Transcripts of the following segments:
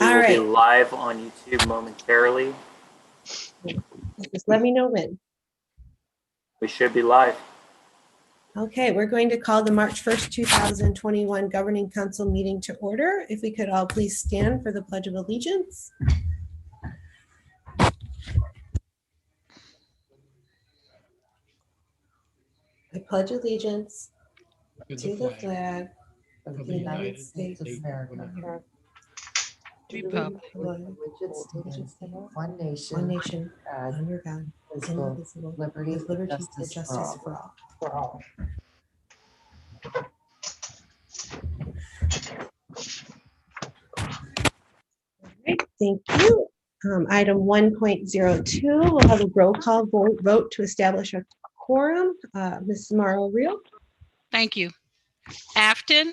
We All will be right. live on YouTube momentarily. Just let me know when. We should be live. Okay, we're going to call the March 1st, 2021 Governing Council meeting to order. If we could all please stand for the Pledge of Allegiance. I pledge allegiance to the flag of the United States of America, to the republic which it stands, one nation, under God, indivisible, liberty, with liberty and justice justice for for all. Great, thank you. Item 1.02, we'll have a roll call vote to establish a quorum. Mrs. Morrow Real. Thank you. Afton,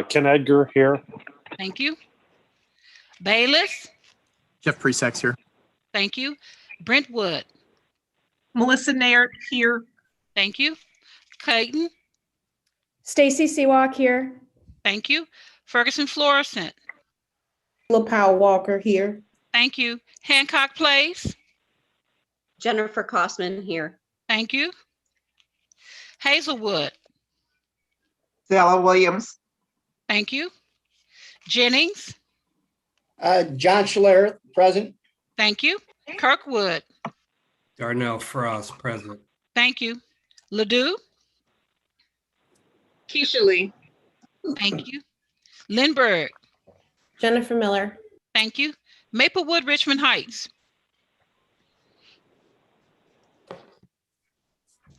Ken Edgar here. thank you. Bayless, Jeff Presac's here. thank you. Brentwood, Melissa Nair here. thank you. Clayton, Stacy Seawalk here. thank you. Ferguson Florissant, LaPowell Walker here. thank you. Hancock Place, Jennifer Kossman here. thank you. Hazelwood, Stella Williams. thank you. Jennings, John Schler, present. thank you. Kirkwood, Darnell Frost, present. thank you. Ledoux, Keisha Lee. thank you. Lindbergh, Jennifer Miller. thank you. Maplewood, Richmond Heights.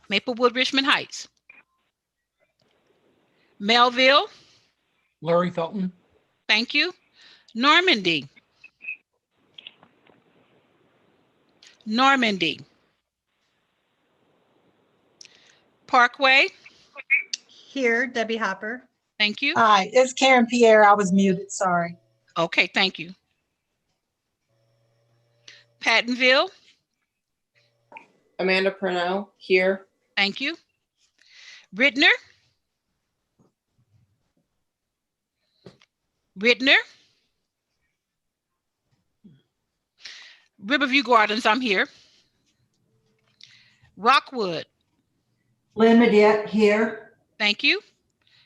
Maplewood, Richmond Heights. Melville, Larry Felton. thank you. Normandy. Normandy. Parkway, Here, Debbie Hopper. thank you. Hi, it's Karen Pierre. I was muted, sorry. Okay, thank you. Pattonville, Amanda Purnell here. thank you. Rittner. Rittner. Riverview Gardens, I'm here. Rockwood, Limited here. thank you.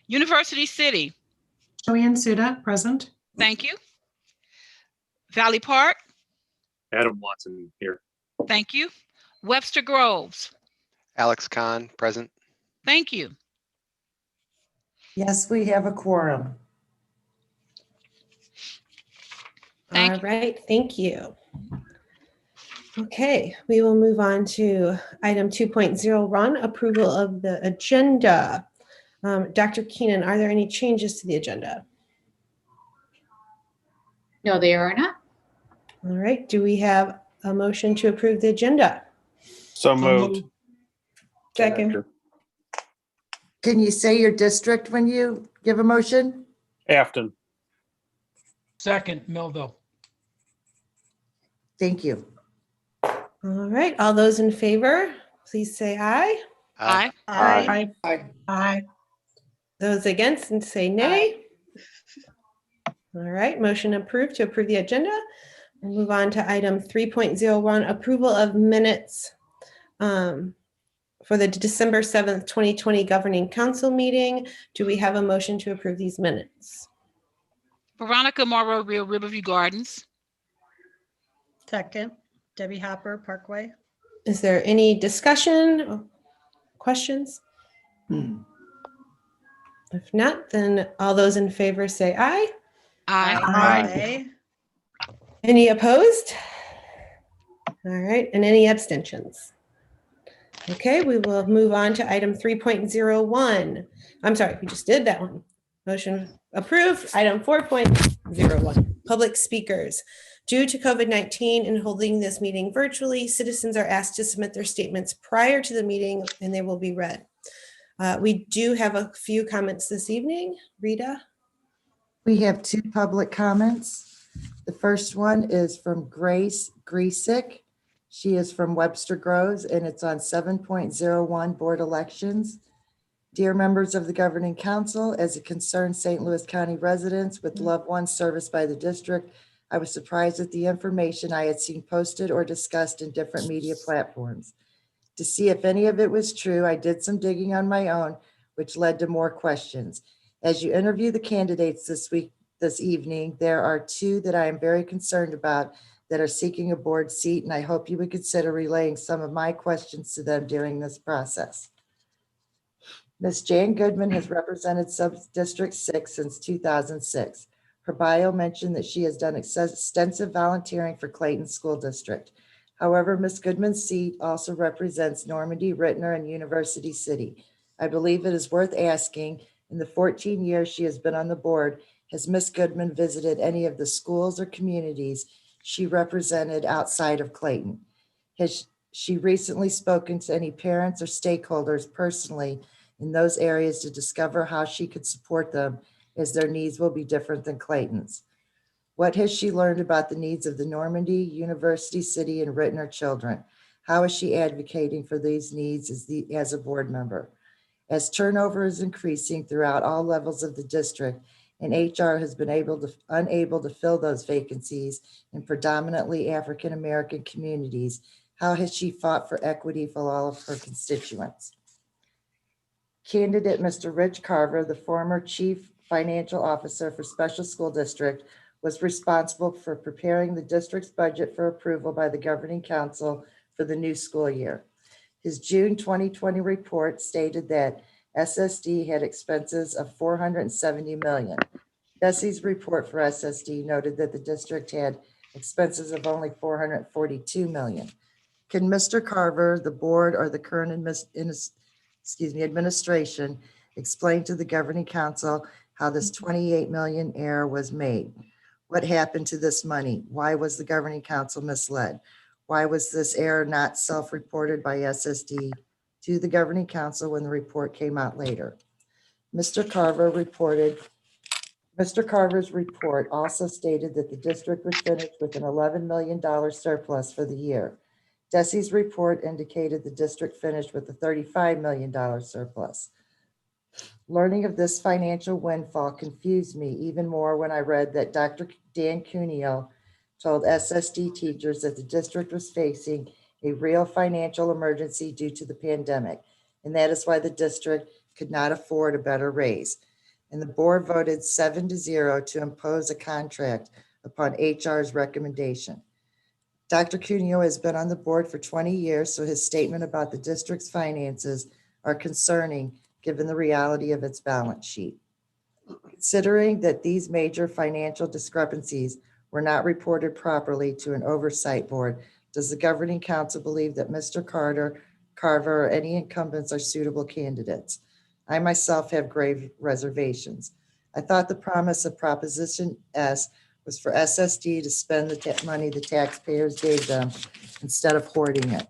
University City, Joanne Suda, present. thank you. Valley Park, Adam Watson here. thank you. Webster Groves, Alex Kahn, present. thank you. Yes, we have a quorum. Thank All you. right, thank you. Okay, we will move on to item 2.01, approval of the agenda. Dr. Keenan, are there any changes to the agenda? No, they are not. All right, do we have a motion to approve the agenda? So moved. Ken Second. Edgar. Can you say your district when you give a motion? Afton. Second, Melville. Thank you. All right, all those in favor, please say aye. Aye. Aye. Aye. Aye. Those against and say nay. All right, motion approved to approve the agenda. We'll move on to item 3.01, approval of minutes for the December 7th, 2020 Governing Council meeting. Do we have a motion to approve these minutes? Veronica Morrow Real, Riverview Gardens, Second, Debbie Hopper, Parkway. Is there any discussion or questions? If not, then all those in favor say aye. aye. Any opposed? All right, and any abstentions? Okay, we will move on to item 3.01. I'm sorry, we just did that one. Motion approved. Item 4.01, public speakers. Due to COVID-19 and holding this meeting virtually, citizens are asked to submit their statements prior to the meeting and they will be read. We do have a few comments this evening. Rita? We have two public comments. The first one is from Grace Griesick. She is from Webster Groves and it's on 7.01 board elections. Dear members of the Governing Council, as a concerned St. Louis County residents with loved ones serviced by the district, I was surprised at the information I had seen posted or discussed in different media platforms. To see if any of it was true, I did some digging on my own, which led to more questions. As you interview the candidates this evening, there are two that I am very concerned about that are seeking a board seat, and I hope you would consider relaying some of my questions to them during this process. Ms. Jan Goodman has represented Sub-District 6 since 2006. Her bio mentioned that she has done extensive volunteering for Clayton School District. However, Ms. Goodman's seat also represents Normandy, Rittner, and University City. I believe it is worth asking, in the 14 years she has been on the board, has Ms. Goodman visited any of the schools or communities she represented outside of Clayton? Has she recently spoken to any parents or stakeholders personally in those areas to discover how she could support them, as their needs will be different than Clayton's? What has she learned about the needs of the Normandy, University City, and Rittner children? How is she advocating for these needs as a board member? As turnover is increasing throughout all levels of the district, and HR has been unable to fill those vacancies in predominantly African-American communities, how has she fought for equity for all of her constituents? Candidate Mr. Rich Carver, the former Chief Financial Officer for Special School District, was responsible for preparing the district's budget for approval by the Governing Council for the new school year. His June 2020 report stated that SSD had expenses of $470 million. Desi's report for SSD noted that the district had expenses of only $442 million. Can Mr. Carver, the board, or the current administration explain to the Governing Council how this $28 million error was made? What happened to this money? Why was the Governing Council misled? Why was this error not self-reported by SSD to the Governing Council when the report came out later? Mr. Carver's report also stated that the district would finish with an $11 million surplus for the year. Desi's report indicated the district finished with a $35 million surplus. Learning of this financial windfall confused me even more when I read that Dr. Dan Cuneo told SSD teachers that the district was facing a real financial emergency due to the pandemic, and that is why the district could not afford a better raise. And the board voted 7-0 to impose a contract upon HR's recommendation. Dr. Cuneo has been on the board for 20 years, so his statement about the district's finances are concerning given the reality of its balance sheet. Considering that these major financial discrepancies were not reported properly to an oversight board, does the Governing Council believe that Mr. Carver, or any incumbents are suitable candidates? I myself have grave reservations. I thought the promise of Proposition S was for SSD to spend the money the taxpayers gave them instead of hoarding it.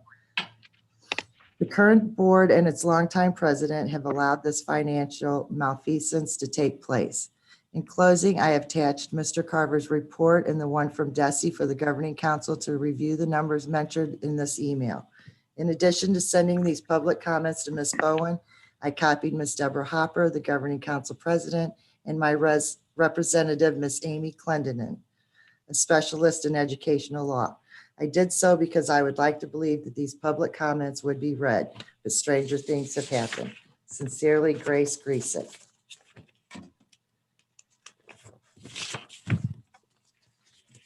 The current board and its longtime president have allowed this financial malfeasance to take place. In closing, I have attached Mr. Carver's report and the one from Desi for the Governing Council to review the numbers mentioned in this email. In addition to sending these public comments to Ms. Bowen, I copied Ms. Deborah Hopper, the Governing Council president, and my representative, Ms. Amy Clendenin, a specialist in educational law. I did so because I would like to believe that these public comments would be read, but stranger things have happened. Sincerely, Grace Griesick.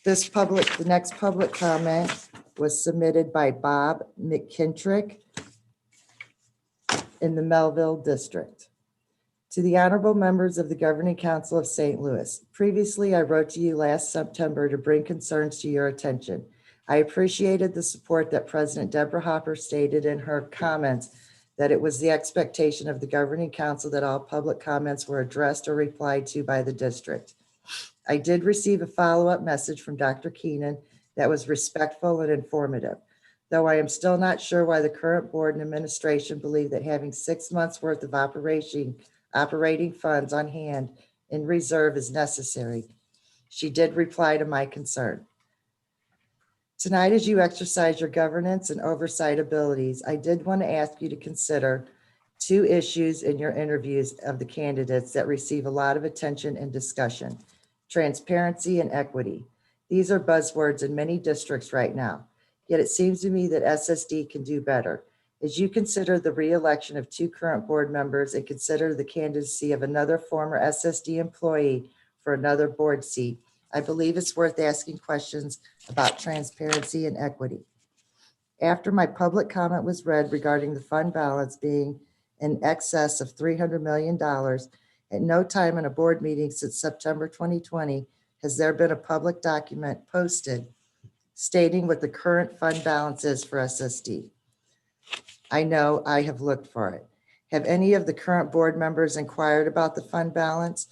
The next public comment was submitted by Bob McKintrick in the Melville District. To the honorable members of the Governing Council of St. Louis, previously I wrote to you last September to bring concerns to your attention. I appreciated the support that President Deborah Hopper stated in her comments that it was the expectation of the Governing Council that all public comments were addressed or replied to by the district. I did receive a follow-up message from Dr. Keenan that was respectful and informative, though I am still not sure why the current board and administration believe that having 6 months worth of operating funds on hand in reserve is necessary. She did reply to my concern. Tonight, as you exercise your governance and oversight abilities, I did want to ask you to consider two issues in your interviews of the candidates that receive a lot of attention and discussion: transparency and equity. These are buzzwords in many districts right now, yet it seems to me that SSD can do better. As you consider the re-election of two current board members and consider the candidacy of another former SSD employee for another board seat, I believe it's worth asking questions about transparency and equity. After my public comment was read regarding the fund balance being in excess of $300 million, at no time in a board meeting since September 2020 has there been a public document posted stating what the current fund balance is for SSD. I know I have looked for it. Have any of the current board members inquired about the fund balance?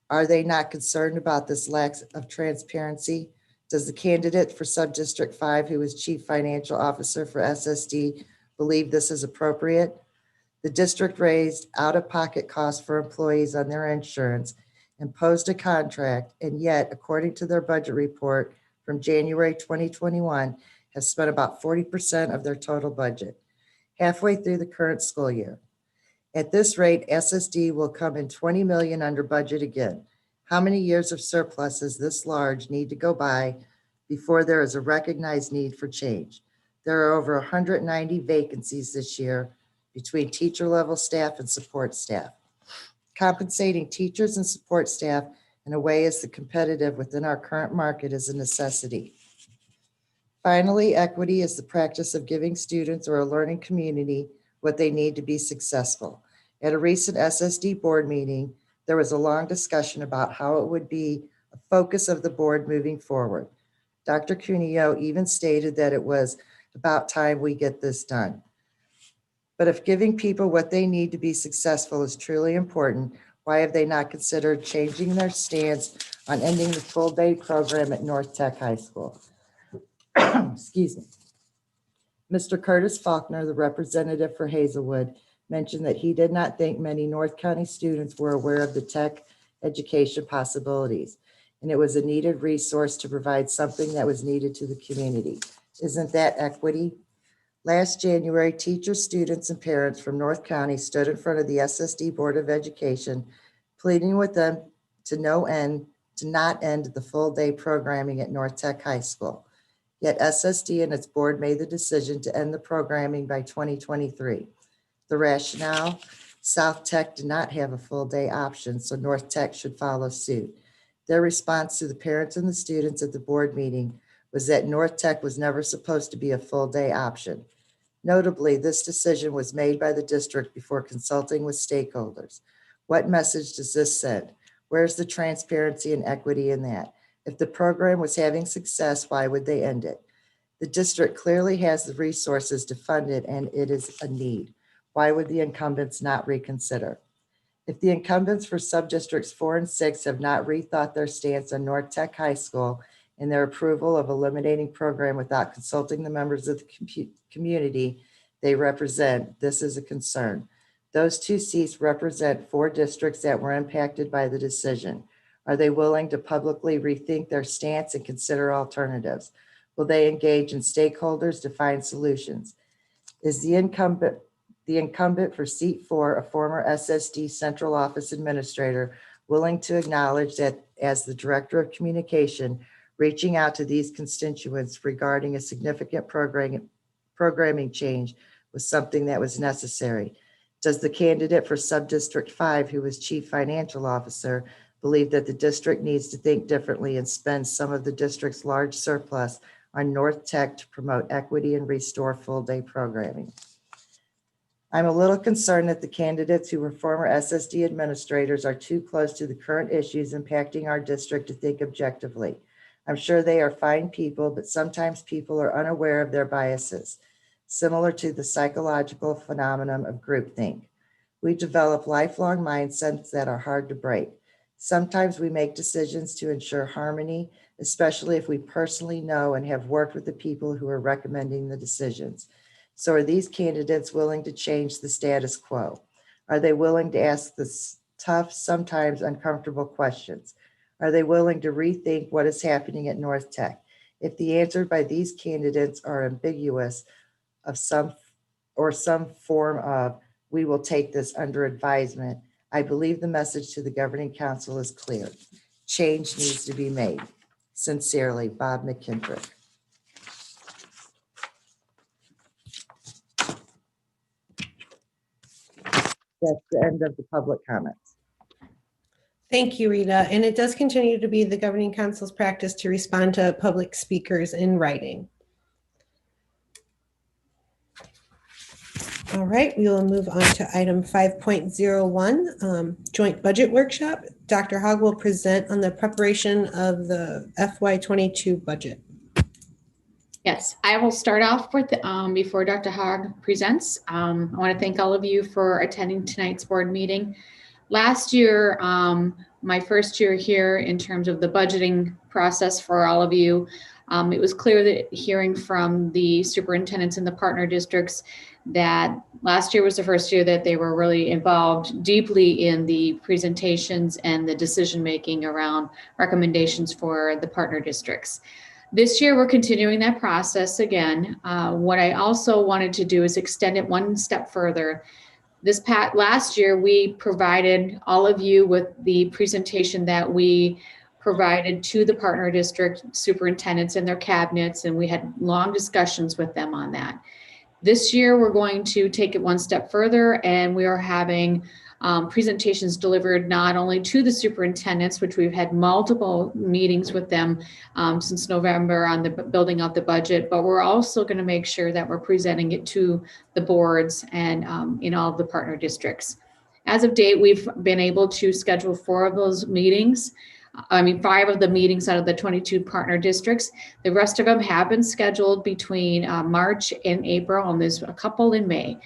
Are they not concerned about this lack of transparency? Does the candidate for Subdistrict 5, who is Chief Financial Officer for SSD, believe this is appropriate? The district raised out-of-pocket costs for employees on their insurance, imposed a contract, and yet, according to their budget report from January 2021, have spent about 40% of their total budget, halfway through the current school year. At this rate, SSD will come in 20 million under budget again. How many years of surpluses this large need to go by before there is a recognized need for change? There are over 190 vacancies this year between teacher level staff and support staff. Compensating teachers and support staff in a way as competitive within our current market is a necessity. Finally, equity is the practice of giving students or a learning community what they need to be successful. At a recent SSD board meeting, there was a long discussion about how it would be a focus of the board moving forward. Dr. Cuneo even stated that it was about time we get this done. But if giving people what they need to be successful is truly important, why have they not considered changing their stance on ending the full day program at North Tech High School? Excuse me. Mr. Curtis Faulkner, the representative for Hazelwood, mentioned that he did not think many North County students were aware of the tech education possibilities, and it was a needed resource to provide something that was needed to the community. Isn't that equity? Last January, teachers, students, and parents from North County stood in front of the SSD Board of Education, pleading with them to not end the full day programming at North Tech High School. Yet SSD and its board made the decision to end the programming by 2023. The rationale: South Tech did not have a full day option, so North Tech should follow suit. Their response to the parents and the students at the board meeting was that North Tech was never supposed to be a full day option. Notably, this decision was made by the district before consulting with stakeholders. What message does this send? Where's the transparency and equity in that? If the program was having success, why would they end it? The district clearly has the resources to fund it, and it is a need. Why would the incumbents not reconsider? If the incumbents for subdistricts 4 and 6 have not rethought their stance on North Tech High School and their approval of eliminating program without consulting the members of the community they represent, this is a concern. Those two seats represent 4 districts that were impacted by the decision. Are they willing to publicly rethink their stance and consider alternatives? Will they engage in stakeholders to find solutions? Is the incumbent for seat 4, a former SSD central office administrator, willing to acknowledge that as the director of communication, reaching out to these constituents regarding a significant programming change was something that was necessary? Does the candidate for Subdistrict 5, who was chief financial officer, believe that the district needs to think differently and spend some of the district's large surplus on North Tech to promote equity and restore full day programming? I'm a little concerned that the candidates who were former SSD administrators are too close to the current issues impacting our district to think objectively. I'm sure they are fine people, but sometimes people are unaware of their biases, similar to the psychological phenomenon of groupthink. We develop lifelong mindsets that are hard to break. Sometimes we make decisions to ensure harmony, especially if we personally know and have worked with the people who are recommending the decisions. So are these candidates willing to change the status quo? Are they willing to ask the tough, sometimes uncomfortable questions? Are they willing to rethink what is happening at North Tech? If the answer by these candidates are ambiguous of some form of We will take this under advisement. I believe the message to the governing council is clear. Change needs to be made. Sincerely, Bob McKintrick. That's the end of the public comments. Thank you, Rita. And it does continue to be the governing council's practice to respond to public speakers in writing. All right, we will move on to item 5.01, joint budget workshop. Dr. Hogg will present on the preparation of the FY22 budget. Yes, I will start off with, before Dr. Hogg presents, I want to thank all of you for attending tonight's board meeting. Last year, my first year here in terms of the budgeting process for all of you, it was clear that hearing from the superintendents in the partner districts that last year was the first year that they were really involved deeply in the presentations and the decision-making around recommendations for the partner districts. This year, we're continuing that process again. What I also wanted to do is extend it one step further. Last year, we provided all of you with the presentation that we provided to the partner district superintendents and their cabinets, and we had long discussions with them on that. This year, we're going to take it one step further, and we are having presentations delivered not only to the superintendents, which we've had multiple meetings with them since November on the building out the budget, but we're also going to make sure that we're presenting it to the boards and in all of the partner districts. As of date, we've been able to schedule 4 of those meetings. 5 of the meetings out of the 22 partner districts. The rest of them have been scheduled between March and April, and there's a couple in May.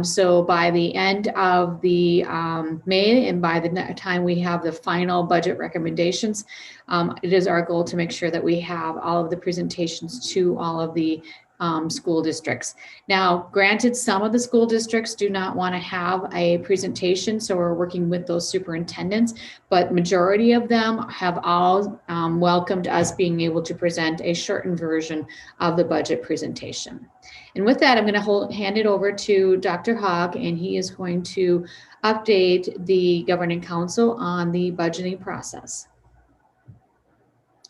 So by the end of the May, and by the time we have the final budget recommendations, it is our goal to make sure that we have all of the presentations to all of the school districts. Now, granted, some of the school districts do not want to have a presentation, so we're working with those superintendents, but majority of them have all welcomed us being able to present a shortened version of the budget presentation. And with that, I'm going to hand it over to Dr. Hogg, and he is going to update the governing council on the budgeting process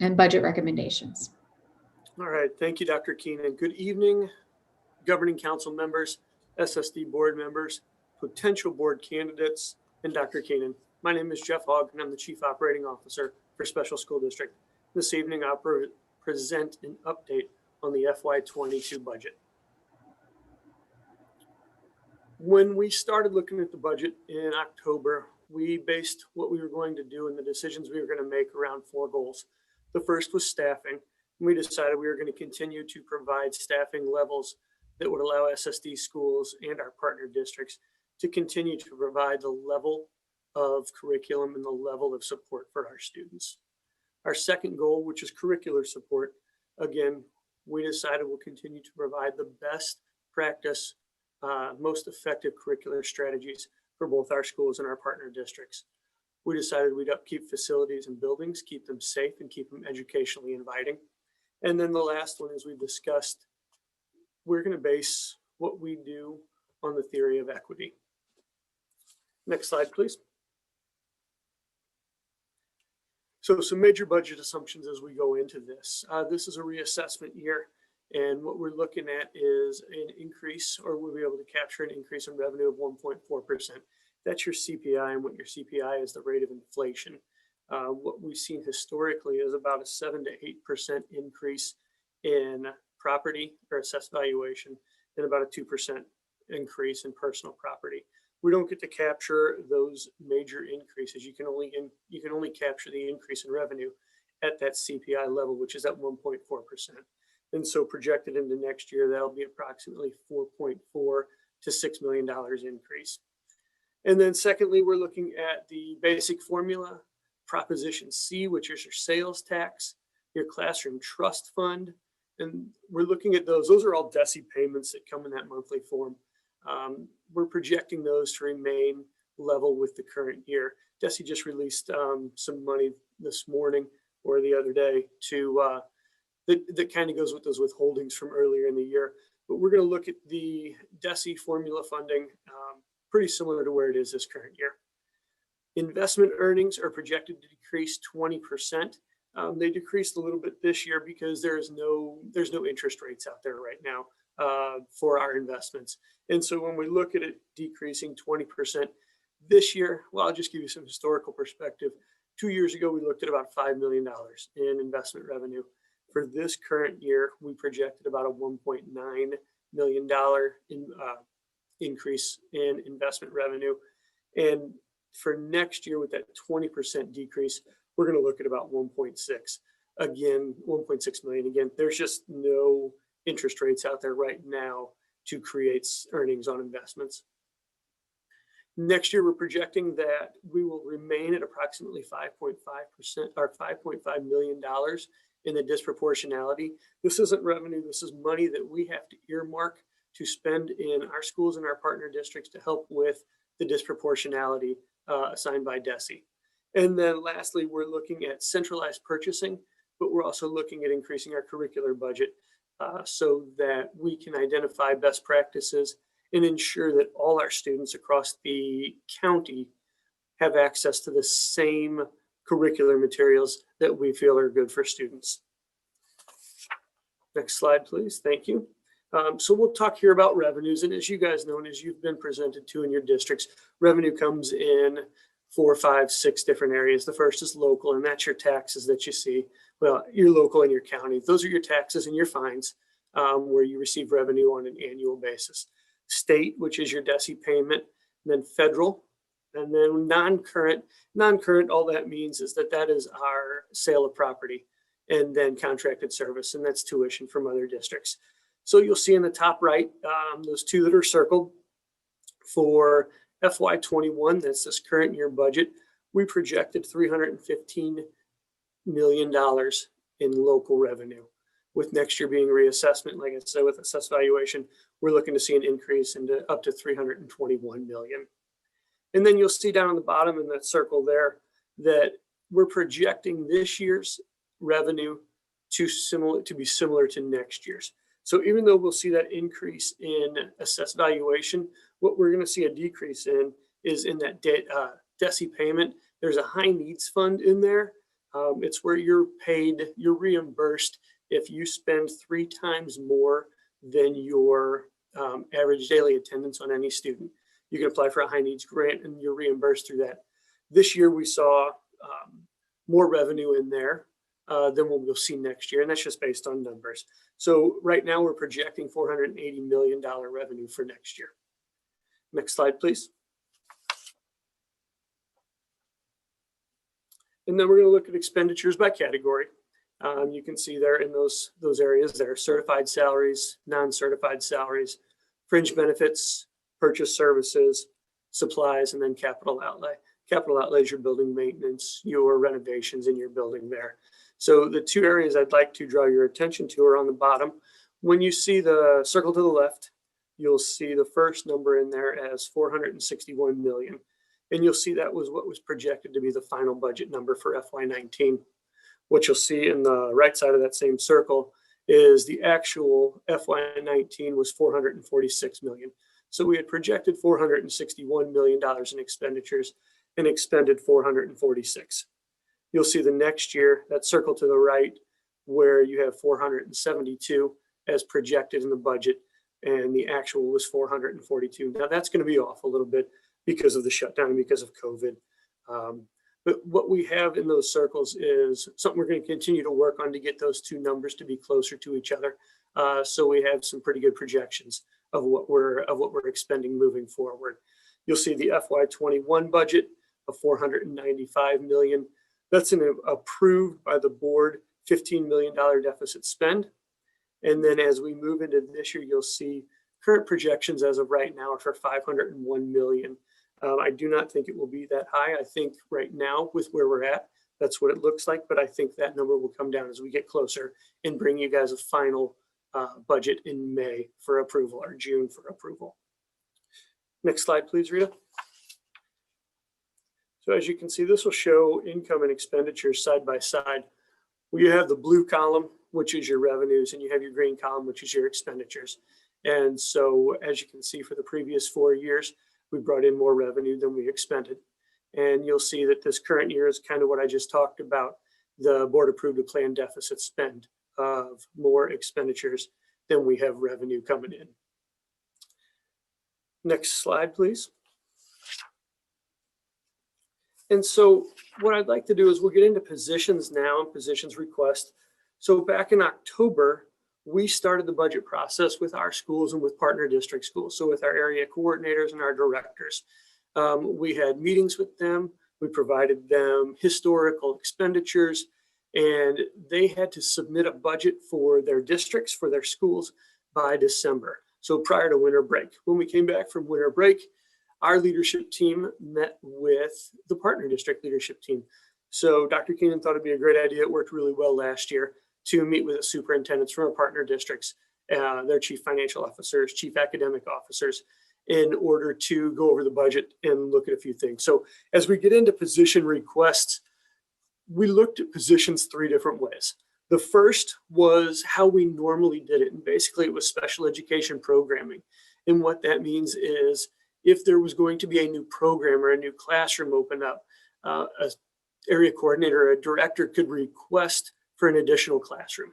and budget recommendations. All right, thank you, Dr. Keenan. Good evening, governing council members, SSD board members, potential board candidates, and Dr. Keenan. My name is Jeff Hogg, and I'm the Chief Operating Officer for Special School District. This evening, I'll present an update on the FY22 budget. When we started looking at the budget in October, we based what we were going to do and the decisions we were going to make around 4 goals. The first was staffing. We decided we were going to continue to provide staffing levels that would allow SSD schools and our partner districts to continue to provide the level of curriculum and the level of support for our students. Our second goal, which is curricular support, again, we decided we'll continue to provide the best practice, most effective curricular strategies for both our schools and our partner districts. We decided we'd upkeep facilities and buildings, keep them safe, and keep them educationally inviting. And then the last one, as we've discussed, we're going to base what we do on the theory of equity. Next slide, please. So some major budget assumptions as we go into this. This is a reassessment year, and what we're looking at is an increase, or we'll be able to capture an increase in revenue of 1.4%. That's your CPI, and what your CPI is the rate of inflation. What we've seen historically is about a 7 to 8% increase in property or assessed valuation, and about a 2% increase in personal property. We don't get to capture those major increases. You can only capture the increase in revenue at that CPI level, which is at 1.4%. And so projected into next year, that'll be approximately $4.4 to $6 million increase. And then secondly, we're looking at the basic formula, Proposition C, which is your sales tax, your classroom trust fund. And we're looking at those. Those are all DESI payments that come in that monthly form. We're projecting those to remain level with the current year. DESI just released some money this morning or the other day to that kind of goes with those withholdings from earlier in the year. But we're going to look at the DESI formula funding pretty similar to where it is this current year. Investment earnings are projected to decrease 20%. They decreased a little bit this year because there's no interest rates out there right now for our investments. And so when we look at it decreasing 20% this year, well, I'll just give you some historical perspective. 2 years ago, we looked at about $5 million in investment revenue. For this current year, we projected about a $1.9 million increase in investment revenue. And for next year, with that 20% decrease, we're going to look at about 1.6. Again, 1.6 million. Again, there's just no interest rates out there right now to create earnings on investments. Next year, we're projecting that we will remain at approximately 5.5% or $5.5 million in the disproportionality. This isn't revenue. This is money that we have to earmark to spend in our schools and our partner districts to help with the disproportionality assigned by DESE. And then lastly, we're looking at centralized purchasing, but we're also looking at increasing our curricular budget so that we can identify best practices and ensure that all our students across the county have access to the same curricular materials that we feel are good for students. Next slide, please. Thank you. So we'll talk here about revenues. And as you guys know, and as you've been presented to in your districts, revenue comes in 4, 5, 6 different areas. The first is local, and that's your taxes that you see. Well, your local and your county. Those are your taxes and your fines where you receive revenue on an annual basis. State, which is your DESE payment, and then federal, and then non-current. Non-current, all that means is that that is our sale of property, and then contracted service, and that's tuition from other districts. So you'll see in the top right, those two that are circled for FY21, that's this current year budget, we projected $315 million in local revenue. With next year being reassessment, like I said, with assessed valuation, we're looking to see an increase into up to $321 million. And then you'll see down on the bottom in that circle there that we're projecting this year's revenue to be similar to next year's. So even though we'll see that increase in assessed valuation, what we're going to see a decrease in is in that DESE payment. There's a high needs fund in there. It's where you're reimbursed if you spend 3 times more than your average daily attendance on any student. You can apply for a high needs grant and you're reimbursed through that. This year we saw more revenue in there than what we'll see next year, and that's just based on numbers. So right now we're projecting $480 million revenue for next year. Next slide, please. And then we're going to look at expenditures by category. You can see there in those areas there, certified salaries, non-certified salaries, fringe benefits, purchase services, supplies, and then capital outlay. Capital outlay is your building maintenance, your renovations in your building there. So the 2 areas I'd like to draw your attention to are on the bottom. When you see the circle to the left, you'll see the first number in there as $461 million. And you'll see that was what was projected to be the final budget number for FY19. What you'll see in the right side of that same circle is the actual FY19 was $446 million. So we had projected $461 million in expenditures and expended $446. You'll see the next year, that circle to the right, where you have 472 as projected in the budget, and the actual was 442. Now that's going to be off a little bit because of the shutdown and because of COVID. But what we have in those circles is something we're going to continue to work on to get those 2 numbers to be closer to each other. So we have some pretty good projections of what we're expending moving forward. You'll see the FY21 budget of $495 million. That's an approved by the board $15 million deficit spend. And then as we move into this year, you'll see current projections as of right now are for $501 million. I do not think it will be that high. I think right now with where we're at, that's what it looks like. But I think that number will come down as we get closer and bring you guys a final budget in May for approval or June for approval. Next slide, please, Rita. So as you can see, this will show income and expenditures side by side. Well, you have the blue column, which is your revenues, and you have your green column, which is your expenditures. And so as you can see for the previous 4 years, we brought in more revenue than we expended. And you'll see that this current year is kind of what I just talked about. The board approved a planned deficit spend of more expenditures than we have revenue coming in. Next slide, please. And so what I'd like to do is we'll get into positions now and positions request. So back in October, we started the budget process with our schools and with partner district schools. So with our area coordinators and our directors, we had meetings with them. We provided them historical expenditures, and they had to submit a budget for their districts, for their schools by December. So prior to winter break. When we came back from winter break, our leadership team met with the partner district leadership team. So Dr. Keenan thought it'd be a great idea. It worked really well last year to meet with the superintendents from our partner districts, their chief financial officers, chief academic officers, in order to go over the budget and look at a few things. So as we get into position requests, we looked at positions 3 different ways. The first was how we normally did it. And basically it was special education programming. And what that means is if there was going to be a new program or a new classroom open up, a area coordinator or a director could request for an additional classroom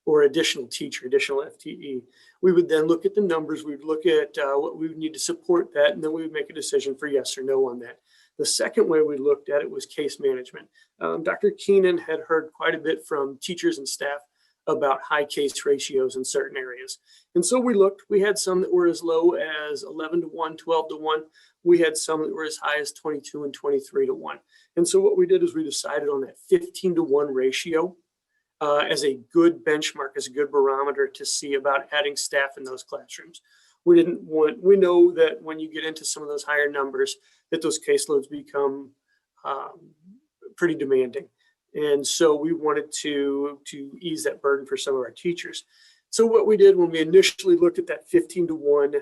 or additional teacher, additional FTE. We would then look at the numbers, we'd look at what we would need to support that, and then we would make a decision for yes or no on that. The second way we looked at it was case management. Dr. Keenan had heard quite a bit from teachers and staff about high case ratios in certain areas. And so we had some that were as low as 11 to 1, 12 to 1. We had some that were as high as 22 and 23 to 1. And so what we did is we decided on that 15 to 1 ratio as a good benchmark, as a good barometer to see about adding staff in those classrooms. We know that when you get into some of those higher numbers, that those caseloads become pretty demanding. And so we wanted to ease that burden for some of our teachers. So what we did when we initially looked at that 15 to 1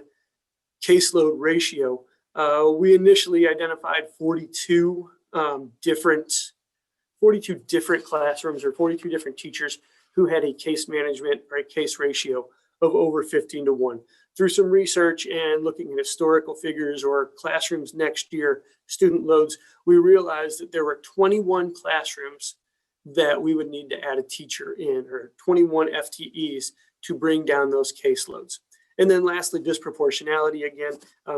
caseload ratio, we initially identified 42 different classrooms or 42 different teachers who had a case management or a case ratio of over 15 to 1. Through some research and looking at historical figures or classrooms next year, student loads, we realized that there were 21 classrooms that we would need to add a teacher in, or 21 FTEs to bring down those caseloads. And then lastly, disproportionality again,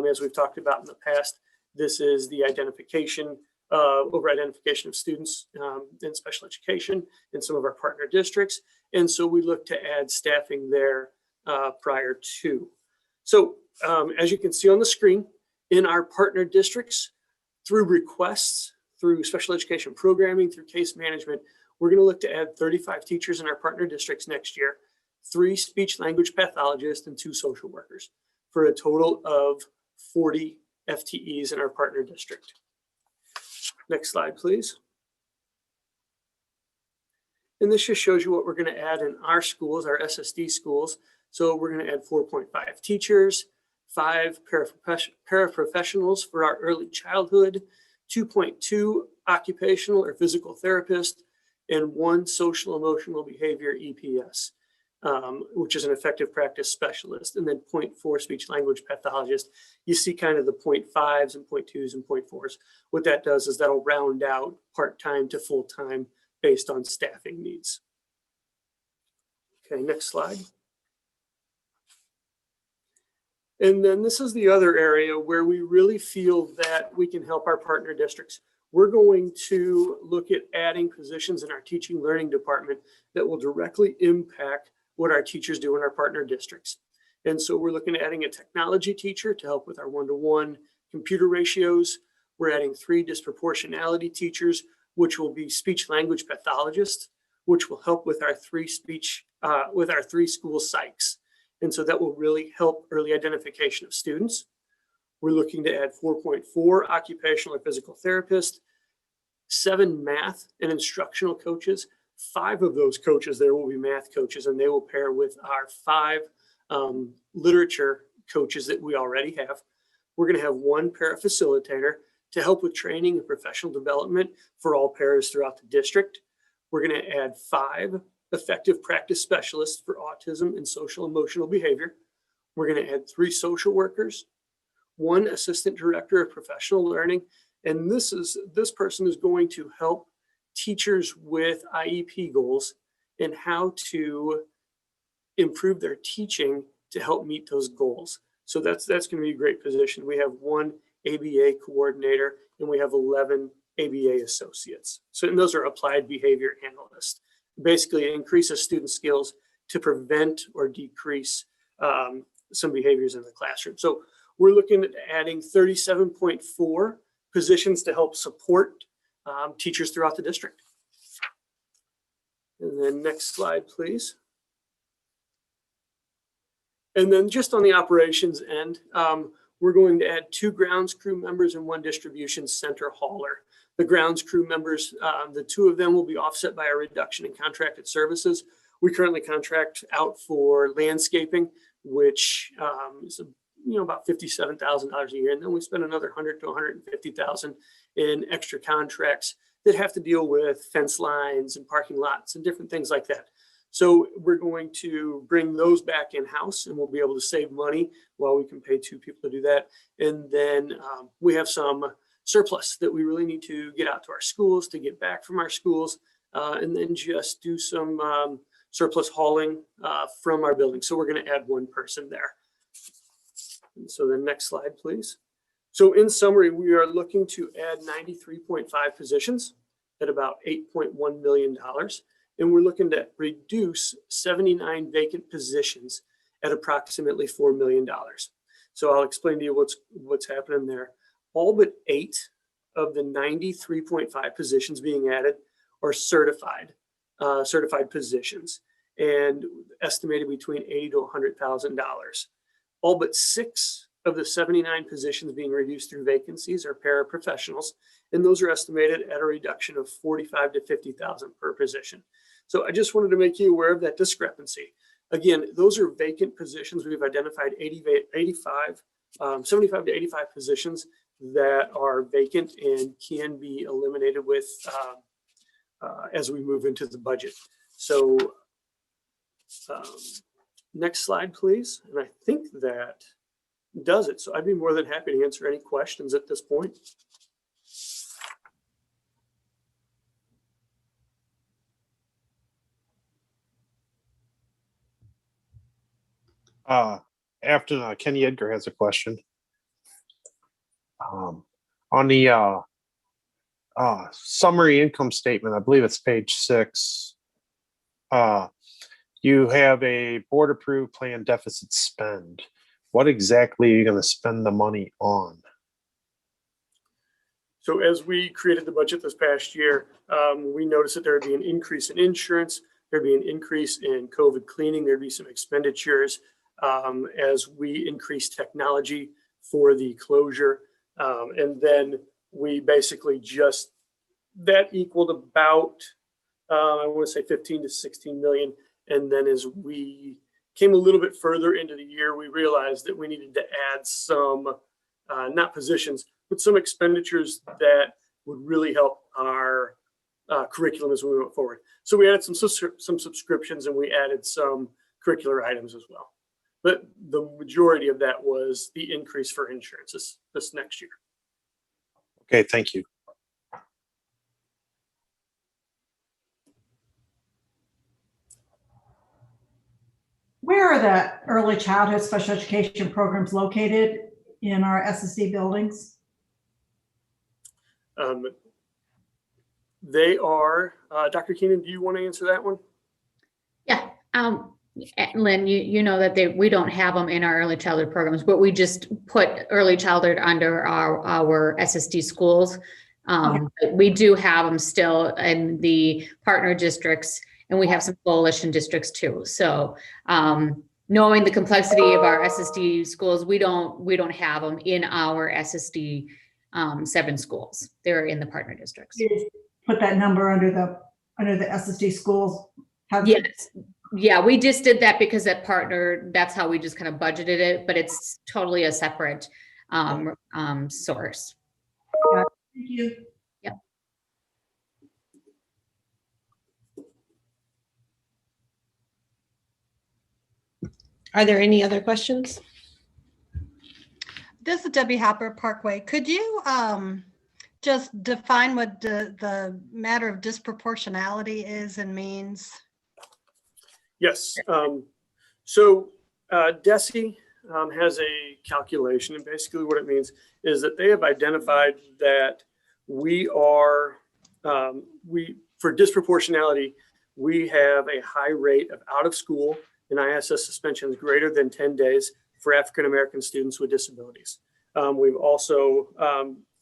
as we've talked about in the past, this is the identification over-identification of students in special education in some of our partner districts. And so we look to add staffing there prior to. So as you can see on the screen, in our partner districts, through requests, through special education programming, through case management, we're going to look to add 35 teachers in our partner districts next year, 3 speech language pathologists, and 2 social workers, for a total of 40 FTEs in our partner district. Next slide, please. And this just shows you what we're going to add in our schools, our SSD schools. So we're going to add 4.5 teachers, 5 paraprofessionals for our early childhood, 2.2 occupational or physical therapists, and 1 social emotional behavior EPS, which is an effective practice specialist, and then 0.4 speech language pathologist. You see kind of the 0.5s and 0.2s and 0.4s. What that does is that'll round out part-time to full-time based on staffing needs. Okay, next slide. And then this is the other area where we really feel that we can help our partner districts. We're going to look at adding positions in our teaching learning department that will directly impact what our teachers do in our partner districts. And so we're looking at adding a technology teacher to help with our one-to-one computer ratios. We're adding 3 disproportionality teachers, which will be speech language pathologists, which will help with our 3 school psychs. And so that will really help early identification of students. We're looking to add 4.4 occupational or physical therapists, 7 math and instructional coaches. 5 of those coaches there will be math coaches, and they will pair with our 5 literature coaches that we already have. We're going to have 1 parafacilitator to help with training and professional development for all paras throughout the district. We're going to add 5 effective practice specialists for autism and social emotional behavior. We're going to add 3 social workers, one assistant director of professional learning. And this person is going to help teachers with IEP goals and how to improve their teaching to help meet those goals. So that's going to be a great position. We have one ABA coordinator and we have 11 ABA associates. So and those are applied behavior analysts. Basically, it increases student skills to prevent or decrease some behaviors in the classroom. So we're looking at adding 37.4 positions to help support teachers throughout the district. And then next slide, please. And then just on the operations end, we're going to add 2 grounds crew members and 1 distribution center hauler. The grounds crew members, the 2 of them will be offset by a reduction in contracted services. We currently contract out for landscaping, which is about $57,000 a year. And then we spend another $100,000 to $150,000 in extra contracts that have to deal with fence lines and parking lots and different things like that. So we're going to bring those back in-house and we'll be able to save money while we can pay 2 people to do that. And then we have some surplus that we really need to get out to our schools, to get back from our schools, and then just do some surplus hauling from our building. So we're going to add 1 person there. And so the next slide, please. So in summary, we are looking to add 93.5 positions at about $8.1 million. And we're looking to reduce 79 vacant positions at approximately $4 million. So I'll explain to you what's happening there. All but 8 of the 93.5 positions being added are certified positions, and estimated between $80,000 to $100,000. All but 6 of the 79 positions being reduced through vacancies are paraprofessionals, and those are estimated at a reduction of $45,000 to $50,000 per position. So I just wanted to make you aware of that discrepancy. Again, those are vacant positions. We've identified 75 to 85 positions that are vacant and can be eliminated with as we move into the budget. So next slide, please. And I think that does it. So I'd be more than happy to answer any questions at this point. After Kenny Edgar has a question. On the summary income statement, I believe it's page 6. You have a board approved plan deficit spend. What exactly are you going to spend the money on? So as we created the budget this past year, we noticed that there would be an increase in insurance, there'd be an increase in COVID cleaning, there'd be some expenditures as we increase technology for the closure. And then we basically just, that equaled about, I want to say 15 to 16 million. And then as we came a little bit further into the year, we realized that we needed to add some, not positions, but some expenditures that would really help our curriculum as we went forward. So we added some subscriptions and we added some curricular items as well. But the majority of that was the increase for insurance this next year. Okay, thank you. Where are the early childhood special education programs located in our SSD buildings? They are, Dr. Keenan, do you want to answer that one? Yeah. Lynn, you know that we don't have them in our early childhood programs, but we just put early childhood under our SSD schools. We do have them still in the partner districts, and we have some coalition districts too. So knowing the complexity of our SSD schools, we don't have them in our SSD 7 schools. They're in the partner districts. You put that number under the SSD schools. Yes. Yeah, we just did that because that partner, that's how we just kind of budgeted it, but it's totally a separate source. Thank you. Yeah. Are there any other questions? This is Debbie Hopper, Parkway. Could you just define what the matter of disproportionality is and means? Yes. So DESE has a calculation, and basically what it means is that they have identified that we are, for disproportionality, we have a high rate of out of school and ISS suspensions greater than 10 days for African-American students with disabilities. We've also,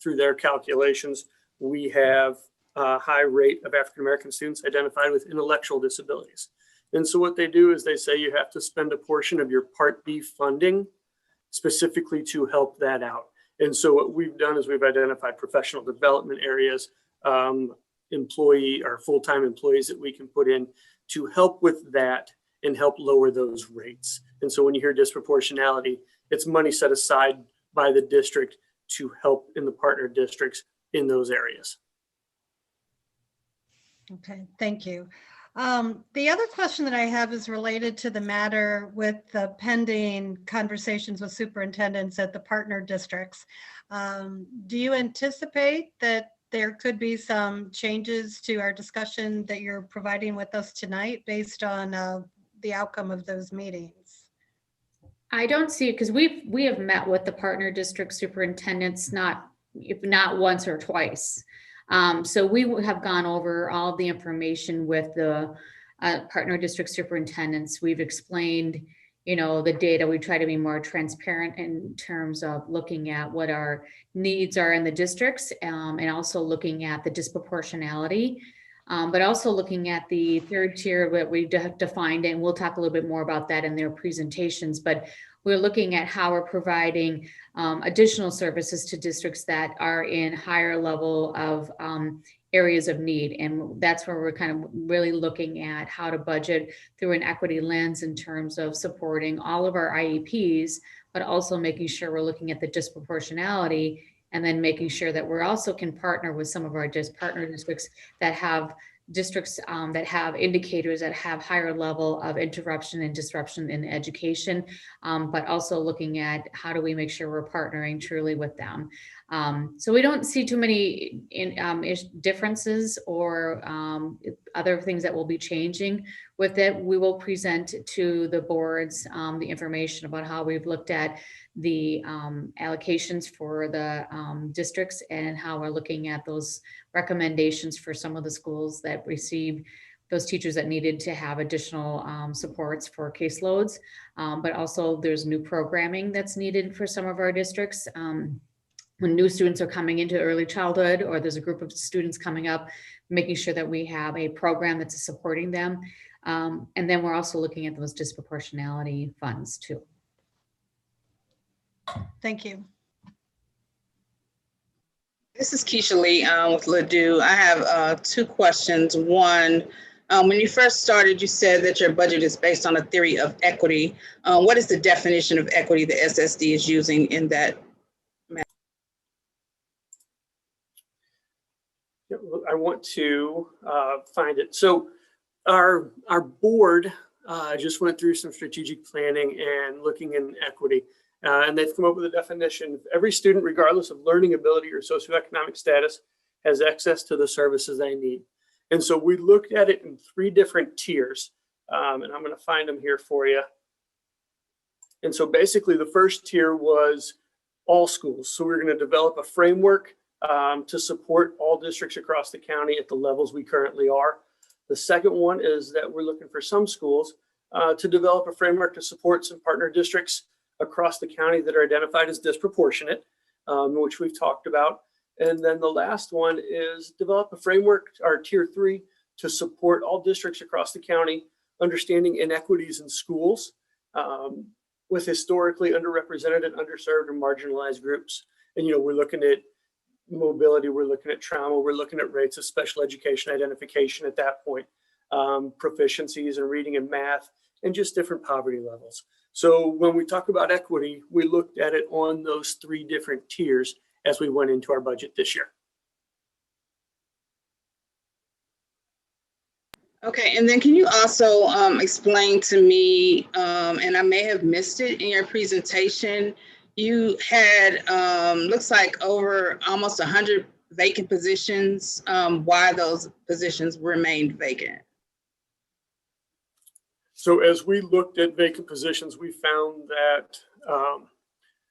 through their calculations, we have a high rate of African-American students identified with intellectual disabilities. And so what they do is they say you have to spend a portion of your Part B funding specifically to help that out. And so what we've done is we've identified professional development areas, employee or full-time employees that we can put in to help with that and help lower those rates. And so when you hear disproportionality, it's money set aside by the district to help in the partner districts in those areas. Okay, thank you. The other question that I have is related to the matter with the pending conversations with superintendents at the partner districts. Do you anticipate that there could be some changes to our discussion that you're providing with us tonight based on the outcome of those meetings? I don't see it because we have met with the partner district superintendents, if not once or twice. So we have gone over all of the information with the partner district superintendents. We've explained, the data. We try to be more transparent in terms of looking at what our needs are in the districts, and also looking at the disproportionality, but also looking at the third tier that we defined, and we'll talk a little bit more about that in their presentations, but we're looking at how we're providing additional services to districts that are in higher level of areas of need. And that's where we're kind of really looking at how to budget through an equity lens in terms of supporting all of our IEPs, but also making sure we're looking at the disproportionality, and then making sure that we're also can partner with some of our partner districts that have that have indicators that have higher level of interruption and disruption in education, but also looking at how do we make sure we're partnering truly with them. So we don't see too many differences or other things that will be changing with it. We will present to the boards the information about how we've looked at the allocations for the districts and how we're looking at those recommendations for some of the schools that receive those teachers that needed to have additional supports for caseloads. But also there's new programming that's needed for some of our districts. When new students are coming into early childhood, or there's a group of students coming up, making sure that we have a program that's supporting them. And then we're also looking at those disproportionality funds too. Thank you. This is Keisha Lee with Ladue. I have two questions. One, when you first started, you said that your budget is based on a theory of equity. What is the definition of equity the SSD is using in that matter? I want to find it. So our board just went through some strategic planning and looking in equity. And they've come up with a definition. Every student, regardless of learning ability or socioeconomic status, has access to the services they need. And so we looked at it in 3 different tiers. And I'm going to find them here for you. And so basically the first tier was all schools. So we're going to develop a framework to support all districts across the county at the levels we currently are. The second one is that we're looking for some schools to develop a framework to support some partner districts across the county that are identified as disproportionate, which we've talked about. And then the last one is develop a framework, our tier 3, to support all districts across the county, understanding inequities in schools with historically underrepresented and underserved and marginalized groups. And, we're looking at mobility, we're looking at trauma, we're looking at rates of special education identification at that point, proficiencies in reading and math, and just different poverty levels. So when we talk about equity, we looked at it on those 3 different tiers as we went into our budget this year. Okay, and then can you also explain to me, and I may have missed it in your presentation, you had, looks like over almost 100 vacant positions. Why those positions remained vacant? So as we looked at vacant positions, we found that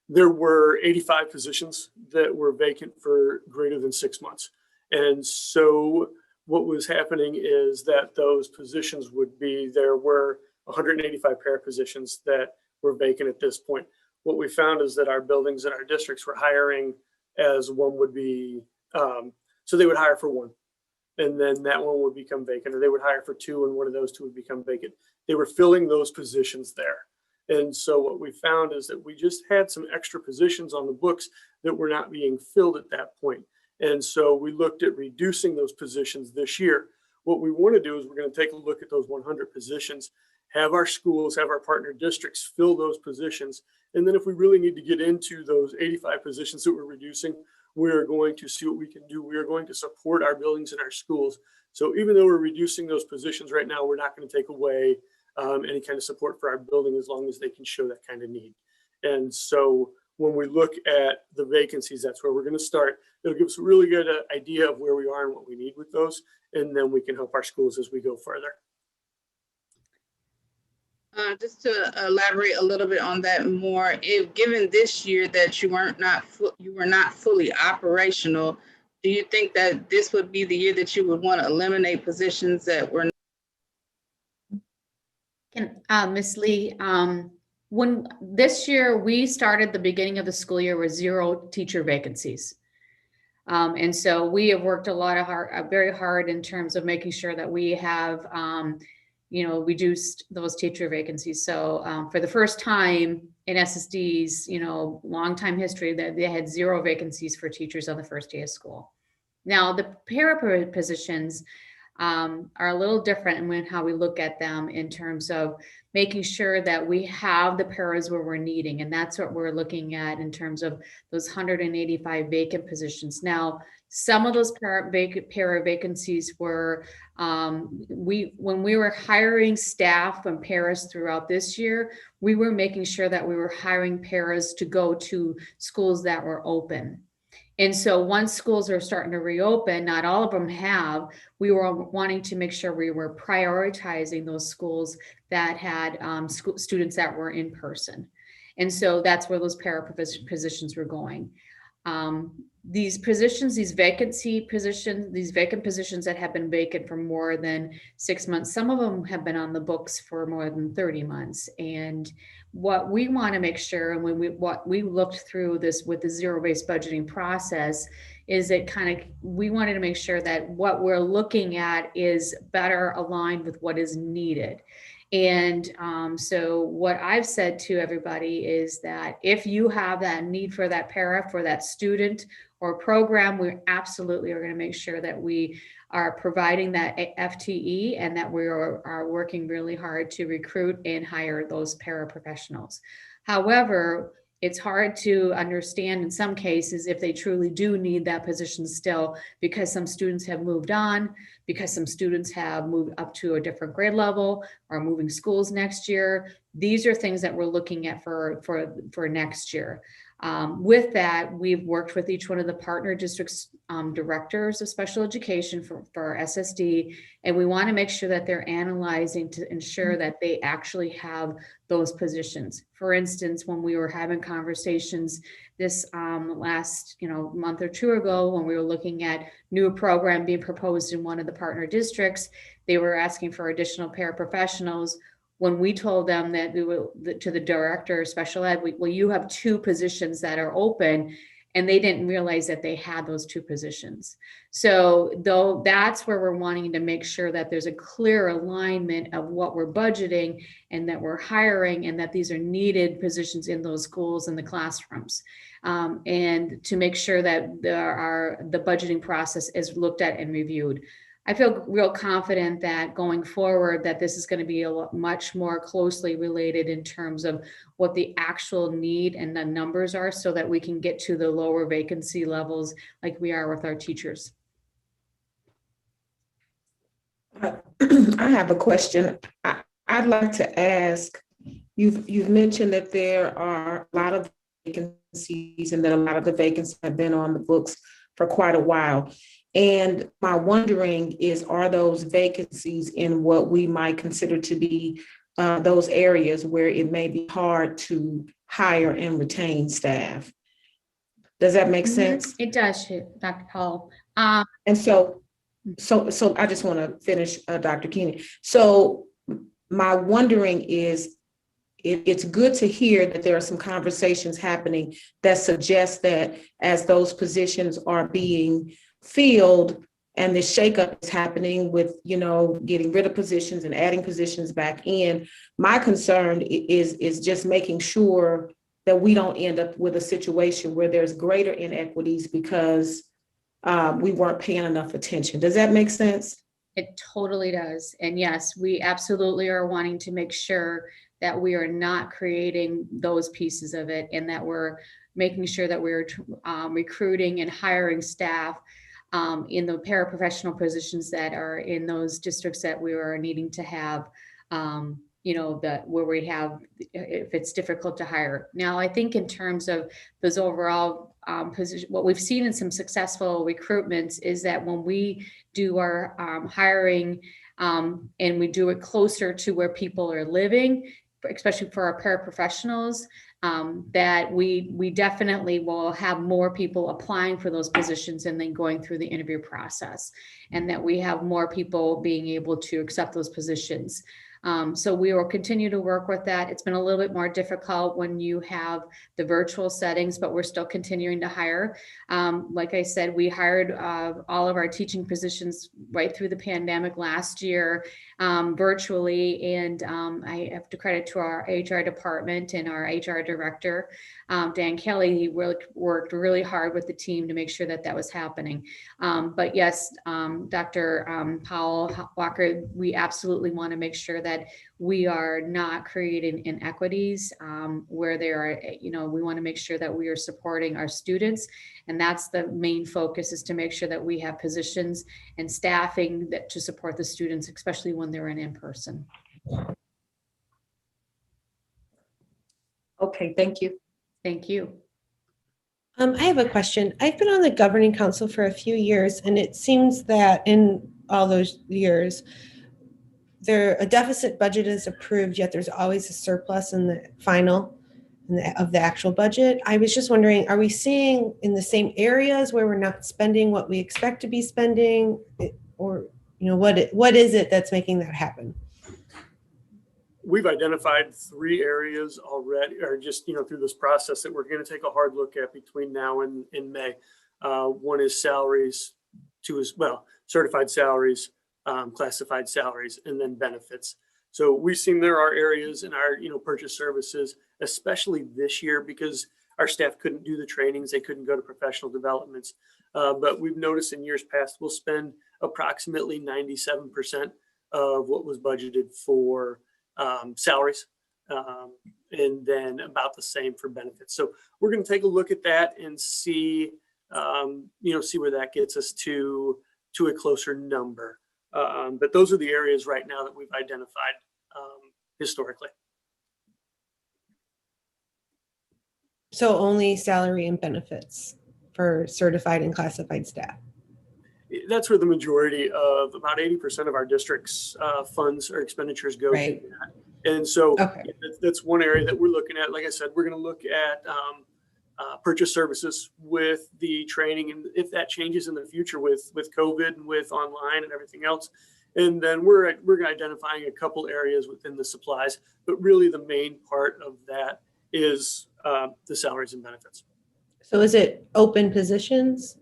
there were 85 positions that were vacant for greater than 6 months. And so what was happening is that those positions would be, there were 185 para positions that were vacant at this point. What we found is that our buildings and our districts were hiring as one would be, so they would hire for one, and then that one would become vacant, or they would hire for two and one of those two would become vacant. They were filling those positions there. And so what we found is that we just had some extra positions on the books that were not being filled at that point. And so we looked at reducing those positions this year. What we want to do is we're going to take a look at those 100 positions, have our schools, have our partner districts fill those positions. And then if we really need to get into those 85 positions that we're reducing, we're going to see what we can do. We are going to support our buildings and our schools. So even though we're reducing those positions right now, we're not going to take away any kind of support for our building as long as they can show that kind of need. And so when we look at the vacancies, that's where we're going to start. It'll give us a really good idea of where we are and what we need with those. And then we can help our schools as we go further. Just to elaborate a little bit on that more, if given this year that you were not fully operational, do you think that this would be the year that you would want to eliminate positions that were? Ms. Lee, when this year we started the beginning of the school year with 0 teacher vacancies. And so we have worked very hard in terms of making sure that we have, reduced those teacher vacancies. So for the first time in SSD's, long time history, that they had 0 vacancies for teachers on the first day of school. Now the para positions are a little different in how we look at them in terms of making sure that we have the paras where we're needing. And that's what we're looking at in terms of those 185 vacant positions. Now, some of those para vacancies were, when we were hiring staff and paras throughout this year, we were making sure that we were hiring paras to go to schools that were open. And so once schools are starting to reopen, not all of them have, we were wanting to make sure we were prioritizing those schools that had students that were in person. And so that's where those para positions were going. These positions, these vacant positions that have been vacant for more than 6 months, some of them have been on the books for more than 30 months. And what we want to make sure, and what we looked through this with the zero-based budgeting process, is that we wanted to make sure that what we're looking at is better aligned with what is needed. And so what I've said to everybody is that if you have that need for that para, for that student or program, we absolutely are going to make sure that we are providing that FTE and that we are working really hard to recruit and hire those paraprofessionals. However, it's hard to understand in some cases if they truly do need that position still, because some students have moved on, because some students have moved up to a different grade level or moving schools next year. These are things that we're looking at for next year. With that, we've worked with each one of the partner districts directors of special education for SSD, and we want to make sure that they're analyzing to ensure that they actually have those positions. For instance, when we were having conversations this last month or two ago, when we were looking at new program being proposed in one of the partner districts, they were asking for additional paraprofessionals. When we told them that to the director of special ed, well, you have 2 positions that are open, and they didn't realize that they had those 2 positions. So that's where we're wanting to make sure that there's a clear alignment of what we're budgeting and that we're hiring, and that these are needed positions in those schools and the classrooms. And to make sure that the budgeting process is looked at and reviewed. I feel real confident that going forward, that this is going to be much more closely related in terms of what the actual need and the numbers are, so that we can get to the lower vacancy levels like we are with our teachers. I have a question. I'd like to ask, you've mentioned that there are a lot of vacancies, and that a lot of the vacancies have been on the books for quite a while. And my wondering is, are those vacancies in what we might consider to be those areas where it may be hard to hire and retain staff? Does that make sense? It does, Dr. Paul. And so I just want to finish, Dr. Keeney. So my wondering is, it's good to hear that there are some conversations happening that suggest that as those positions are being filled and this shakeup is happening with, getting rid of positions and adding positions back in, my concern is just making sure that we don't end up with a situation where there's greater inequities because we weren't paying enough attention. Does that make sense? It totally does. And yes, we absolutely are wanting to make sure that we are not creating those pieces of it, and that we're making sure that we're recruiting and hiring staff in the paraprofessional positions that are in those districts that we are needing to have, where we have, if it's difficult to hire. Now, I think in terms of those overall position, what we've seen in some successful recruitments is that when we do our hiring and we do it closer to where people are living, especially for our paraprofessionals, that we definitely will have more people applying for those positions and then going through the interview process, and that we have more people being able to accept those positions. So we will continue to work with that. It's been a little bit more difficult when you have the virtual settings, but we're still continuing to hire. Like I said, we hired all of our teaching positions right through the pandemic last year virtually. And I have to credit to our HR department and our HR director, Dan Kelly. He worked really hard with the team to make sure that that was happening. But yes, Dr. Powell Walker, we absolutely want to make sure that we are not creating inequities where there are, we want to make sure that we are supporting our students. And that's the main focus, is to make sure that we have positions and staffing that to support the students, especially when they're in person. Okay, thank you. Thank you. I have a question. I've been on the governing council for a few years, and it seems that in all those years, a deficit budget is approved, yet there's always a surplus in the final of the actual budget. I was just wondering, are we seeing in the same areas where we're not spending what we expect to be spending, or what is it that's making that happen? We've identified 3 areas already, or just through this process, that we're going to take a hard look at between now and in May. One is salaries, 2 is certified salaries, classified salaries, and then benefits. So we've seen there are areas in our purchase services, especially this year, because our staff couldn't do the trainings, they couldn't go to professional developments. But we've noticed in years past, we'll spend approximately 97% of what was budgeted for salaries, and then about the same for benefits. So we're going to take a look at that and see where that gets us to a closer number. But those are the areas right now that we've identified historically. So only salary and benefits for certified and classified staff. That's where the majority of about 80% of our district's funds or expenditures go to. And so that's one area that we're looking at. Like I said, we're going to look at purchase services with the training, and if that changes in the future with COVID and with online and everything else. And then we're identifying a couple areas within the supplies, but really the main part of that is the salaries and benefits. So is it open positions?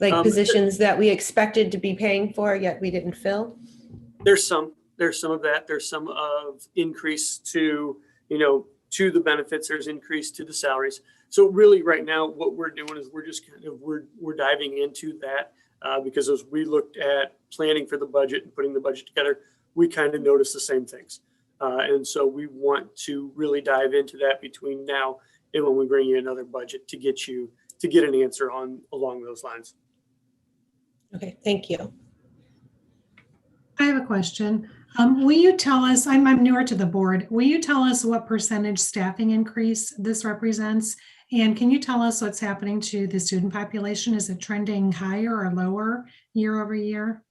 Like positions that we expected to be paying for, yet we didn't fill? There's some of that. There's some of increase to the benefits. There's increase to the salaries. So really right now, what we're doing is we're just we're diving into that because as we looked at planning for the budget and putting the budget together, we kind of noticed the same things. And so we want to really dive into that between now and when we bring you another budget to get an answer along those lines. Okay, thank you. I have a question. Will you tell us, I'm newer to the board, will you tell us what percentage staffing increase this represents? And can you tell us what's happening to the student population? Is it trending higher or lower year over year?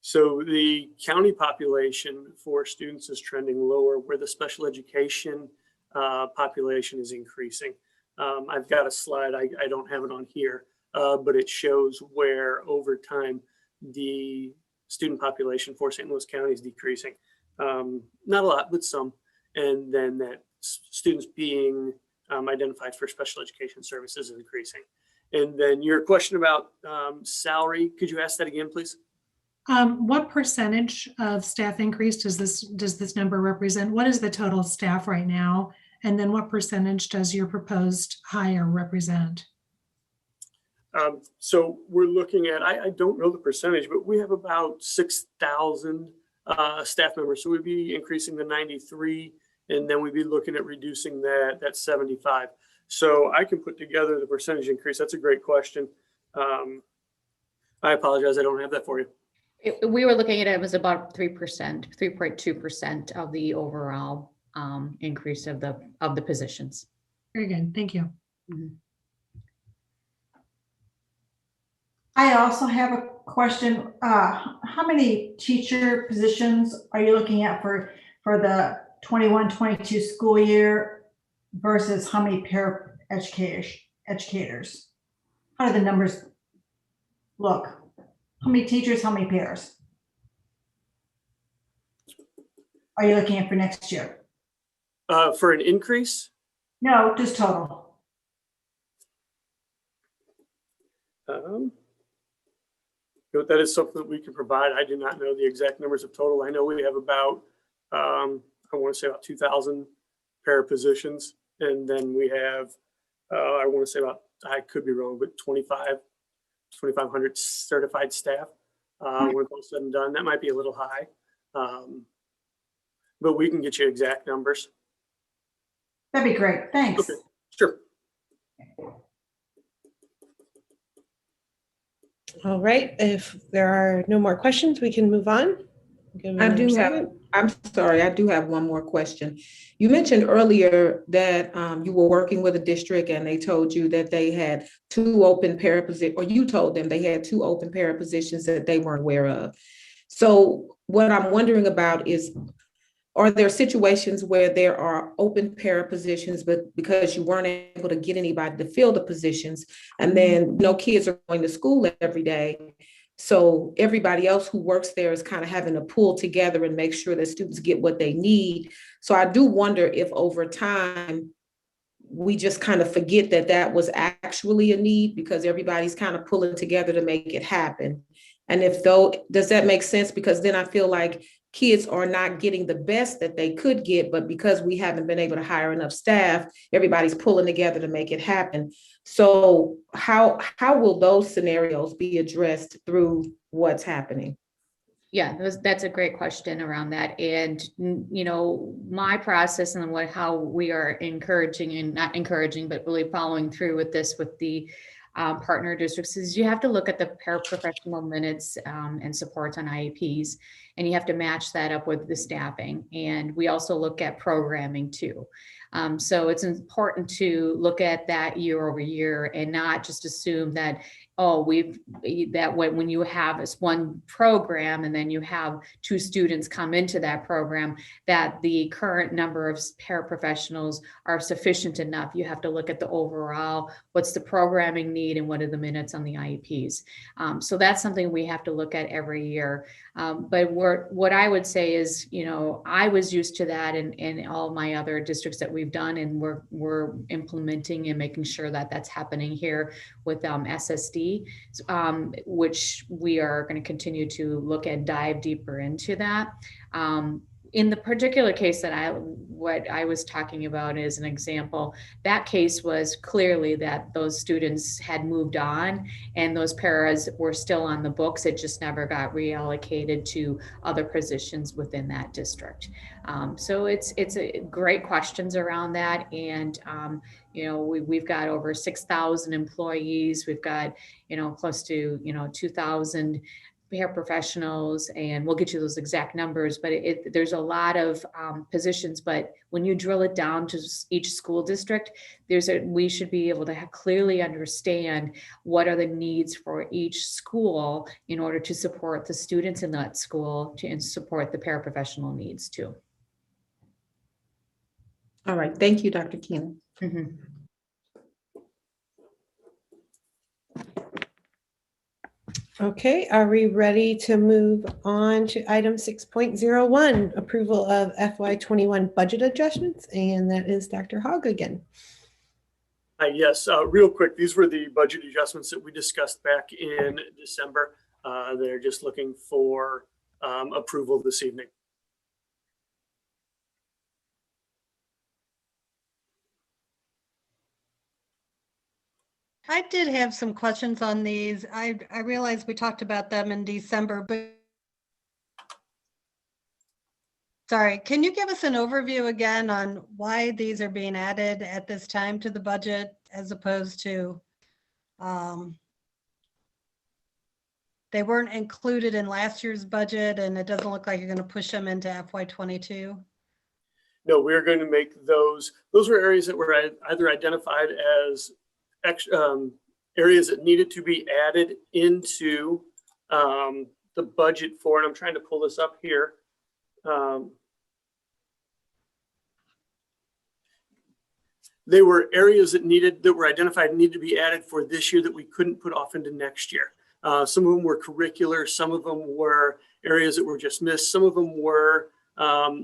So the county population for students is trending lower, where the special education population is increasing. I've got a slide, I don't have it on here, but it shows where over time the student population for St. Louis County is decreasing. Not a lot, but some. And then that students being identified for special education services is increasing. And then your question about salary, could you ask that again, please? What percentage of staff increase does this number represent? What is the total staff right now? And then what percentage does your proposed hire represent? So we're looking at, I don't know the percentage, but we have about 6,000 staff members. So we'd be increasing the 93, and then we'd be looking at reducing that 75. So I can put together the percentage increase. That's a great question. I apologize, I don't have that for you. We were looking at it was about 3%, 3.2% of the overall increase of the positions. Very good, thank you. Mm-hmm. I also have a question. How many teacher positions are you looking at for the 21-22 school year versus how many educators? How do the numbers look? How many teachers, how many pairs are you looking at for next year? For an increase? No, just total. That is something that we can provide. I do not know the exact numbers of total. I know we have about, I want to say about 2,000 para positions. And then we have, I want to say about, I could be wrong, but 2,500 certified staff. When it's all said and done, that might be a little high. But we can get you exact numbers. That'd be great. Thanks. Okay, sure. All right, if there are no more questions, we can move on. I'm sorry, I do have one more question. You mentioned earlier that you were working with a district and they told you that they had 2 open para positions, or you told them they had 2 open para positions that they weren't aware of. So what I'm wondering about is, are there situations where there are open para positions, but because you weren't able to get anybody to fill the positions, and then no kids are going to school every day, so everybody else who works there is kind of having to pull together and make sure that students get what they need. So I do wonder if over time we just kind of forget that that was actually a need because everybody's kind of pulling together to make it happen. And if though, does that make sense? Because then I feel like kids are not getting the best that they could get, but because we haven't been able to hire enough staff, everybody's pulling together to make it happen. So how will those scenarios be addressed through what's happening? Yeah, that's a great question around that. And, you know, my process and how we are encouraging and not encouraging, but really following through with this with the partner districts is you have to look at the paraprofessional minutes and supports on IEPs, and you have to match that up with the staffing. And we also look at programming too. So it's important to look at that year over year and not just assume that, oh, when you have this one program and then you have 2 students come into that program, that the current number of paraprofessionals are sufficient enough. You have to look at the overall, what's the programming need and what are the minutes on the IEPs. So that's something we have to look at every year. But what I would say is, you know, I was used to that in all my other districts that we've done, and we're implementing and making sure that that's happening here with SSD. Which we are going to continue to look at, dive deeper into that. In the particular case that what I was talking about as an example, that case was clearly that those students had moved on and those paras were still on the books. It just never got reallocated to other positions within that district. So it's a great questions around that. And, you know, we've got over 6,000 employees. We've got, you know, close to, 2,000 paraprofessionals, and we'll get you those exact numbers, but there's a lot of positions, but when you drill it down to each school district, we should be able to clearly understand what are the needs for each school in order to support the students in that school and support the paraprofessional needs too. All right, thank you, Dr. Keenan. Mm-hmm. Okay, are we ready to move on to item 6.01, approval of FY21 budget adjustments? And that is Dr. Hogg again. Yes, real quick, these were the budget adjustments that we discussed back in December. They're just looking for approval this evening. I did have some questions on these. I realized we talked about them in December, but sorry, can you give us an overview again on why these are being added at this time to the budget as opposed to they weren't included in last year's budget, and it doesn't look like you're going to push them into FY22? No, we're going to make those were areas that were either identified as areas that needed to be added into the budget for, and I'm trying to pull this up here. They were areas that were identified needed to be added for this year that we couldn't put off into next year. Some of them were curricular, some of them were areas that were just missed, some of them were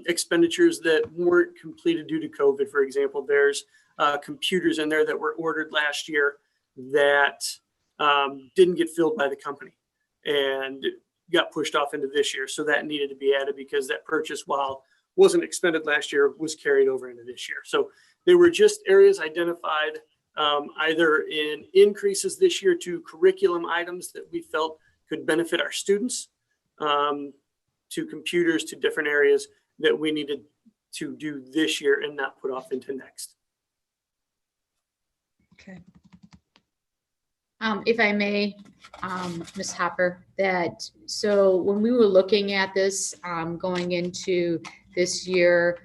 expenditures that weren't completed due to COVID. For example, there's computers in there that were ordered last year that didn't get filled by the company and got pushed off into this year. So that needed to be added because that purchase, while wasn't expended last year, was carried over into this year. So they were just areas identified either in increases this year to curriculum items that we felt could benefit our students, to computers, to different areas that we needed to do this year and not put off into next. Okay. If I may, Ms. Hopper, so when we were looking at this going into this year,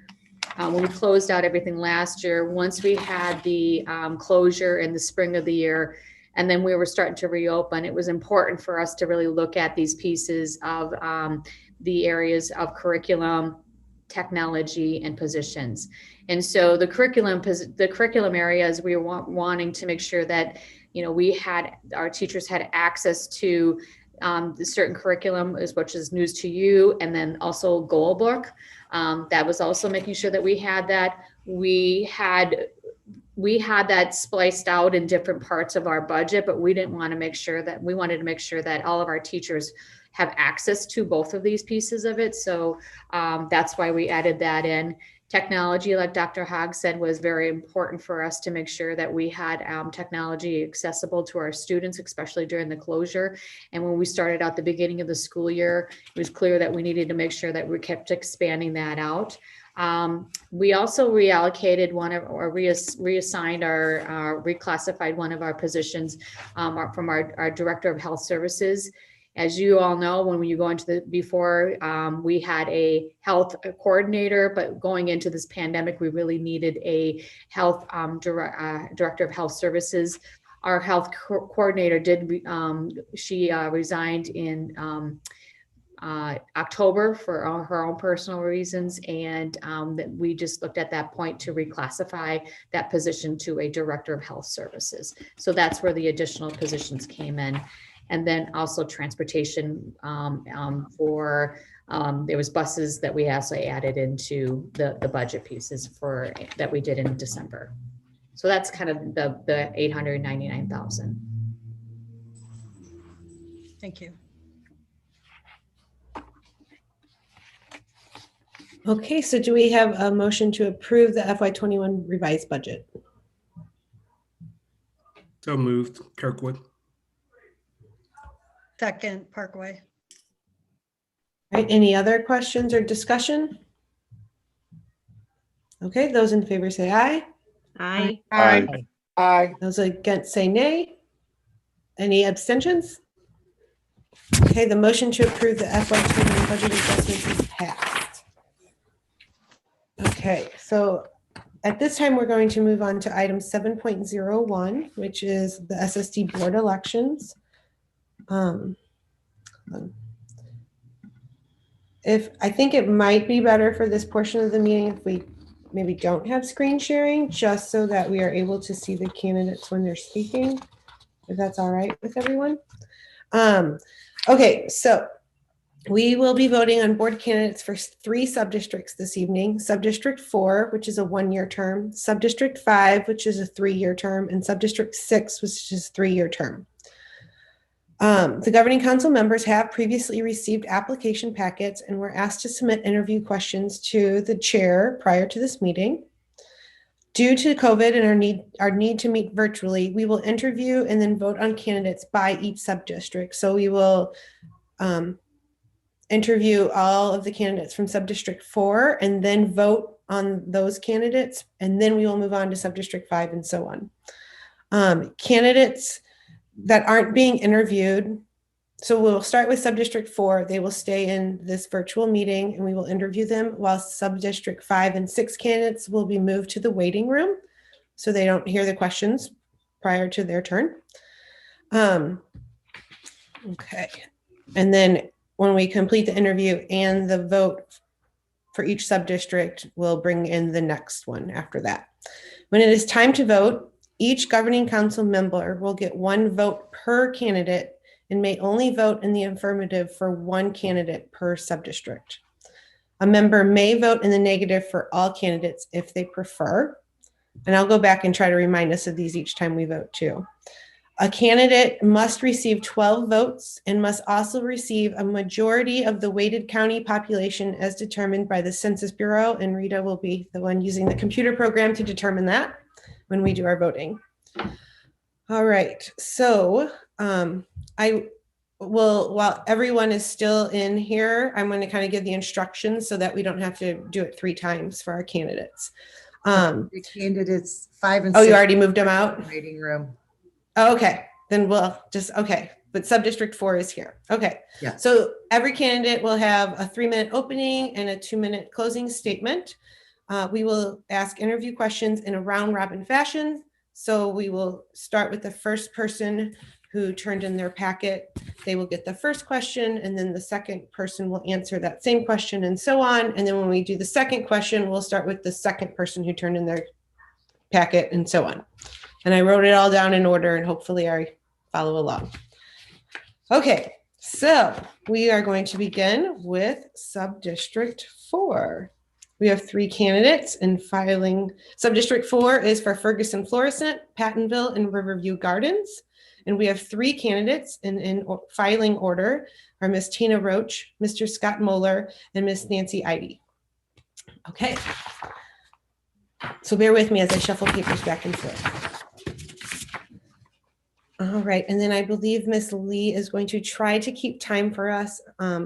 when we closed out everything last year, once we had the closure in the spring of the year, and then we were starting to reopen, it was important for us to really look at these pieces of the areas of curriculum, technology, and positions. And so the curriculum areas, we were wanting to make sure that our teachers had access to the certain curriculum, which is News to You, and then also Goal Book. That was also making sure that we had that. We had that spliced out in different parts of our budget, but we wanted to make sure that all of our teachers have access to both of these pieces of it. So that's why we added that in. Technology, like Dr. Hogg said, was very important for us to make sure that we had technology accessible to our students, especially during the closure. And when we started out the beginning of the school year, it was clear that we needed to make sure that we kept expanding that out. We also reallocated reassigned reclassified one of our positions from our Director of Health Services. As you all know, when you go into before, we had a health coordinator, but going into this pandemic, we really needed a health Director of Health Services. Our health coordinator she resigned in October for her own personal reasons, and we just looked at that point to reclassify that position to a Director of Health Services. So that's where the additional positions came in. And then also transportation there was buses that we also added into the budget pieces that we did in December. So that's kind of the 899,000. Thank you. Okay, so do we have a motion to approve the FY21 revised budget? So moved, Kirkwood. Second, Parkway. All right, any other questions or discussion? Okay, those in favor say aye. Aye. Aye. Aye. Those against say nay. Any abstentions? Okay, the motion to approve the FY21 budget adjustments is passed. Okay, so at this time, we're going to move on to item 7.01, which is the SSD board elections. If I think it might be better for this portion of the meeting if we maybe don't have screen sharing, just so that we are able to see the candidates when they're speaking, if that's all right with everyone. Okay, so we will be voting on board candidates for 3 sub-districts this evening. Sub-district 4, which is a 1-year term, sub-district 5, which is a 3-year term, and sub-district 6, which is a 3-year term. The governing council members have previously received application packets and were asked to submit interview questions to the chair prior to this meeting. Due to COVID and our need to meet virtually, we will interview and then vote on candidates by each sub-district. So we will interview all of the candidates from sub-district 4 and then vote on those candidates, and then we will move on to sub-district 5 and so on. Candidates that aren't being interviewed, so we'll start with sub-district 4. They will stay in this virtual meeting and we will interview them, while sub-district 5 and 6 candidates will be moved to the waiting room so they don't hear the questions prior to their turn. Okay, and then when we complete the interview and the vote for each sub-district, we'll bring in the next one after that. When it is time to vote, each governing council member will get 1 vote per candidate and may only vote in the affirmative for 1 candidate per sub-district. A member may vote in the negative for all candidates if they prefer. And I'll go back and try to remind us of these each time we vote too. A candidate must receive 12 votes and must also receive a majority of the weighted county population as determined by the Census Bureau, and Rita will be the one using the computer program to determine that when we do our voting. All right, so I will, while everyone is still in here, I'm going to kind of give the instructions so that we don't have to do it 3 times for our candidates. The candidates 5 and 6. Oh, you already moved them out? Waiting room. Oh, okay, then we'll just, okay, but sub-district 4 is here. Okay, Yeah. So every candidate will have a 3-minute opening and a 2-minute closing statement. We will ask interview questions in a round robin fashion. So we will start with the first person who turned in their packet. They will get the first question, and then the second person will answer that same question, and so on. And then when we do the second question, we'll start with the second person who turned in their packet, and so on. And I wrote it all down in order, and hopefully I follow along. Okay, so we are going to begin with sub-district 4. We have 3 candidates in filing. Sub-district 4 is for Ferguson Florissant, Pattonville, and Riverview Gardens. And we have 3 candidates in filing order are Ms. Tina Roach, Mr. Scott Moeller, and Ms. Nancy Eide. Okay. So bear with me as I shuffle papers back and forth. All right, and then I believe Ms. Lee is going to try to keep time for us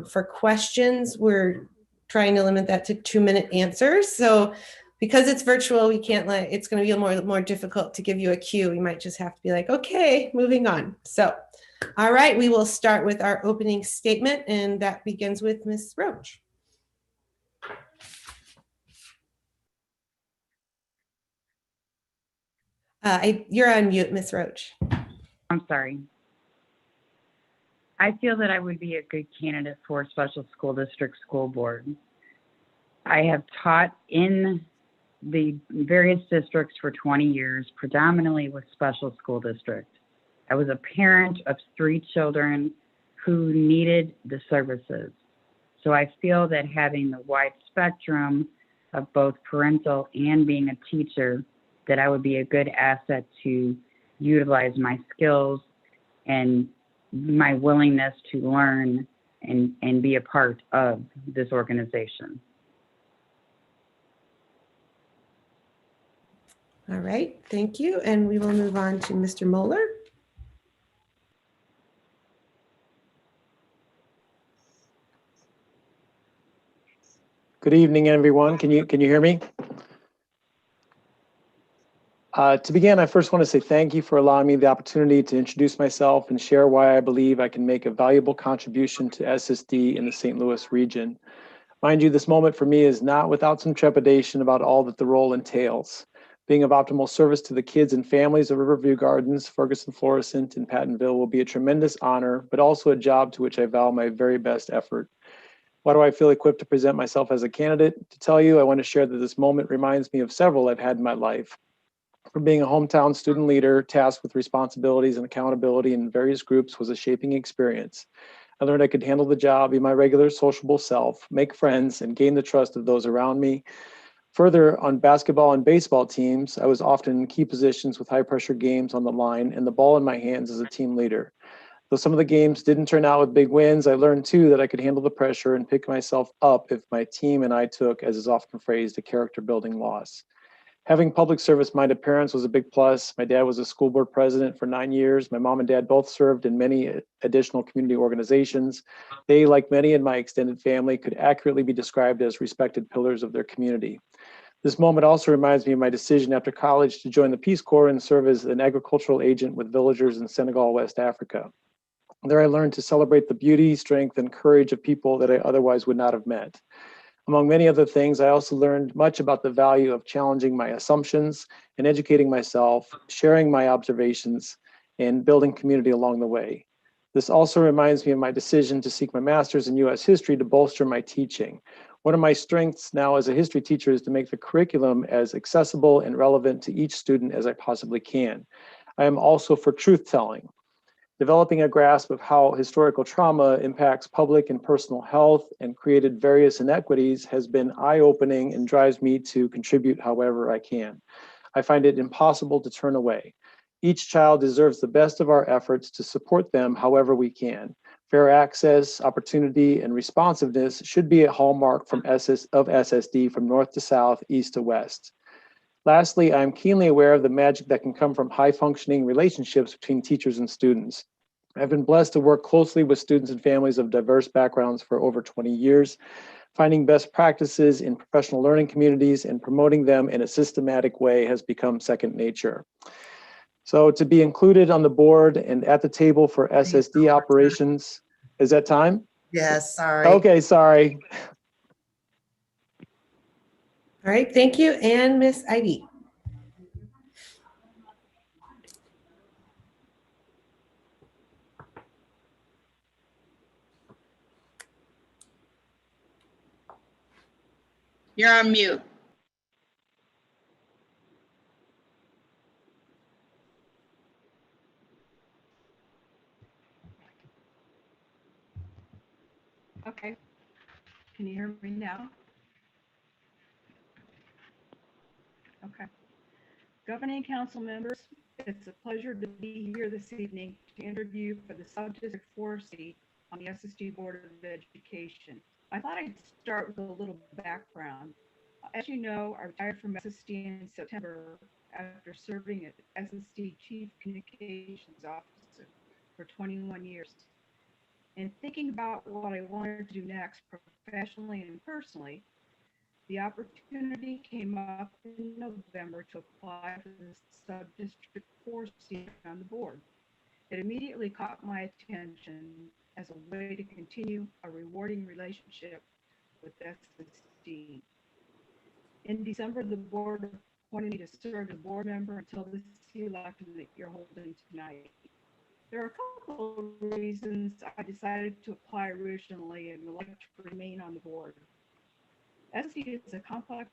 for questions. We're trying to limit that to 2-minute answers. So because it's virtual, we can't it's going to be a more difficult to give you a cue. We might just have to be like, okay, moving on. So, all right, we will start with our opening statement, and that begins with Ms. Roach. You're on mute, Ms. Roach. I'm sorry. I feel that I would be a good candidate for special school district school board. I have taught in the various districts for 20 years, predominantly with special school district. I was a parent of 3 children who needed the services. So I feel that having the wide spectrum of both parental and being a teacher, that I would be a good asset to utilize my skills and my willingness to learn and be a part of this organization. All right, thank you. And we will move on to Mr. Moeller. Good evening, everyone. Can you hear me? To begin, I first want to say thank you for allowing me the opportunity to introduce myself and share why I believe I can make a valuable contribution to SSD in the St. Louis region. Mind you, this moment for me is not without some trepidation about all that the role entails. Being of optimal service to the kids and families of Riverview Gardens, Ferguson Florissant, and Pattonville will be a tremendous honor, but also a job to which I vow my very best effort. Why do I feel equipped to present myself as a candidate? To tell you, I want to share that this moment reminds me of several I've had in my life. From being a hometown student leader tasked with responsibilities and accountability in various groups was a shaping experience. I learned I could handle the job, be my regular sociable self, make friends, and gain the trust of those around me. Further, on basketball and baseball teams, I was often in key positions with high pressure games on the line and the ball in my hands as a team leader. Though some of the games didn't turn out with big wins, I learned too that I could handle the pressure and pick myself up if my team and I took, as is often phrased, a character building loss. Having public service minded parents was a big plus. My dad was a school board president for 9 years. My mom and dad both served in many additional community organizations. They, like many in my extended family, could accurately be described as respected pillars of their community. This moment also reminds me of my decision after college to join the Peace Corps and serve as an agricultural agent with villagers in Senegal, West Africa. There I learned to celebrate the beauty, strength, and courage of people that I otherwise would not have met. Among many other things, I also learned much about the value of challenging my assumptions and educating myself, sharing my observations, and building community along the way. This also reminds me of my decision to seek my master's in U.S. history to bolster my teaching. One of my strengths now as a history teacher is to make the curriculum as accessible and relevant to each student as I possibly can. I am also for truth telling. Developing a grasp of how historical trauma impacts public and personal health and created various inequities has been eye-opening and drives me to contribute however I can. I find it impossible to turn away. Each child deserves the best of our efforts to support them however we can. Fair access, opportunity, and responsiveness should be a hallmark of SSD from north to south, east to west. Lastly, I'm keenly aware of the magic that can come from high-functioning relationships between teachers and students. I've been blessed to work closely with students and families of diverse backgrounds for over 20 years. Finding best practices in professional learning communities and promoting them in a systematic way has become second nature. So to be included on the board and at the table for SSD operations, is that time? Yes, sorry. Okay, sorry. All right, thank you. And Miss Ivy. You're on mute. Okay. Can you hear me now? Okay. Governing council members, it's a pleasure to be here this evening to interview for the Sub-District 4 seat on the SSD Board of Education. I thought I'd start with a little background. As you know, I retired from SSD in September after serving as SSD Chief Communications Officer for 21 years. And thinking about what I wanted to do next professionally and personally, the opportunity came up in November to apply for the Sub-District 4 seat on the board. It immediately caught my attention as a way to continue a rewarding relationship with SSD. In December, the board appointed me to serve as a board member until the election that you're holding tonight. There are a couple of reasons I decided to apply originally and would like to remain on the board. SSD is a complex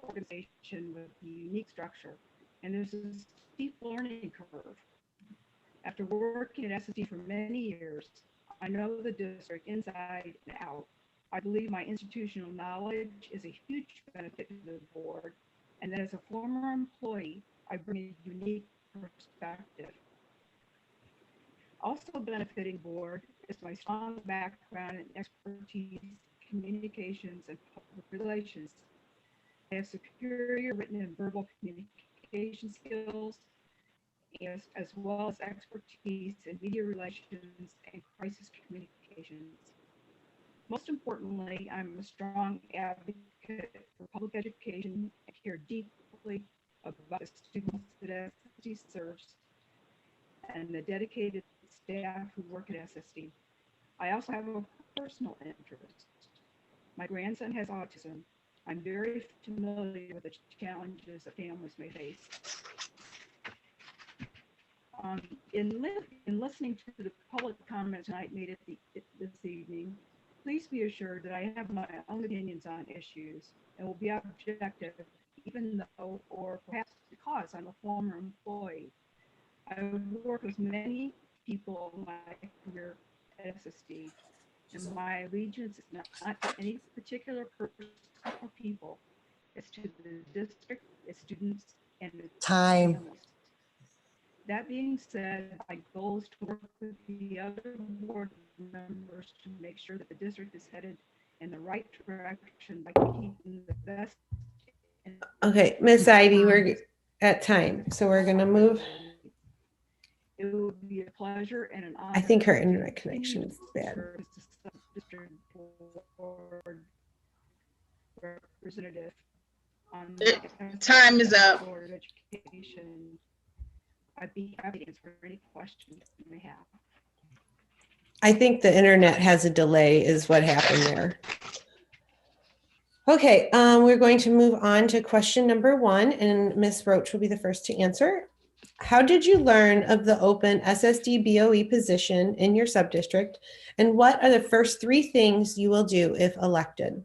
organization with a unique structure, and there's a steep learning curve. After working at SSD for many years, I know the district inside and out. I believe my institutional knowledge is a huge benefit to the board, and that as a former employee, I bring a unique perspective. Also benefiting board is my strong background and expertise in communications and public relations. I have superior written and verbal communication skills, as well as expertise in media relations and crisis communications. Most importantly, I'm a strong advocate for public education and care deeply about the students that SSD serves and the dedicated staff who work at SSD. I also have a personal interest. My grandson has autism. I'm very familiar with the challenges that families may face. In listening to the public comment tonight made this evening, please be assured that I have my own opinions on issues and will be objective, even though, or perhaps because I'm a former employee. I've worked with many people in my career at SSD, and my allegiance is not to any particular person or people. It's to the district, its students, and its Time. families. That being said, my goal is to work with the other board members to make sure that the district is headed in the right direction by keeping the best. Okay, Miss Ivy, we're at time, so we're gonna move. It would be a pleasure and an honor. I think her internet connection is bad. District board representative on Time is up. Board of Education. I'd be happy to answer any questions you may have. I think the internet has a delay is what happened there. Okay, we're going to move on to question number 1, and Ms. Roach will be the first to answer. How did you learn of the open SSD BOE position in your subdistrict, and what are the first 3 things you will do if elected?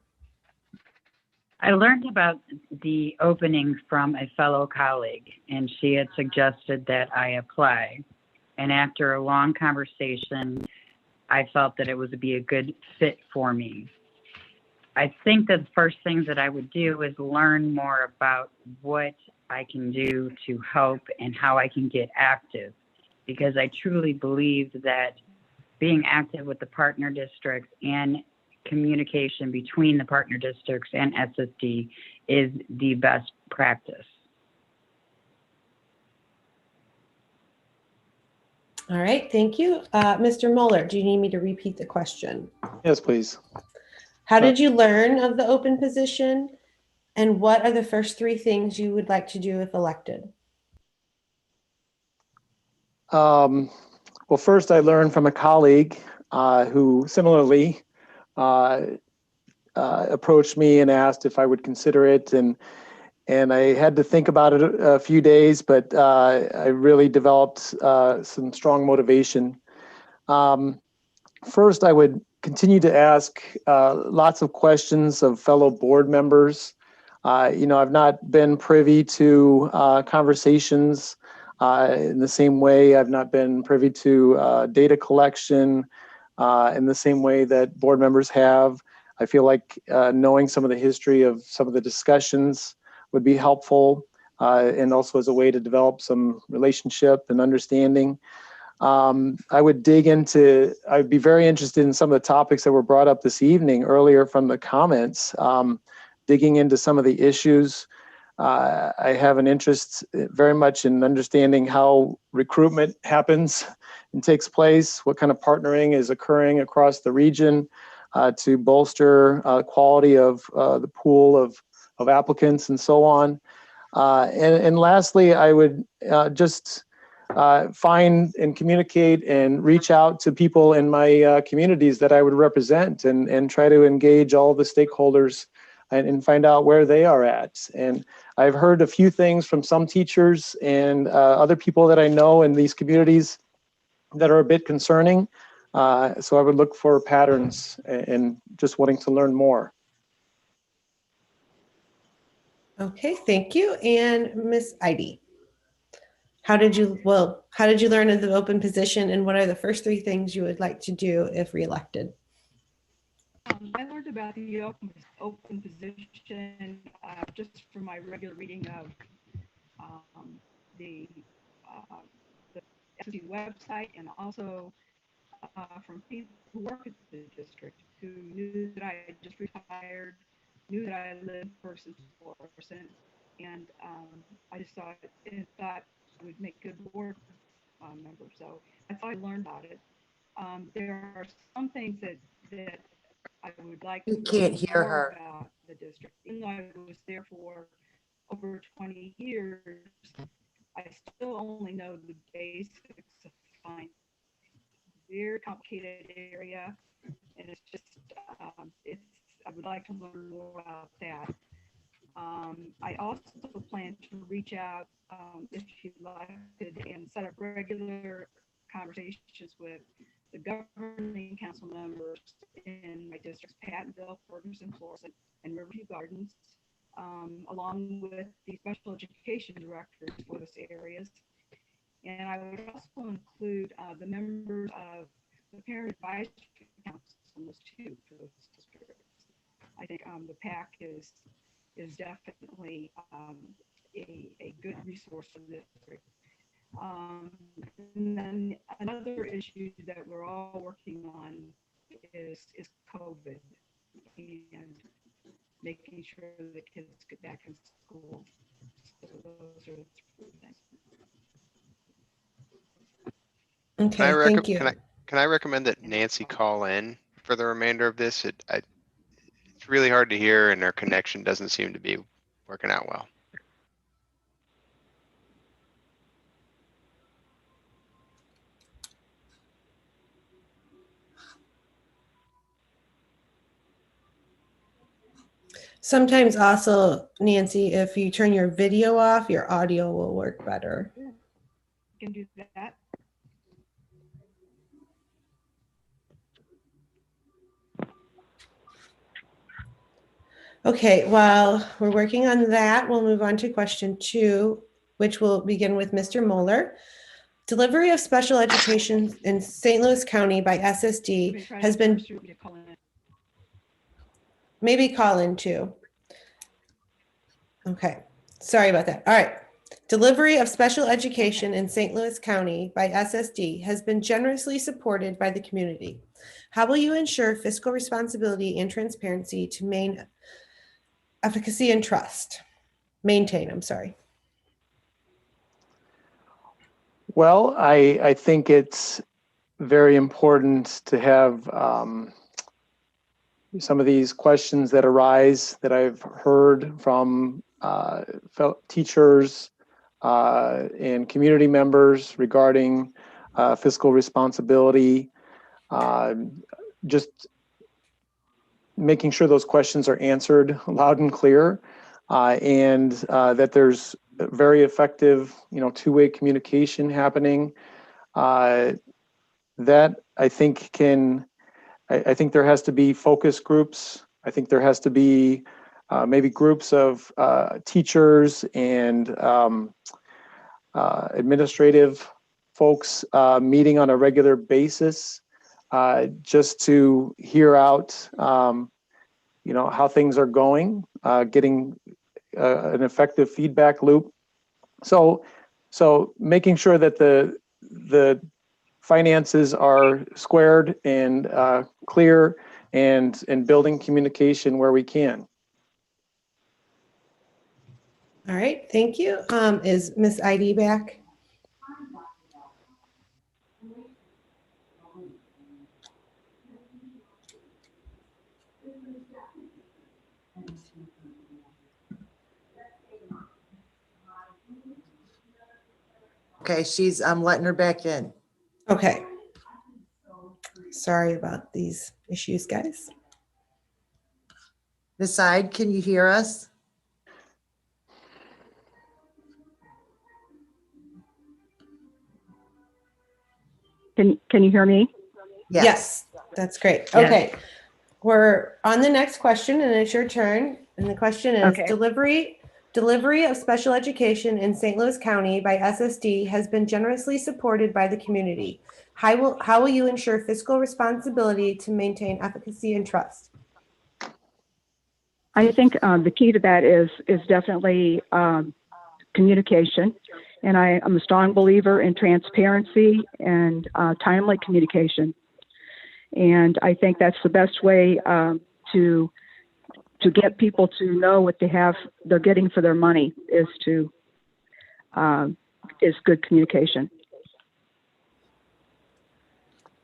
I learned about the opening from a fellow colleague, and she had suggested that I apply. And after a long conversation, I felt that it would be a good fit for me. I think that the first things that I would do is learn more about what I can do to help and how I can get active, because I truly believe that being active with the partner districts and communication between the partner districts and SSD is the best practice. All right, thank you. Mr. Mueller, do you need me to repeat the question? Yes, please. How did you learn of the open position, and what are the first 3 things you would like to do if elected? Well, first I learned from a colleague who similarly approached me and asked if I would consider it, and I had to think about it a few days, but I really developed some strong motivation. First, I would continue to ask lots of questions of fellow board members. I've not been privy to conversations in the same way. I've not been privy to data collection in the same way that board members have. I feel like knowing some of the history of some of the discussions would be helpful, and also as a way to develop some relationship and understanding. I'd be very interested in some of the topics that were brought up this evening earlier from the comments, digging into some of the issues. I have an interest very much in understanding how recruitment happens and takes place, what kind of partnering is occurring across the region to bolster quality of the pool of applicants and so on. And lastly, I would just find and communicate and reach out to people in my communities that I would represent, and try to engage all the stakeholders and find out where they are at. And I've heard a few things from some teachers and other people that I know in these communities that are a bit concerning. So I would look for patterns and just wanting to learn more. Okay, thank you. And Miss Ivy, how did you learn of the open position, and what are the first 3 things you would like to do if reelected? I learned about the open position just from my regular reading of the SSD website, and also from people who work at the district who knew that I had just retired, knew that I lived person to person, and I just thought it would make good board member. So that's how I learned about it. There are some things that I would like to You can't learn hear more her. about the district, even though I was there for over 20 years, I still only know the basics of finance. Very complicated area, and it's just, I would like to learn more about that. I also plan to reach out, if you'd like, and set up regular conversations with the governing council members in my districts, Pattonville, Ferguson, Florissant, and Riverview Gardens, along with the special education directors for those areas. And I would also include the members of the parent advisory councils too for those districts. I think the PAC is definitely a good resource for the district. And then another issue that we're all working on is COVID and making sure the kids get back in school. So those are the three things. Okay, thank you. Can I recommend that Nancy call in for the remainder of this? It's really hard to hear and our connection doesn't seem to be working out well. Sometimes also, Nancy, if you turn your video off, your audio will work better. You can do that. Okay, while we're working on that, we'll move on to question 2, which will begin with Mr. Moeller. Delivery of special education in St. Louis County by SSD has been, maybe call in too. Okay, sorry about that. All right. Delivery of special education in St. Louis County by SSD has been generously supported by the community. How will you ensure fiscal responsibility and transparency to maintain efficacy and trust? Maintain, I'm sorry. Well, I think it's very important to have some of these questions that arise that I've heard from teachers and community members regarding fiscal responsibility. Just making sure those questions are answered loud and clear, and that there's very effective, two-way communication happening. That I think I think there has to be focus groups. I think there has to be maybe groups of teachers and administrative folks meeting on a regular basis, just to hear out, how things are going, getting an effective feedback loop. So making sure that the finances are squared and clear, and building communication where we can. All right, thank you. Is Miss ID back? Okay, I'm letting her back in. Okay. Sorry about these issues, guys. Ms. Side, can you hear us? Can you hear me? Yes, that's great. Yes. Okay, we're on the next question, and it's your turn. And the question is, Okay. delivery of special education in St. Louis County by SSD has been generously supported by the community. How will you ensure fiscal responsibility to maintain efficacy and trust? I think the key to that is definitely communication. And I'm a strong believer in transparency and timely communication. And I think that's the best way to get people to know what they're getting for their money is good communication.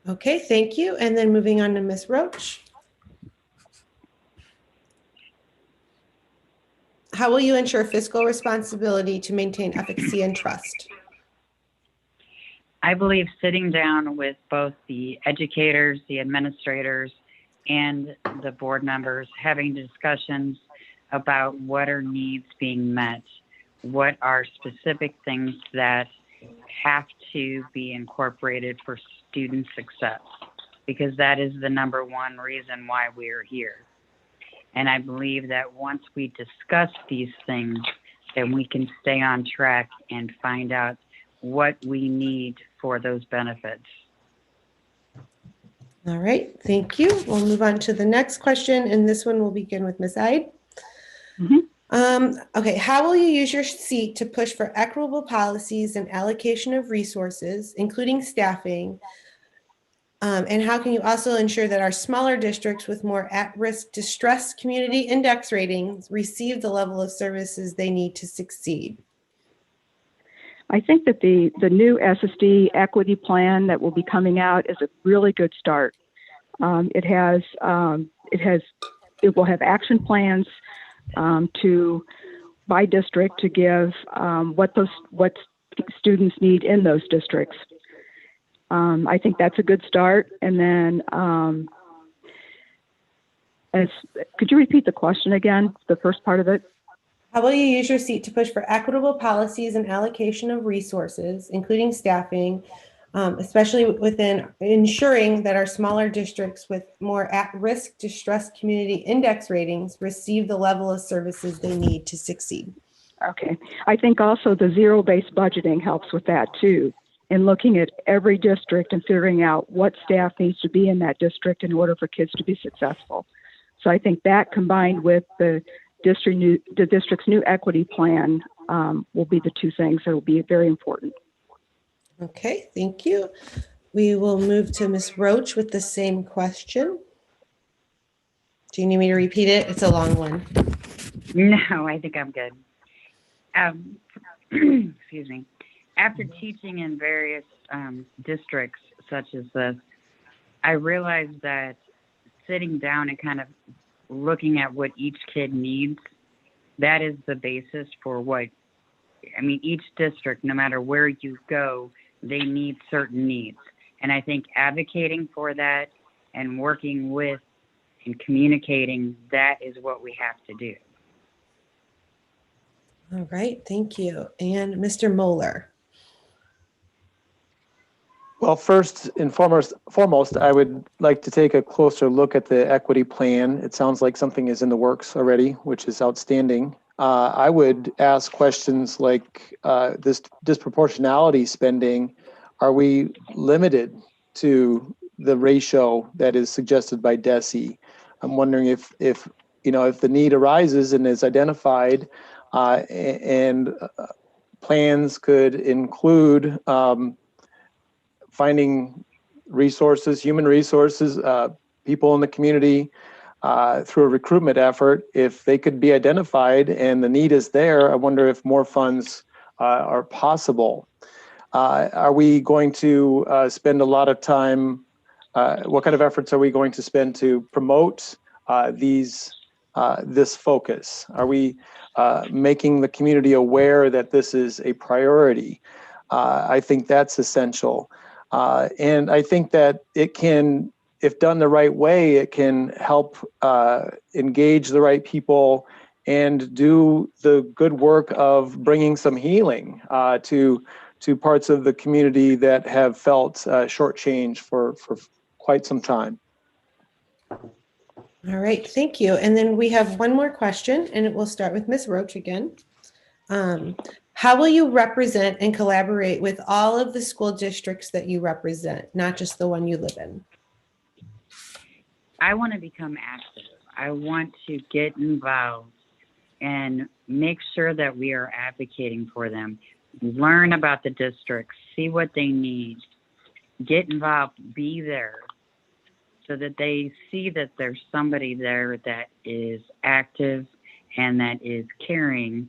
Okay, thank you. And then moving on to Ms. Roach. How will you ensure fiscal responsibility to maintain efficacy and trust? I believe sitting down with both the educators, the administrators, and the board members, having discussions about what are needs being met, what are specific things that have to be incorporated for student success, because that is the number one reason why we're here. And I believe that once we discuss these things, then we can stay on track and find out what we need for those benefits. All right, thank you. We'll move on to the next question, and this one will begin with Ms. Ide. Okay, how will you use your seat to push for equitable policies and allocation of resources, including staffing? And how can you also ensure that our smaller districts with more at-risk distress community index ratings receive the level of services they need to succeed? I think that the new SSD equity plan that will be coming out is a really good start. It will have action plans by district to give what students need in those districts. I think that's a good start. And then, could you repeat the question again? The first part of it. How will you use your seat to push for equitable policies and allocation of resources, including staffing, especially within ensuring that our smaller districts with more at-risk distress community index ratings receive the level of services they need to succeed? Okay. I think also the zero-based budgeting helps with that too, in looking at every district and figuring out what staff needs to be in that district in order for kids to be successful. So I think that combined with the district's new equity plan will be the two things that will be very important. Okay, thank you. We will move to Ms. Roach with the same question. Do you need me to repeat it? It's a long one. No, I think I'm good. Excuse me. After teaching in various districts such as this, I realized that sitting down and kind of looking at what each kid needs, that is the basis for each district, no matter where you go, they need certain needs. And I think advocating for that and working with and communicating, that is what we have to do. All right, thank you. And Mr. Moeller. Well, first and foremost, I would like to take a closer look at the equity plan. It sounds like something is in the works already, which is outstanding. I would ask questions like this disproportionality spending. Are we limited to the ratio that is suggested by DESE? I'm wondering if the need arises and is identified, and plans could include finding resources, human resources, people in the community through a recruitment effort. If they could be identified and the need is there, I wonder if more funds are possible. Are we going to spend a lot of time, what kind of efforts are we going to spend to promote this focus? Are we making the community aware that this is a priority? I think that's essential. And I think that it can, if done the right way, it can help engage the right people and do the good work of bringing some healing to parts of the community that have felt shortchanged for quite some time. All right, thank you. And then we have one more question, and it will start with Ms. Roach again. How will you represent and collaborate with all of the school districts that you represent, not just the one you live in? I want to become active. I want to get involved and make sure that we are advocating for them. Learn about the districts, see what they need, get involved, be there, so that they see that there's somebody there that is active and that is caring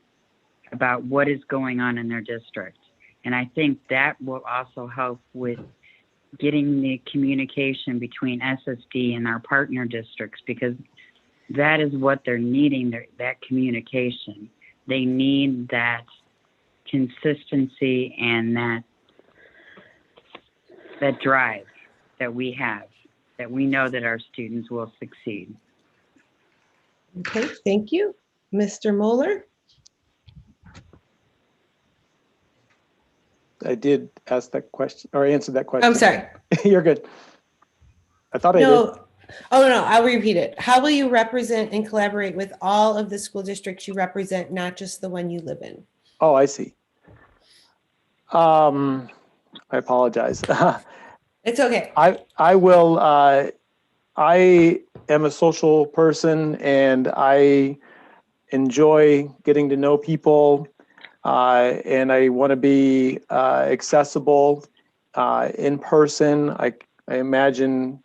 about what is going on in their district. And I think that will also help with getting the communication between SSD and our partner districts, because that is what they're needing, that communication. they need that consistency and that drive that we have, that we know that our students will succeed. Okay, thank you. Mr. Moeller? I did ask that question or answer that question. I'm sorry. You're good. I thought I did. No. Oh, no, I'll repeat it. How will you represent and collaborate with all of the school districts you represent, not just the one you live in? Oh, I see. I apologize. It's okay. I will, I am a social person and I enjoy getting to know people, and I want to be accessible in person. I imagine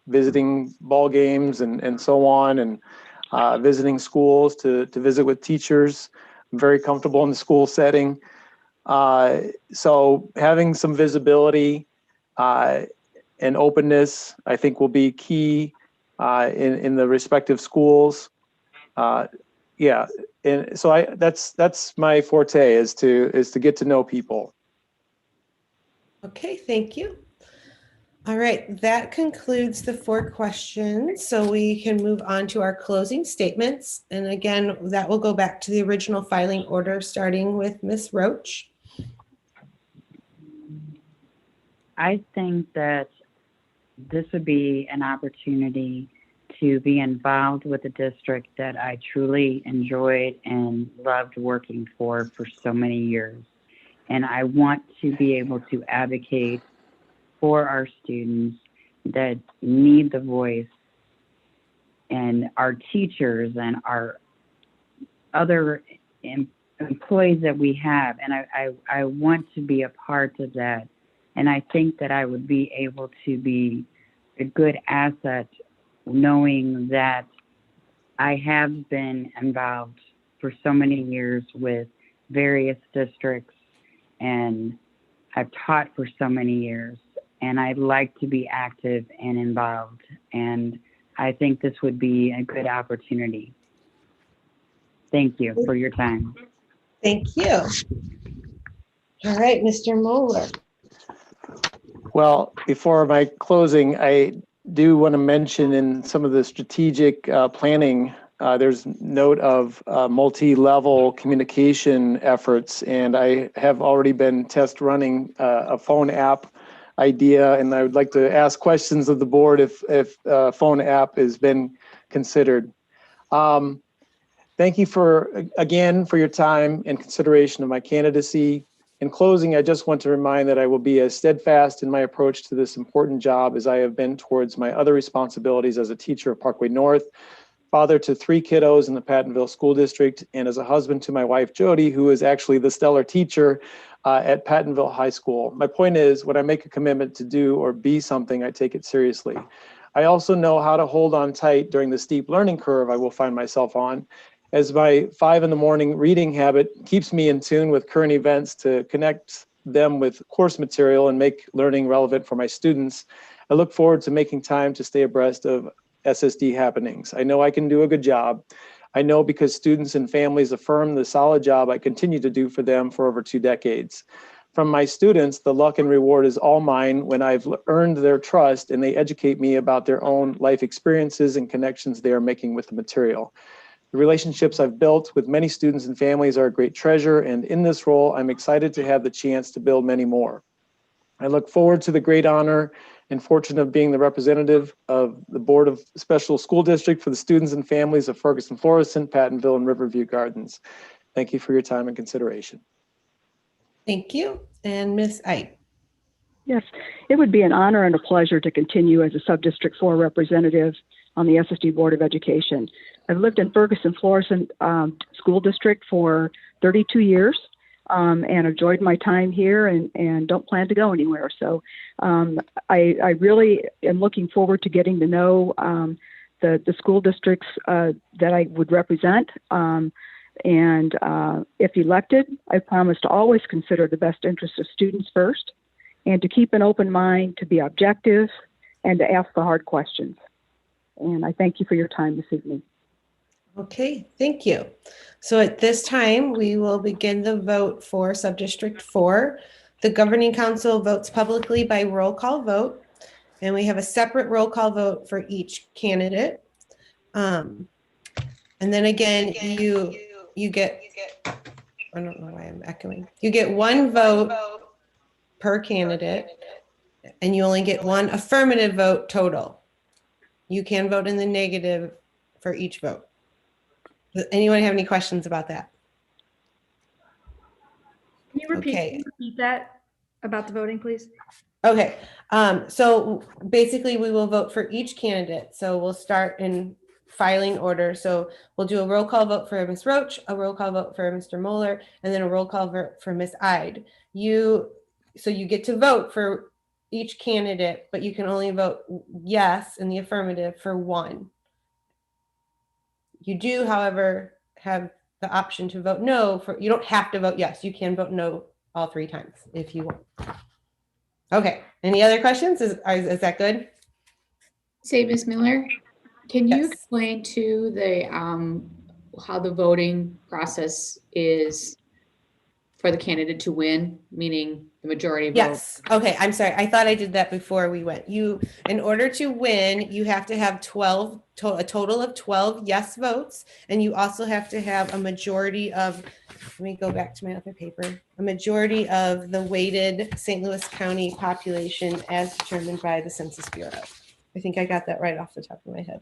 visiting ball games and so on, and visiting schools to visit with teachers. I'm very comfortable in the school setting. So having some visibility and openness, I think, will be key in the respective schools. Yeah, and so that's my forte is to get to know people. Okay, thank you. All right, that concludes the 4 questions. So we can move on to our closing statements. And again, that will go back to the original filing order, starting with Ms. Roach. I think that this would be an opportunity to be involved with a district that I truly enjoyed and loved working for so many years. And I want to be able to advocate for our students that need the voice, and our teachers and our other employees that we have. And I want to be a part of that. And I think that I would be able to be a good asset, knowing that I have been involved for so many years with various districts, and I've taught for so many years, and I'd like to be active and involved. And I think this would be a good opportunity. Thank you for your time. Thank you. All right, Mr. Moeller. Well, before my closing, I do want to mention in some of the strategic planning, there's note of multi-level communication efforts, and I have already been test running a phone app idea, and I would like to ask questions of the board if a phone app has been considered. Thank you again for your time and consideration of my candidacy. In closing, I just want to remind that I will be as steadfast in my approach to this important job as I have been towards my other responsibilities as a teacher of Parkway North, father to 3 kiddos in the Pattonville School District, and as a husband to my wife, Jody, who is actually the stellar teacher at Pattonville High School. My point is, when I make a commitment to do or be something, I take it seriously. I also know how to hold on tight during the steep learning curve I will find myself on, as my 5 a.m. reading habit keeps me in tune with current events to connect them with course material and make learning relevant for my students. I look forward to making time to stay abreast of SSD happenings. I know I can do a good job. I know because students and families affirm the solid job I continue to do for them for over 2 decades. From my students, the luck and reward is all mine when I've earned their trust and they educate me about their own life experiences and connections they are making with the material. The relationships I've built with many students and families are a great treasure, and in this role, I'm excited to have the chance to build many more. I look forward to the great honor and fortune of being the representative of the Board of Special School District for the students and families of Ferguson, Florissant, Pattonville, and Riverview Gardens. Thank you for your time and consideration. Thank you. And Ms. Ike. Yes, it would be an honor and a pleasure to continue as a Subdistrict 4 representative on the SSD Board of Education. I've lived in Ferguson, Florissant School District for 32 years and enjoyed my time here and don't plan to go anywhere. So I really am looking forward to getting to know the school districts that I would represent. And if elected, I promise to always consider the best interest of students first, and to keep an open mind, to be objective, and to ask the hard questions. And I thank you for your time this evening. Okay, thank you. So at this time, we will begin the vote for Subdistrict 4. The Governing Council votes publicly by roll call vote, and we have a separate roll call vote for each candidate. And then again, you get, I don't know why I'm echoing. You get one vote per candidate, and you only get one affirmative vote total. You can vote in the negative for each vote. Does anyone have any questions about that? Can you Okay. repeat that about the voting, please? Okay, so basically we will vote for each candidate. So we'll start in filing order. So we'll do a roll call vote for Ms. Roach, a roll call vote for Mr. Moeller, and then a roll call vote for Ms. Ide. So you get to vote for each candidate, but you can only vote yes in the affirmative for one. You do, however, have the option to vote no for, you don't have to vote yes. You can vote no all 3 times if you want. Okay, any other questions? Is that good? Say, Ms. Miller, can you Yes. explain to the, how the voting process is for the candidate to win, meaning the majority vote? Yes. Okay, I'm sorry. I thought I did that before we went. In order to win, you have to have a total of 12 yes votes, and you also have to have a majority of, let me go back to my other paper, a majority of the weighted St. Louis County population as determined by the Census Bureau. I think I got that right off the top of my head.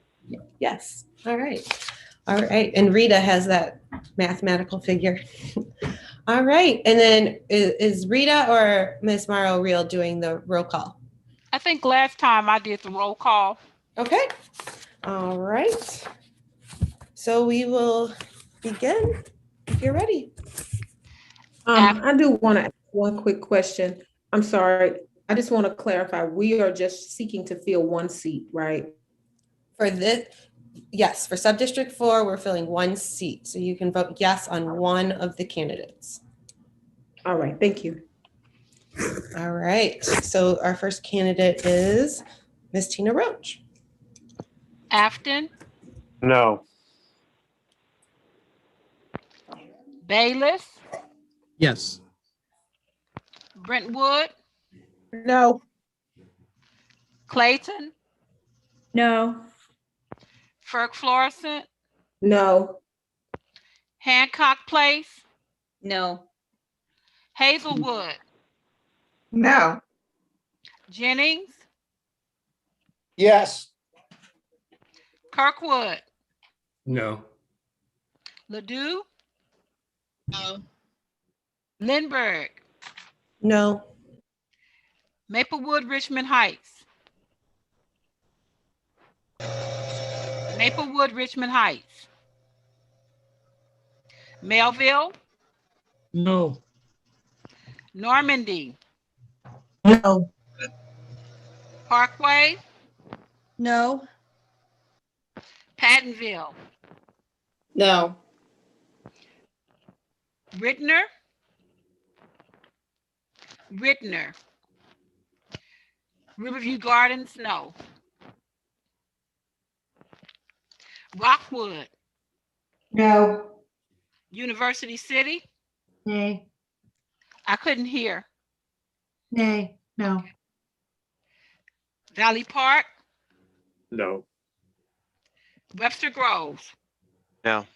Yes. All right. All right. And Rita has that mathematical figure. All right. And then is Rita or Ms. Morrow Real doing the roll call? I think last time I did the roll call. Okay. All right. So we will begin if you're ready. I do want to ask one quick question. I'm sorry. I just want to clarify. We are just seeking to fill one seat, right? For this, yes, for Subdistrict 4, we're filling one seat. So you can vote yes on one of the candidates. All right. Thank you. All right. So our first candidate is Ms. Tina Roach. Afton, No. Bayless, Yes. Brentwood, No. Clayton, No. Ferg Florissant, No. Hancock Place, No. Hazelwood, No. Jennings, Yes. Kirkwood, No. Ladue, No. Lindbergh, No. Maplewood, Richmond Heights, Maplewood, Richmond Heights, Melville, No. Normandy, No. Parkway, No. Pattonville, No. Rittner, Riverview Gardens, no. Rockwood, No. University City, Nay. I couldn't hear. Nay. No. Valley Park, No. Webster Groves, No.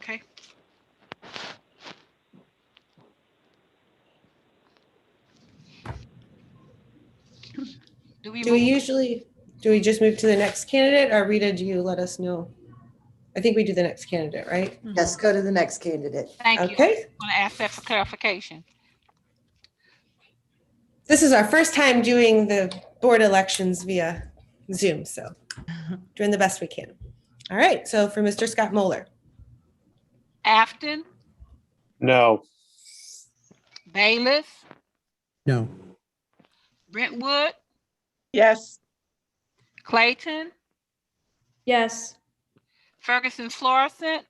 okay. Do we just move to the next candidate, or Rita, do you let us know? I think we do the next candidate, right? Yes, go to the next candidate. Thank you. Okay. I want to ask that for clarification. This is our first time doing the board elections via Zoom, so doing the best we can. All right, so for Mr. Scott Moeller. Afton, No. Bayless, No. Brentwood, Yes. Clayton, Yes. Ferguson Florissant,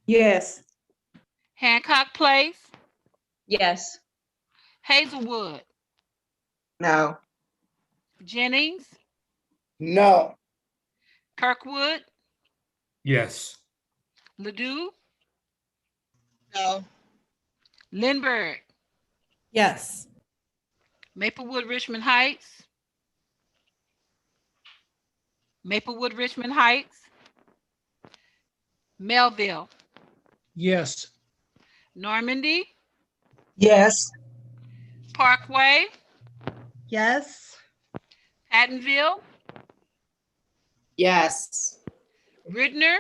Yes. Hancock Place, Yes. Hazelwood, No. Jennings, No. Kirkwood, Yes. Ledoux, No. Lindbergh, Yes. Maplewood, Richmond Heights, Maplewood, Richmond Heights, Melville, Yes. Normandy, Yes. Parkway, Yes. Pattonville, Yes. Rittner,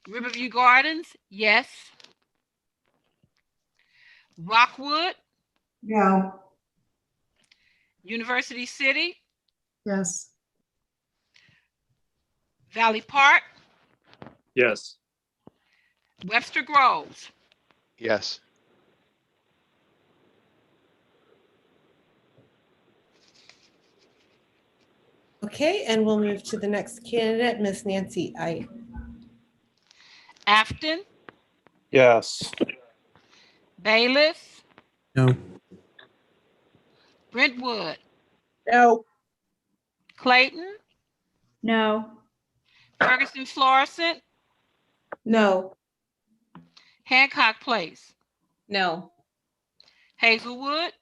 Riverview Gardens, yes. Rockwood, No. University City, Yes. Valley Park, Yes. Webster Groves. Yes. Okay, and we'll move to the next candidate, Miss Nancy I. Afton, Yes. Bailiff, No. Brentwood, No. Clayton, No. Ferguson Florissant, No. Hancock Place, No. Hazelwood,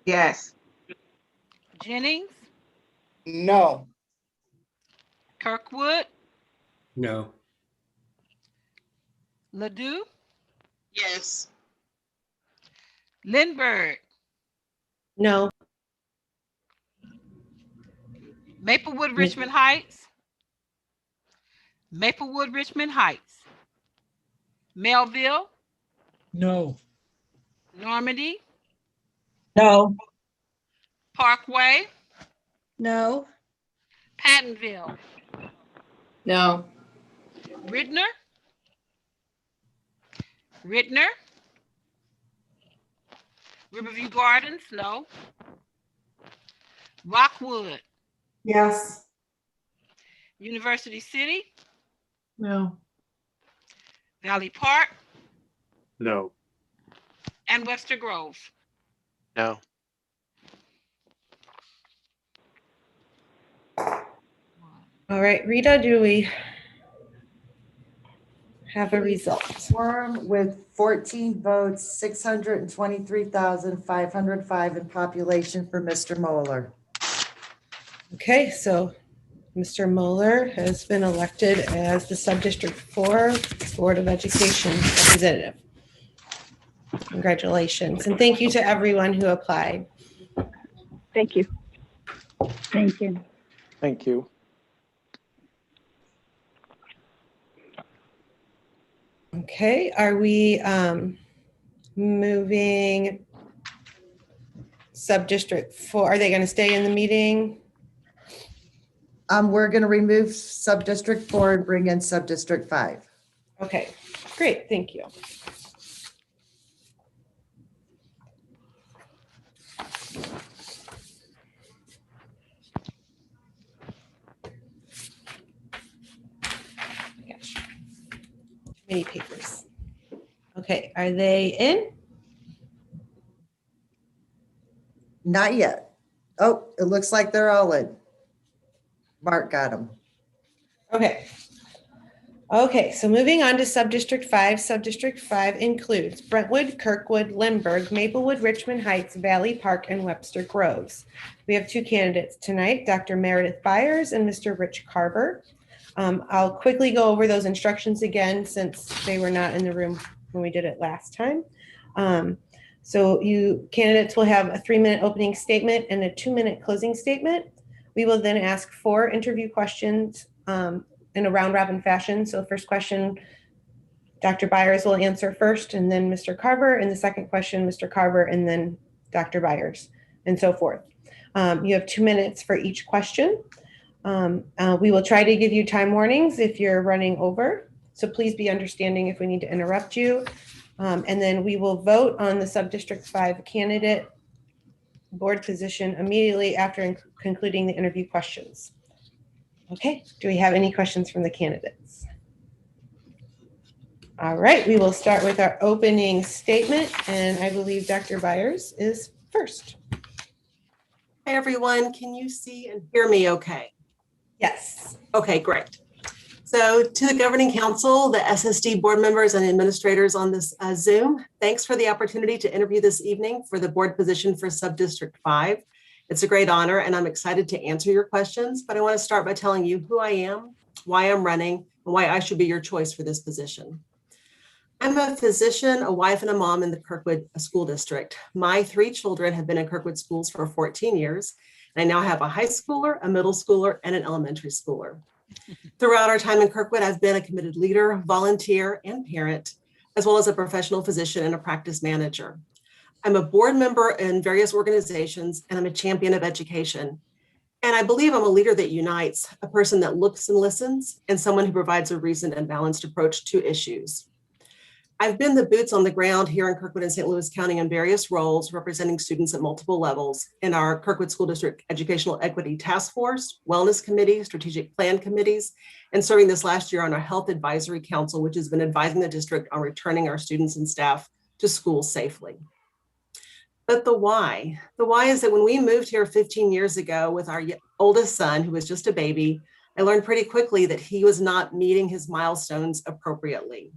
Yes. Jennings, No. Kirkwood, No. Ledoux, Yes. Lindbergh, No. Maplewood, Richmond Heights, Maplewood, Richmond Heights, Melville, No. Normandy, No. Parkway, No. Pattonville, No. Rittner, Riverview Gardens, no. Rockwood, Yes. University City, No. Valley Park, No. and Webster Groves. No. All right, Rita, do we have a result? Quorum with 14 votes, 623,505 in population for Mr. Moeller. Okay, so Mr. Moeller has been elected as the Subdistrict 4 Board of Education representative. Congratulations, and thank you to everyone who applied. Thank you. Thank you. Thank you. Okay, are we moving Subdistrict 4? Are they going to stay in the meeting? We're going to remove Subdistrict 4 and bring in Subdistrict 5. Okay, great, thank you. Gosh. Too many papers. Okay, are they in? Not yet. Oh, it looks like they're all in. Mark got them. Okay. Okay, so moving on to Subdistrict 5. Subdistrict 5 includes Brentwood, Kirkwood, Lindbergh, Maplewood, Richmond Heights, Valley Park, and Webster Groves. We have two candidates tonight, Dr. Meredith Byers and Mr. Rich Carver. I'll quickly go over those instructions again since they were not in the room when we did it last time. So you candidates will have a 3-minute opening statement and a 2-minute closing statement. We will then ask 4 interview questions in a round robin fashion. So first question, Dr. Byers will answer first, and then Mr. Carver, and the second question, Mr. Carver, and then Dr. Byers, and so forth. You have 2 minutes for each question. We will try to give you time warnings if you're running over. So please be understanding if we need to interrupt you. And then we will vote on the Subdistrict 5 candidate board position immediately after concluding the interview questions. Okay, do we have any questions from the candidates? All right, we will start with our opening statement, and I believe Dr. Byers is first. Hey, everyone, can you see and hear me okay? Yes. Okay, great. So to the Governing Council, the SSD board members and administrators on this Zoom, thanks for the opportunity to interview this evening for the board position for Subdistrict 5. It's a great honor and I'm excited to answer your questions, but I want to start by telling you who I am, why I'm running, and why I should be your choice for this position. I'm a physician, a wife, and a mom in the Kirkwood School District. My 3 children have been in Kirkwood schools for 14 years. And I now have a high schooler, a middle schooler, and an elementary schooler. Throughout our time in Kirkwood, I've been a committed leader, volunteer, and parent, as well as a professional physician and a practice manager. I'm a board member in various organizations, and I'm a champion of education. And I believe I'm a leader that unites, a person that looks and listens, and someone who provides a reasoned and balanced approach to issues. I've been the boots on the ground here in Kirkwood and St. Louis County in various roles, representing students at multiple levels in our Kirkwood School District Educational Equity Task Force, Wellness Committee, Strategic Plan Committees, and serving this last year on our Health Advisory Council, which has been advising the district on returning our students and staff to school safely. But the why is that when we moved here 15 years ago with our oldest son, who was just a baby, I learned pretty quickly that he was not meeting his milestones appropriately.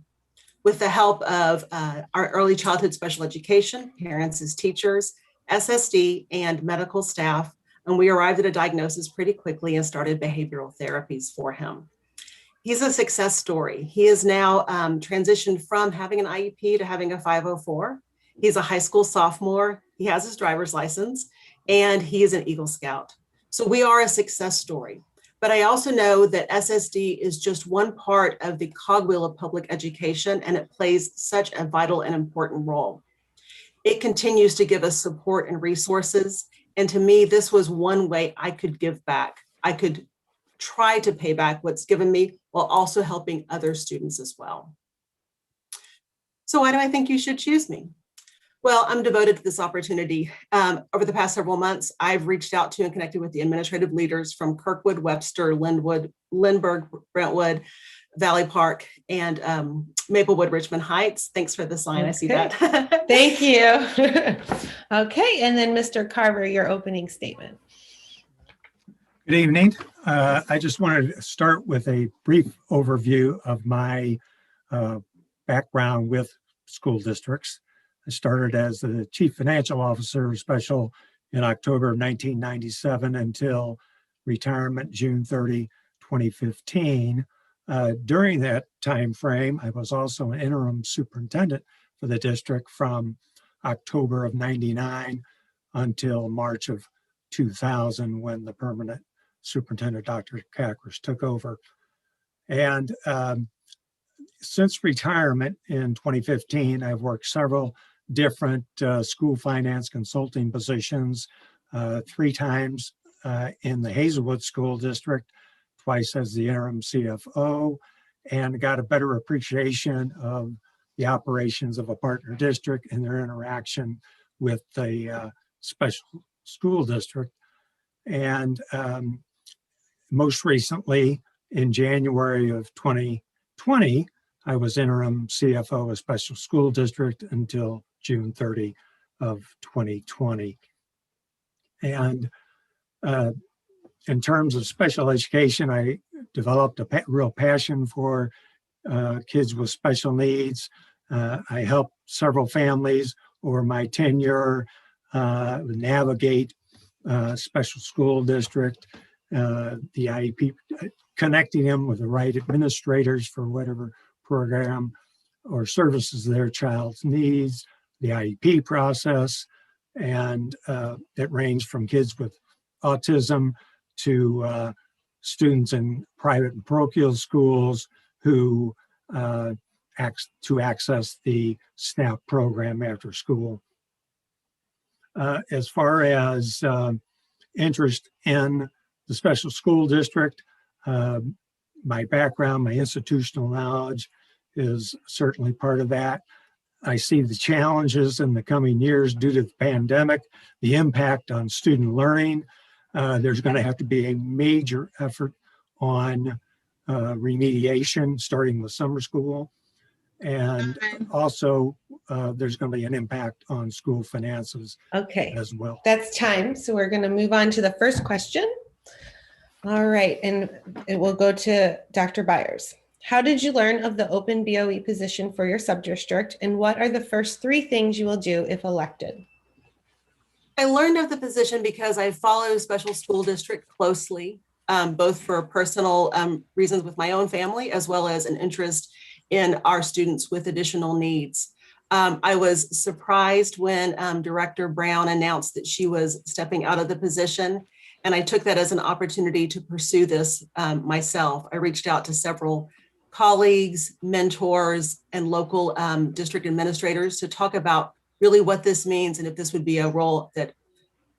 With the help of our early childhood special education, parents as teachers, SSD, and medical staff, and we arrived at a diagnosis pretty quickly and started behavioral therapies for him. He's a success story. He is now transitioned from having an IEP to having a 504. He's a high school sophomore. He has his driver's license, and he is an Eagle Scout. So we are a success story. But I also know that SSD is just one part of the cogwheel of public education, and it plays such a vital and important role. It continues to give us support and resources. And to me, this was one way I could give back. I could try to pay back what's given me while also helping other students as well. So why do I think you should choose me? Well, I'm devoted to this opportunity. Over the past several months, I've reached out to and connected with the administrative leaders from Kirkwood, Webster, Linwood, Lindbergh, Brentwood, Valley Park, and Maplewood, Richmond Heights. Thanks for the sign. I see that. Thank you. Okay, and then Mr. Carver, your opening statement. Good evening. I just wanted to start with a brief overview of my background with school districts. I started as the Chief Financial Officer Special in October of 1997 until retirement June 30, 2015. During that time frame, I was also an interim superintendent for the district from October of 99 until March of 2000 when the permanent superintendent, Dr. Kakras, took over. And since retirement in 2015, I've worked several different school finance consulting positions, 3 times in the Hazelwood School District, twice as the interim CFO, and got a better appreciation of the operations of a partner district and their interaction with the special school district. And most recently, in January of 2020, I was interim CFO of Special School District until June 30 of 2020. And in terms of special education, I developed a real passion for kids with special needs. I helped several families over my tenure navigate special school district, the IEP, connecting them with the right administrators for whatever program or services their child's needs, the IEP process, and it ranged from kids with autism to students in private and parochial schools who access the SNAP program after school. As far as interest in the special school district, my background, my institutional knowledge is certainly part of that. I see the challenges in the coming years due to the pandemic, the impact on student learning. There's going to have to be a major effort on remediation, starting with summer school. And also, there's going to be an impact on school finances Okay, as well. that's time. So we're going to move on to the first question. All right, and it will go to Dr. Byers. How did you learn of the open BOE position for your subdistrict, and what are the first 3 things you will do if elected? I learned of the position because I follow special school district closely, both for personal reasons with my own family, as well as an interest in our students with additional needs. I was surprised when Director Brown announced that she was stepping out of the position, and I took that as an opportunity to pursue this myself. I reached out to several colleagues, mentors, and local district administrators to talk about really what this means and if this would be a role that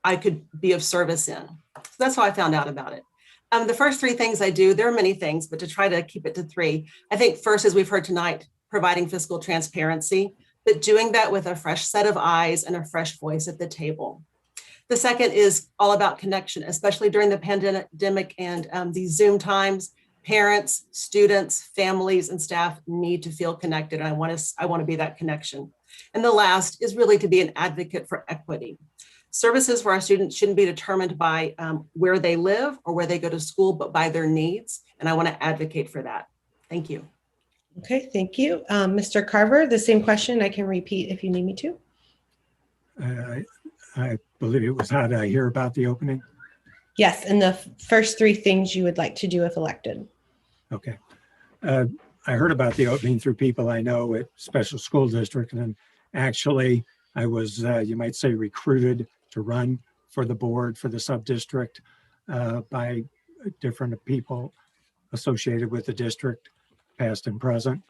I could be of service in. So that's how I found out about it. The first 3 things I do, there are many things, but to try to keep it to 3, I think first, as we've heard tonight, providing fiscal transparency, but doing that with a fresh set of eyes and a fresh voice at the table. The second is all about connection, especially during the pandemic and these Zoom times. Parents, students, families, and staff need to feel connected. And I want to be that connection. And the last is really to be an advocate for equity. Services for our students shouldn't be determined by where they live or where they go to school, but by their needs. And I want to advocate for that. Thank you. Okay, thank you. Mr. Carver, the same question. I can repeat if you need me to. I believe it was, how did I hear about the opening? Yes, and the first 3 things you would like to do if elected. Okay. I heard about the opening through people I know at special school district, and actually I was, you might say, recruited to run for the board for the sub-district by different people associated with the district, past and present.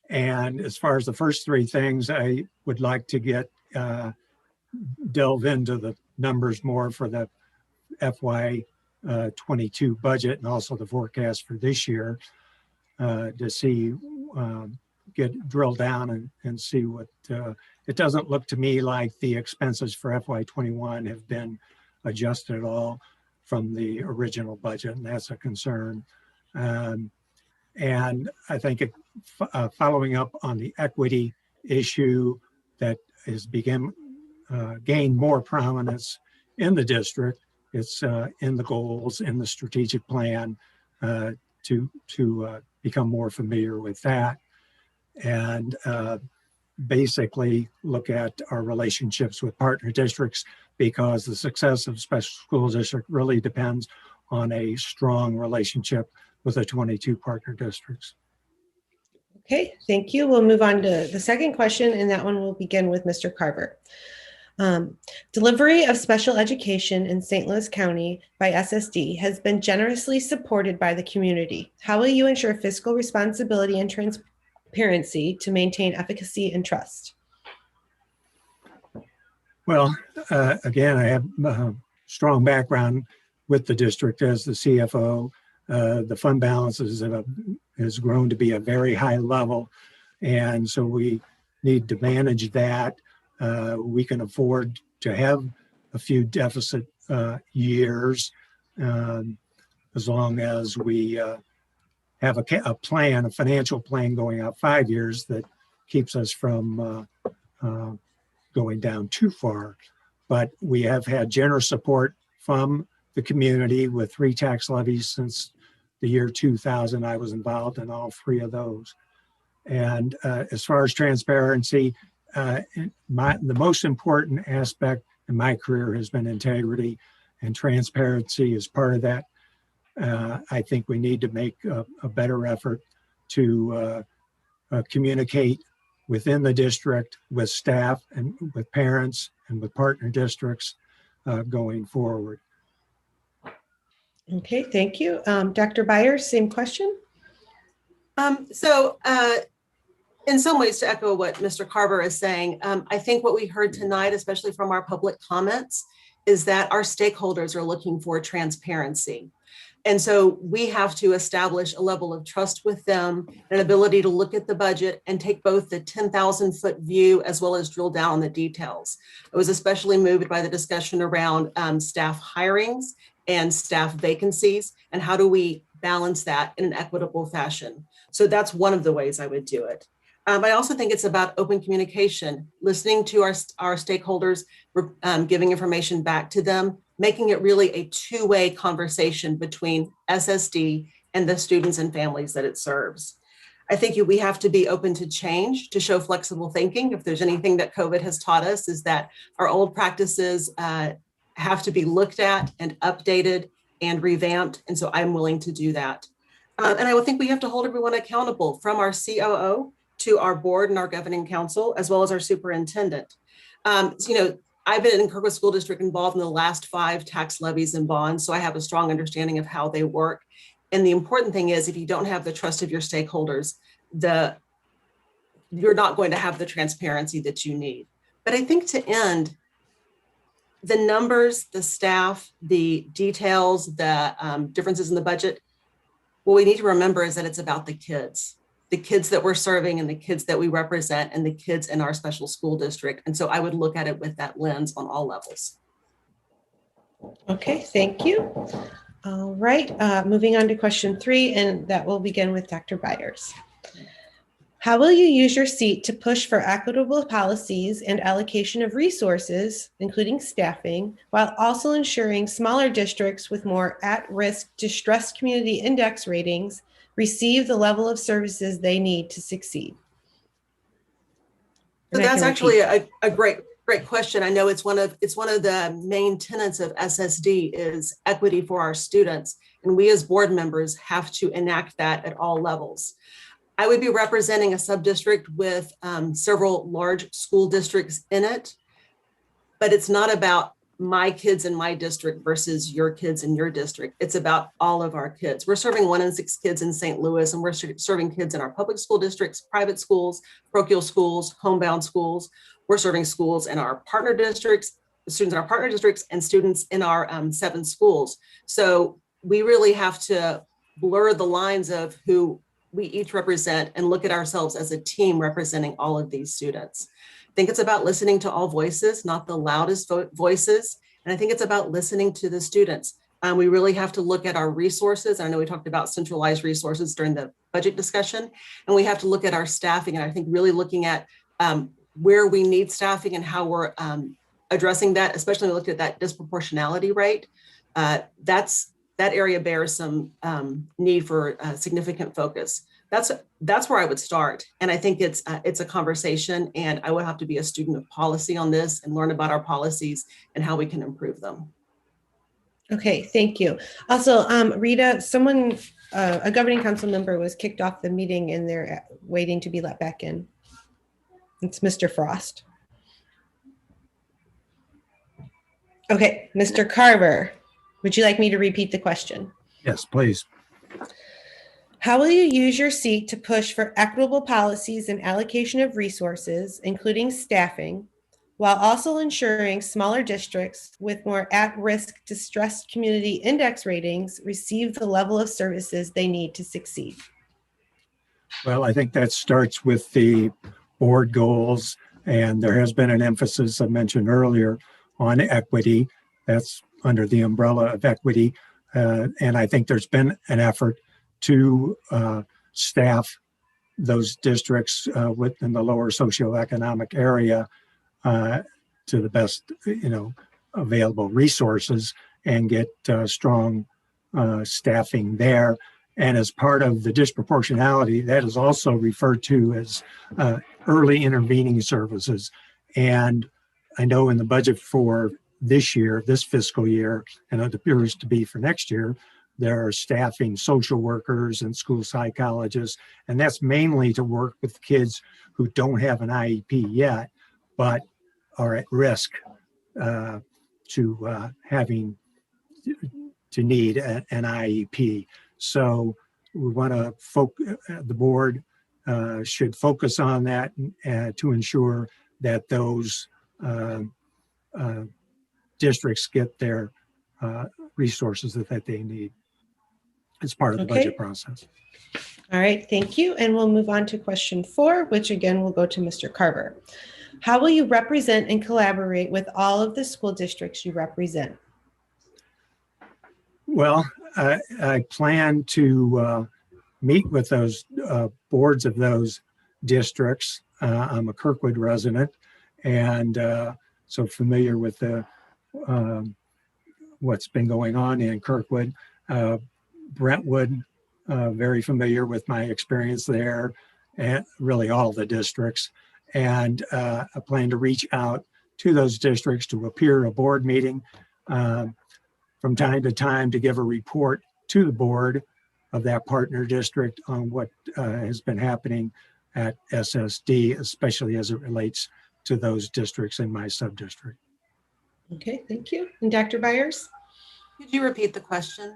And as far as the first 3 things, I would like to get delve into the numbers more for the FY 22 budget and also the forecast for this year to see, get drilled down and see what, it doesn't look to me like the expenses for FY 21 have been adjusted at all from the original budget, and that's a concern. And I think following up on the equity issue that has gained more prominence in the district, it's in the goals, in the strategic plan, to become more familiar with that, and basically look at our relationships with partner districts, because the success of special school district really depends on a strong relationship with the 22 partner districts. Okay, thank you. We'll move on to the second question, and that one will begin with Mr. Carver. Delivery of special education in St. Louis County by SSD has been generously supported by the community. How will you ensure fiscal responsibility and transparency to maintain efficacy and trust? Well, again, I have a strong background with the district as the CFO. The fund balances has grown to be a very high level, and so we need to manage that. We can afford to have a few deficit years as long as we have a plan, a financial plan going out 5 years that keeps us from going down too far. But we have had generous support from the community with 3 tax levies since the year 2000. I was involved in all 3 of those. And as far as transparency, the most important aspect in my career has been integrity, and transparency is part of that. I think we need to make a better effort to communicate within the district, with staff and with parents and with partner districts going forward. Okay, thank you. Dr. Byers, same question. In some ways, to echo what Mr. Carver is saying, I think what we heard tonight, especially from our public comments, is that our stakeholders are looking for transparency. And so we have to establish a level of trust with them, an ability to look at the budget and take both the 10,000-foot view as well as drill down on the details. I was especially moved by the discussion around staff hirings and staff vacancies, and how do we balance that in an equitable fashion. So that's one of the ways I would do it. I also think it's about open communication, listening to our stakeholders, giving information back to them, making it really a two-way conversation between SSD and the students and families that it serves. I think we have to be open to change, to show flexible thinking. If there's anything that COVID has taught us, is that our old practices have to be looked at and updated and revamped. And so I'm willing to do that. And I would think we have to hold everyone accountable, from our COO to our board and our governing council, as well as our superintendent. I've been in Kirkwood School District involved in the last 5 tax levies and bonds, so I have a strong understanding of how they work. And the important thing is, if you don't have the trust of your stakeholders, you're not going to have the transparency that you need. But I think to end, the numbers, the staff, the details, the differences in the budget, what we need to remember is that it's about the kids that we're serving and the kids that we represent and the kids in our special school district. And so I would look at it with that lens on all levels. Okay, thank you. All right, moving on to question 3, and that will begin with Dr. Byers. How will you use your seat to push for equitable policies and allocation of resources, including staffing, while also ensuring smaller districts with more at-risk distressed community index ratings receive the level of services they need to succeed? So that's actually a great question. I know it's one of the main tenets of SSD is equity for our students, and we as board members have to enact that at all levels. I would be representing a subdistrict with several large school districts in it, but it's not about my kids in my district versus your kids in your district. It's about all of our kids. We're serving 1 in 6 kids in St. Louis, and we're serving kids in our public school districts, private schools, parochial schools, homebound schools. We're serving schools in our partner districts, students in our partner districts, and students in our 7 schools. So we really have to blur the lines of who we each represent and look at ourselves as a team representing all of these students. I think it's about listening to all voices, not the loudest voices. And I think it's about listening to the students. We really have to look at our resources. I know we talked about centralized resources during the budget discussion, and we have to look at our staffing. And I think really looking at where we need staffing and how we're addressing that, especially when we looked at that disproportionality rate. That area bears some need for significant focus. That's where I would start. And I think it's a conversation, and I would have to be a student of policy on this and learn about our policies and how we can improve them. Okay, thank you. Also, Rita, a governing council member was kicked off the meeting and they're waiting to be let back in. It's Mr. Frost. Okay, Mr. Carver, would you like me to repeat the question? Yes, please. How will you use your seat to push for equitable policies and allocation of resources, including staffing, while also ensuring smaller districts with more at-risk distressed community index ratings receive the level of services they need to succeed? Well, I think that starts with the board goals, and there has been an emphasis I mentioned earlier on equity. That's under the umbrella of equity. And I think there's been an effort to staff those districts within the lower socioeconomic area to the best, available resources and get strong staffing there. And as part of the disproportionality, that is also referred to as early intervening services. And I know in the budget for this year, this fiscal year, and it appears to be for next year, there are staffing social workers and school psychologists, and that's mainly to work with kids who don't have an IEP yet, but are at risk to need an IEP. So we want to the board should focus on that to ensure that those districts get their resources that they need as part of the budget process. All right, thank you. And we'll move on to question 4, which again will go to Mr. Carver. How will you represent and collaborate with all of the school districts you represent? Well, I plan to meet with those boards of those districts. I'm a Kirkwood resident, and so familiar with the what's been going on in Kirkwood. Brentwood, very familiar with my experience there, and really all the districts. And I plan to reach out to those districts to appear at a board meeting from time to time to give a report to the board of that partner district on what has been happening at SSD, especially as it relates to those districts in my sub-district. Okay, thank you. And Dr. Byers? Could you repeat the question?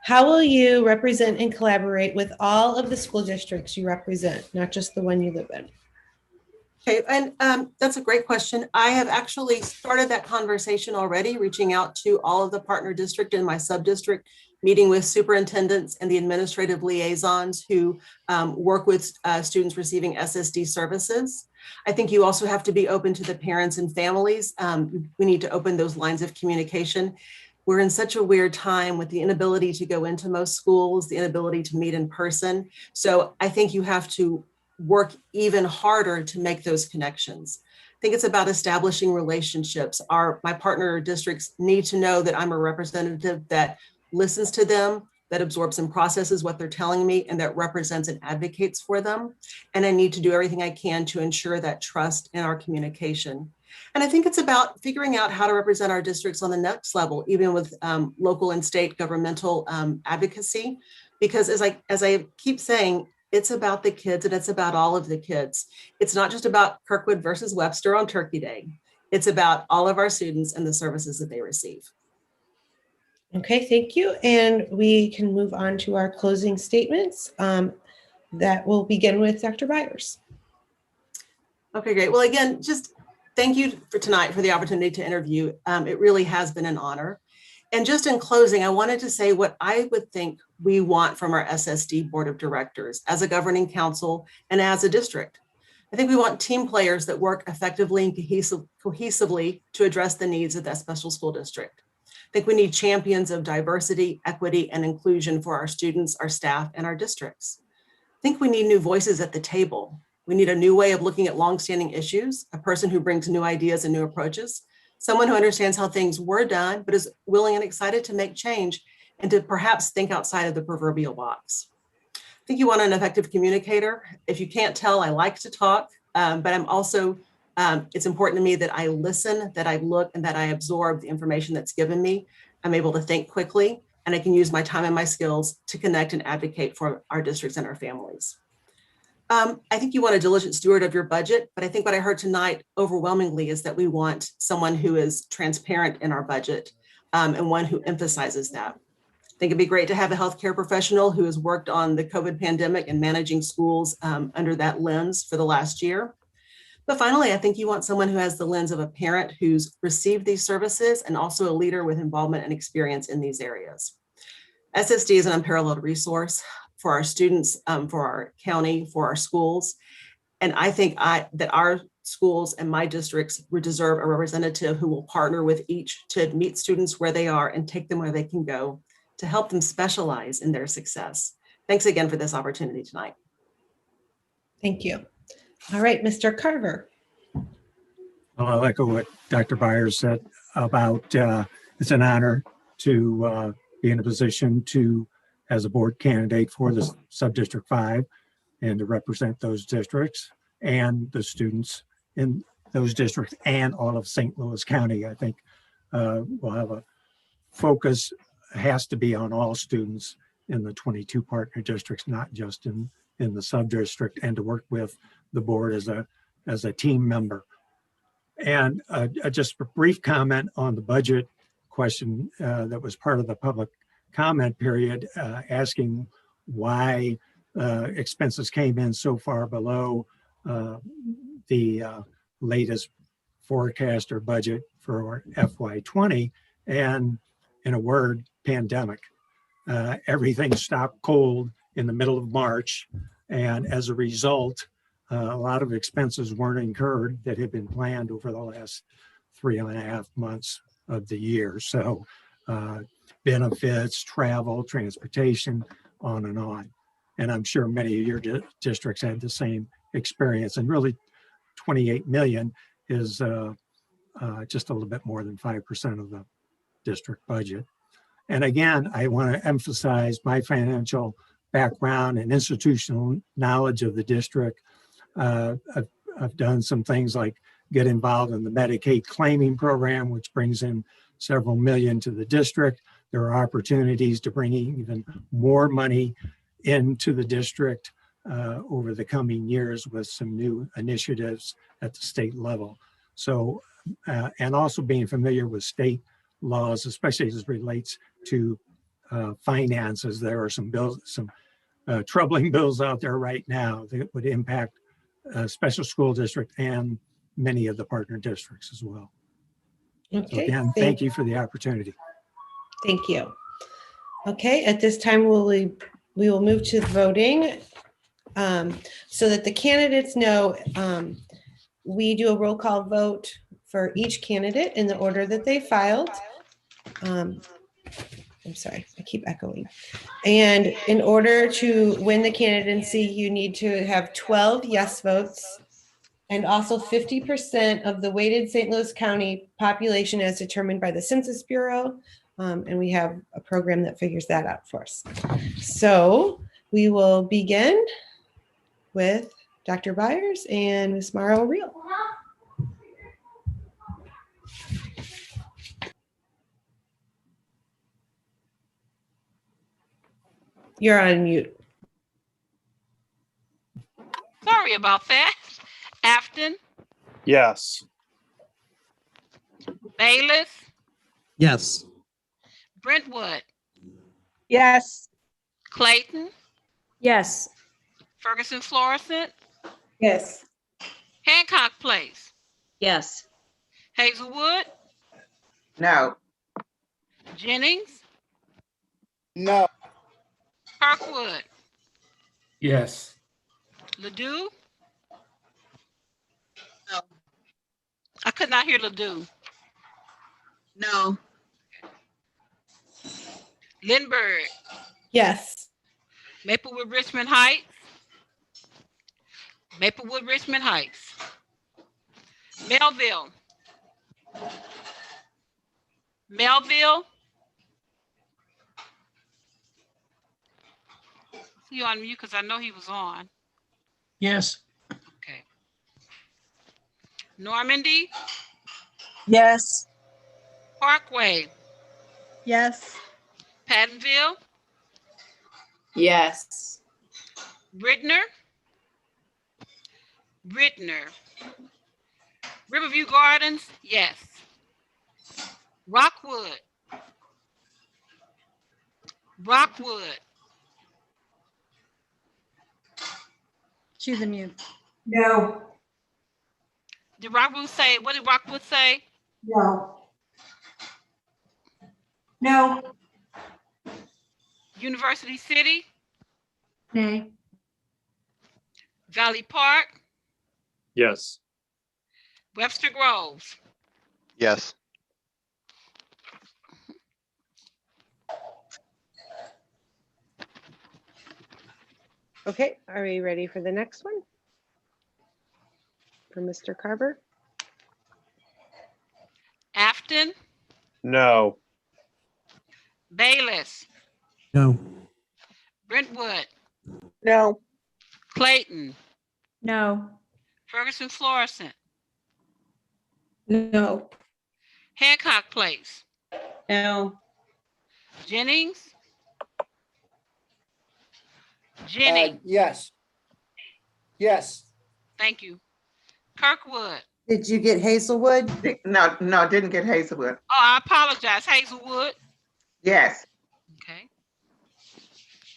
How will you represent and collaborate with all of the school districts you represent, not just the one you live in? Okay, and that's a great question. I have actually started that conversation already, reaching out to all of the partner district in my sub-district, meeting with superintendents and the administrative liaisons who work with students receiving SSD services. I think you also have to be open to the parents and families. We need to open those lines of communication. We're in such a weird time with the inability to go into most schools, the inability to meet in person. So I think you have to work even harder to make those connections. I think it's about establishing relationships. My partner districts need to know that I'm a representative that listens to them, that absorbs and processes what they're telling me, and that represents and advocates for them. And I need to do everything I can to ensure that trust in our communication. And I think it's about figuring out how to represent our districts on the next level, even with local and state governmental advocacy, because as I keep saying, it's about the kids and it's about all of the kids. It's not just about Kirkwood versus Webster on Turkey Day. It's about all of our students and the services that they receive. Okay, thank you. And we can move on to our closing statements. That will begin with Dr. Byers. Okay, great. Well, again, just thank you for tonight for the opportunity to interview. It really has been an honor. And just in closing, I wanted to say what I would think we want from our SSD Board of Directors as a governing council and as a district. I think we want team players that work effectively and cohesively to address the needs of that special school district. I think we need champions of diversity, equity, and inclusion for our students, our staff, and our districts. I think we need new voices at the table. We need a new way of looking at longstanding issues, a person who brings new ideas and new approaches, someone who understands how things were done, but is willing and excited to make change and to perhaps think outside of the proverbial box. I think you want an effective communicator. If you can't tell, I like to talk, but I'm also, it's important to me that I listen, that I look, and that I absorb the information that's given me. I'm able to think quickly, and I can use my time and my skills to connect and advocate for our districts and our families. I think you want a diligent steward of your budget, but I think what I heard tonight overwhelmingly is that we want someone who is transparent in our budget and one who emphasizes that. I think it'd be great to have a healthcare professional who has worked on the COVID pandemic and managing schools under that lens for the last year. But finally, I think you want someone who has the lens of a parent who's received these services and also a leader with involvement and experience in these areas. SSD is an unparalleled resource for our students, for our county, for our schools. And I think that our schools and my districts would deserve a representative who will partner with each to meet students where they are and take them where they can go to help them specialize in their success. Thanks again for this opportunity tonight. Thank you. All right, Mr. Carver. Well, I echo what Dr. Byers said about it's an honor to be in a position to, as a board candidate for the Sub-District 5, and to represent those districts and the students in those districts and all of St. Louis County. I think we'll have a focus, has to be on all students in the 22 partner districts, not just in the sub-district, and to work with the board as a team member. And just a brief comment on the budget question that was part of the public comment period, asking why expenses came in so far below the latest forecast or budget for FY20. And in a word, pandemic. Everything stopped cold in the middle of March. And as a result, a lot of expenses weren't incurred that had been planned over the last 3.5 months of the year. So benefits, travel, transportation, on and on. And I'm sure many of your districts had the same experience. And really 28 million is just a little bit more than 5% of the district budget. And again, I want to emphasize my financial background and institutional knowledge of the district. I've done some things like get involved in the Medicaid claiming program, which brings in several million to the district. There are opportunities to bring even more money into the district over the coming years with some new initiatives at the state level. So, and also being familiar with state laws, especially as it relates to finances. There are some bills, some troubling bills out there right now that would impact special school district and many of the partner districts as well. So Okay, again, thank you for the opportunity. Thank you. Okay, at this time, we will move to voting. So that the candidates know, we do a roll call vote for each candidate in the order that they filed. I'm sorry, I keep echoing. And in order to win the candidacy, you need to have 12 yes votes and also 50% of the weighted St. Louis County population as determined by the Census Bureau. And we have a program that figures that out for us. So we will begin with Dr. Byers and Ms. Mara O'Reilly. You're on mute. Sorry about that. Afton, Yes. Bayless, Yes. Brentwood, Yes. Clayton, Yes. Ferguson Florissant, Yes. Hancock Place, Yes. Hazelwood, No. Jennings, No. Kirkwood, Yes. Ladue. No. I could not hear Ladue. No. Lindbergh, Yes. Maplewood Richmond Heights, Maplewood Richmond Heights, Melville, Melville. See you on mute because I know he was on. Yes. Okay. Normandy, Yes. Parkway, Yes. Pattonville, Yes. Brittner, Riverview Gardens, yes. Rockwood, She's a mute. No. Did Rockwood say, what did Rockwood say? No. No. University City, Nay. Valley Park, Yes. Webster Groves. Yes. Okay, are we ready for the next one? For Mr. Carver? Afton, No. Bayless, No. Brentwood, No. Clayton, No. Ferguson Florissant, No. Hancock Place, No. Jennings, Yes. Yes. thank you. Kirkwood, Did you get Hazelwood? No, didn't get Hazelwood. oh, I apologize, Hazelwood, Yes. okay.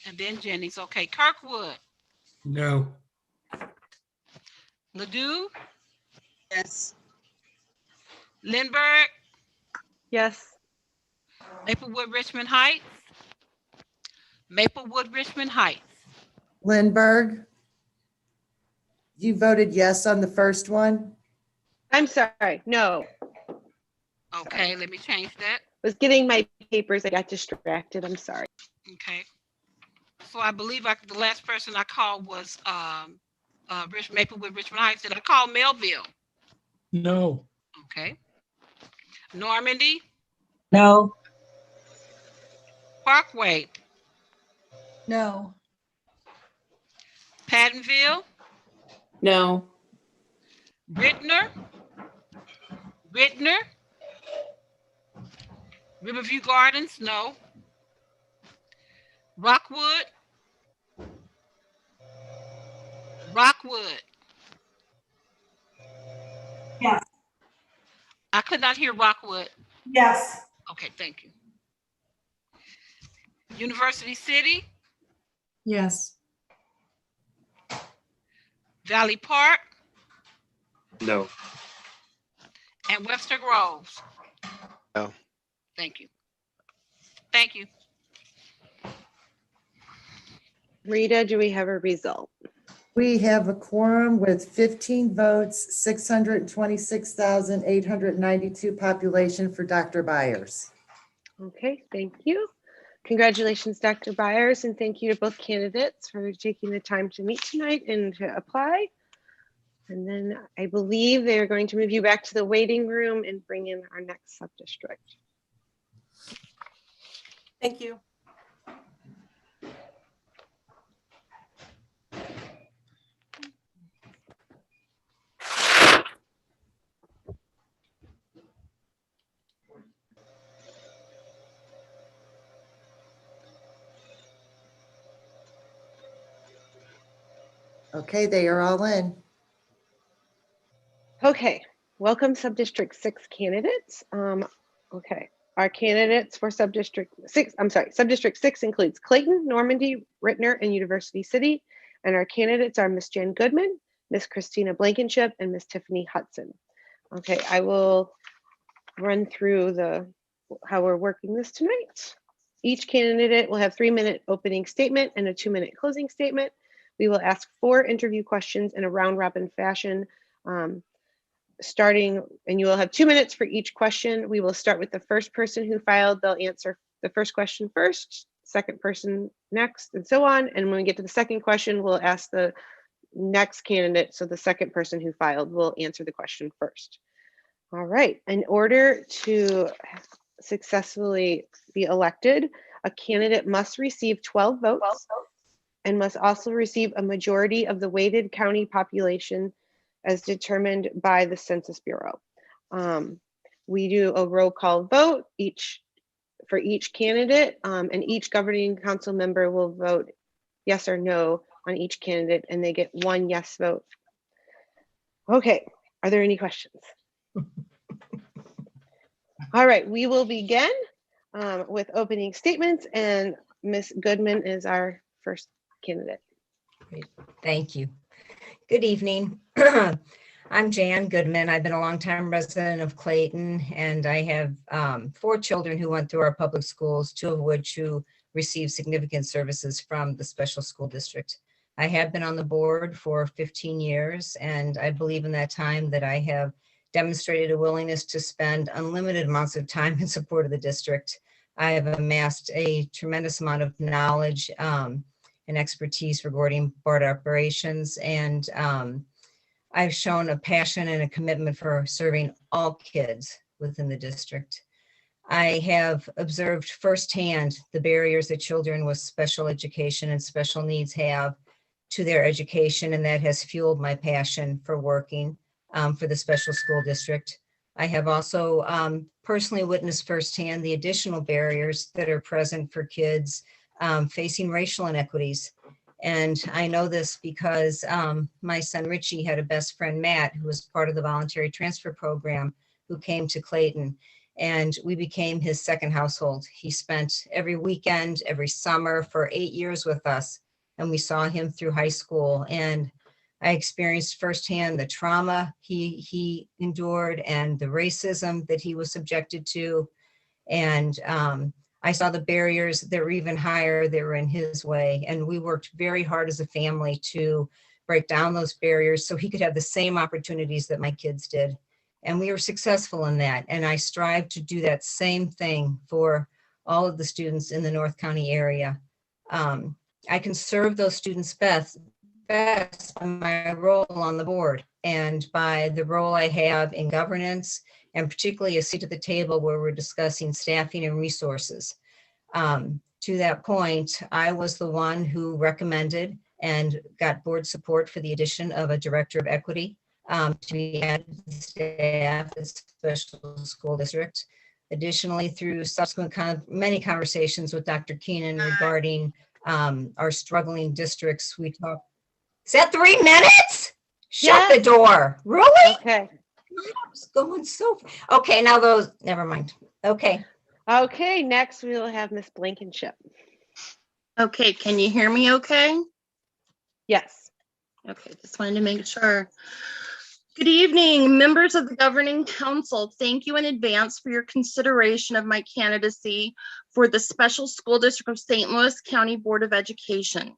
And then Jennings, okay. Kirkwood, No. Ladue, Yes. Lindbergh, Yes. Maplewood Richmond Heights, Maplewood Richmond Heights, Lindbergh? You voted yes on the first one? I'm sorry, no. okay, let me change that, Was getting my papers, I got distracted, I'm sorry. okay. So I believe the last person I called was Rich Maplewood, Richmond Heights. Did I call Melville? No. Okay. Normandy, No. Parkway, No. Pattonville, No. Rittner, Riverview Gardens, no. Rockwood, Yes. I could not hear Rockwood. Yes. Okay, thank you. University City, Yes. Valley Park, No. and Webster Groves. No. Thank you. Thank you. Rita, do we have a result? We have a quorum with 15 votes, 626,892 population for Dr. Byers. Okay, thank you. Congratulations, Dr. Byers, and thank you to both candidates for taking the time to meet tonight and to apply. And then I believe they're going to move you back to the waiting room and bring in our next sub-district. Thank you. Okay, they are all in. Okay, welcome Sub-District 6 candidates. Okay, our candidates for Sub-District 6, Sub-District 6 includes Clayton, Normandy, Rittner, and University City. And our candidates are Miss Jen Goodman, Miss Christina Blankenship, and Miss Tiffany Hudson. Okay, I will run through how we're working this tonight. Each candidate will have 3-minute opening statement and a 2-minute closing statement. We will ask 4 interview questions in a round robin fashion. Starting, and you will have 2 minutes for each question. We will start with the first person who filed. They'll answer the first question first, second person next, and so on. And when we get to the second question, we'll ask the next candidate. So the second person who filed will answer the question first. All right, in order to successfully be elected, a candidate must receive 12 votes and must also receive a majority of the weighted county population as determined by the Census Bureau. We do a roll call vote for each candidate, and each governing council member will vote yes or no on each candidate, and they get 1 yes vote. Okay, are there any questions? All right, we will begin with opening statements, and Ms. Goodman is our first candidate. Great. Thank you. Good evening. I'm Jan Goodman. I've been a longtime resident of Clayton, and I have 4 children who went through our public schools, 2 of which who received significant services from the special school district. I have been on the board for 15 years, and I believe in that time that I have demonstrated a willingness to spend unlimited amounts of time in support of the district. I have amassed a tremendous amount of knowledge and expertise regarding board operations, and I've shown a passion and a commitment for serving all kids within the district. I have observed firsthand the barriers that children with special education and special needs have to their education, and that has fueled my passion for working for the special school district. I have also personally witnessed firsthand the additional barriers that are present for kids facing racial inequities. And I know this because my son Richie had a best friend, Matt, who was part of the voluntary transfer program, who came to Clayton, and we became his second household. He spent every weekend, every summer for 8 years with us, and we saw him through high school. And I experienced firsthand the trauma he endured and the racism that he was subjected to. And I saw the barriers that were even higher that were in his way. And we worked very hard as a family to break down those barriers so he could have the same opportunities that my kids did. And we were successful in that. And I strive to do that same thing for all of the students in the North County area. I can serve those students best by my role on the board and by the role I have in governance, and particularly a seat at the table where we're discussing staffing and resources. To that point, I was the one who recommended and got board support for the addition of a director of equity to be added to the staff at special school district. Additionally, through subsequent many conversations with Dr. Keenan regarding our struggling districts, we talked. Is that 3 minutes? Shut the door. Really? Okay. It's going so. Okay, now those. Never mind. Okay. Okay. Next, we will have Miss Blankenship. Okay, can you hear me okay? Yes. Okay, just wanted to make sure. Good evening, members of the Governing Council. Thank you in advance for your consideration of my candidacy for the Special School District of St. Louis County Board of Education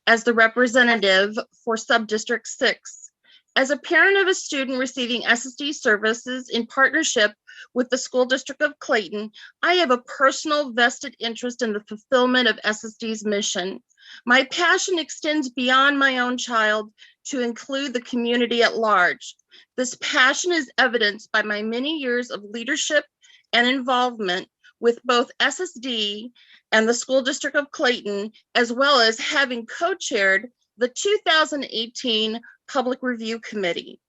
as the representative for Subdistrict 6. As a parent of a student receiving SSD services in partnership with the School District of Clayton, I have a personal vested interest in the fulfillment of SSD's mission. My passion extends beyond my own child to include the community at large. This passion is evidenced by my many years of leadership and involvement with both SSD and the School District of Clayton, as well as having co-chaired the 2018 Public Review Committee.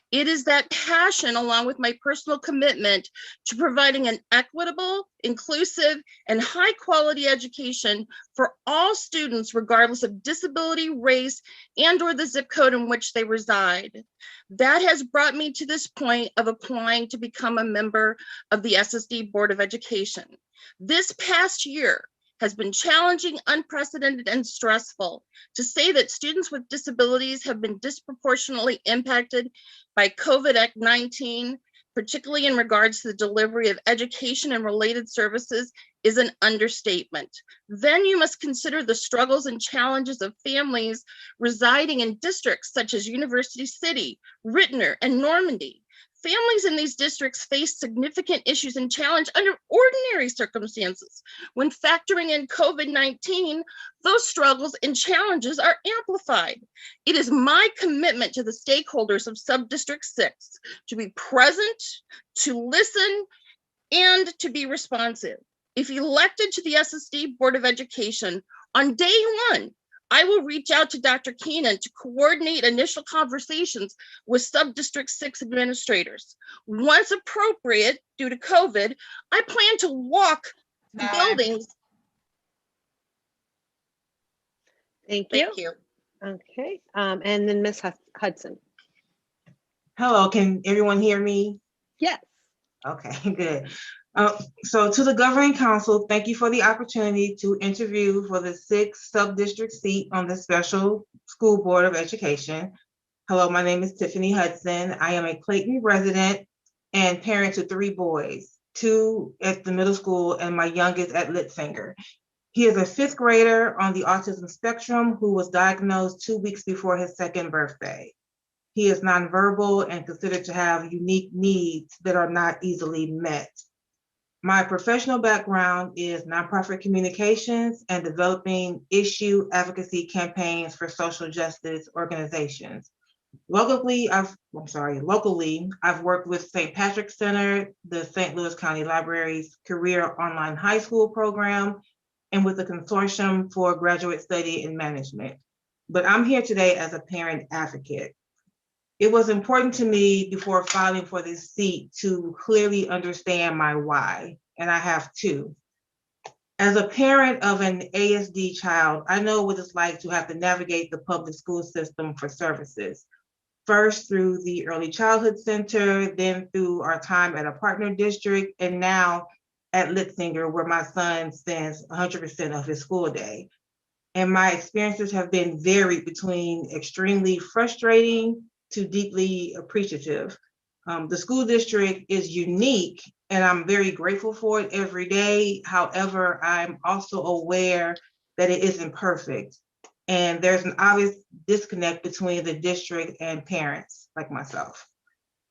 It is that passion, along with my personal commitment to providing an equitable, inclusive, and high-quality education for all students, regardless of disability, race, and/or the zip code in which they reside. That has brought me to this point of applying to become a member of the SSD Board of Education. This past year has been challenging, unprecedented, and stressful. To say that students with disabilities have been disproportionately impacted by COVID-19, particularly in regards to the delivery of education and related services, is an understatement. Then you must consider the struggles and challenges of families residing in districts such as University City, Rittner, and Normandy. Families in these districts face significant issues and challenge under ordinary circumstances. When factoring in COVID-19, those struggles and challenges are amplified. It is my commitment to the stakeholders of Subdistrict 6 to be present, to listen, and to be responsive. If elected to the SSD Board of Education, on day one, I will reach out to Dr. Keenan to coordinate initial conversations with Subdistrict 6 administrators. Once appropriate, due to COVID, I plan to walk the buildings. Thank you. Okay. And then Miss Hudson. Hello, can everyone hear me? Yes. Okay, good. So to the Governing Council, thank you for the opportunity to interview for the 6th Subdistrict seat on the Special School Board of Education. Hello, my name is Tiffany Hudson. I am a Clayton resident and parent to 3 boys, 2 at the middle school and my youngest at Litzinger. He is a 5th grader on the autism spectrum who was diagnosed 2 weeks before his 2nd birthday. He is nonverbal and considered to have unique needs that are not easily met. My professional background is nonprofit communications and developing issue advocacy campaigns for social justice organizations. Locally, I've worked with St. Patrick's Center, the St. Louis County Library's Career Online High School program, and with the Consortium for Graduate Study in Management. But I'm here today as a parent advocate. It was important to me before filing for this seat to clearly understand my why, and I have 2. As a parent of an ASD child, I know what it's like to have to navigate the public school system for services. First through the Early Childhood Center, then through our time at a partner district, and now at Litzinger, where my son spends 100% of his school day. And my experiences have been varied between extremely frustrating to deeply appreciative. The school district is unique and I'm very grateful for it every day. However, I'm also aware that it isn't perfect. And there's an obvious disconnect between the district and parents like myself.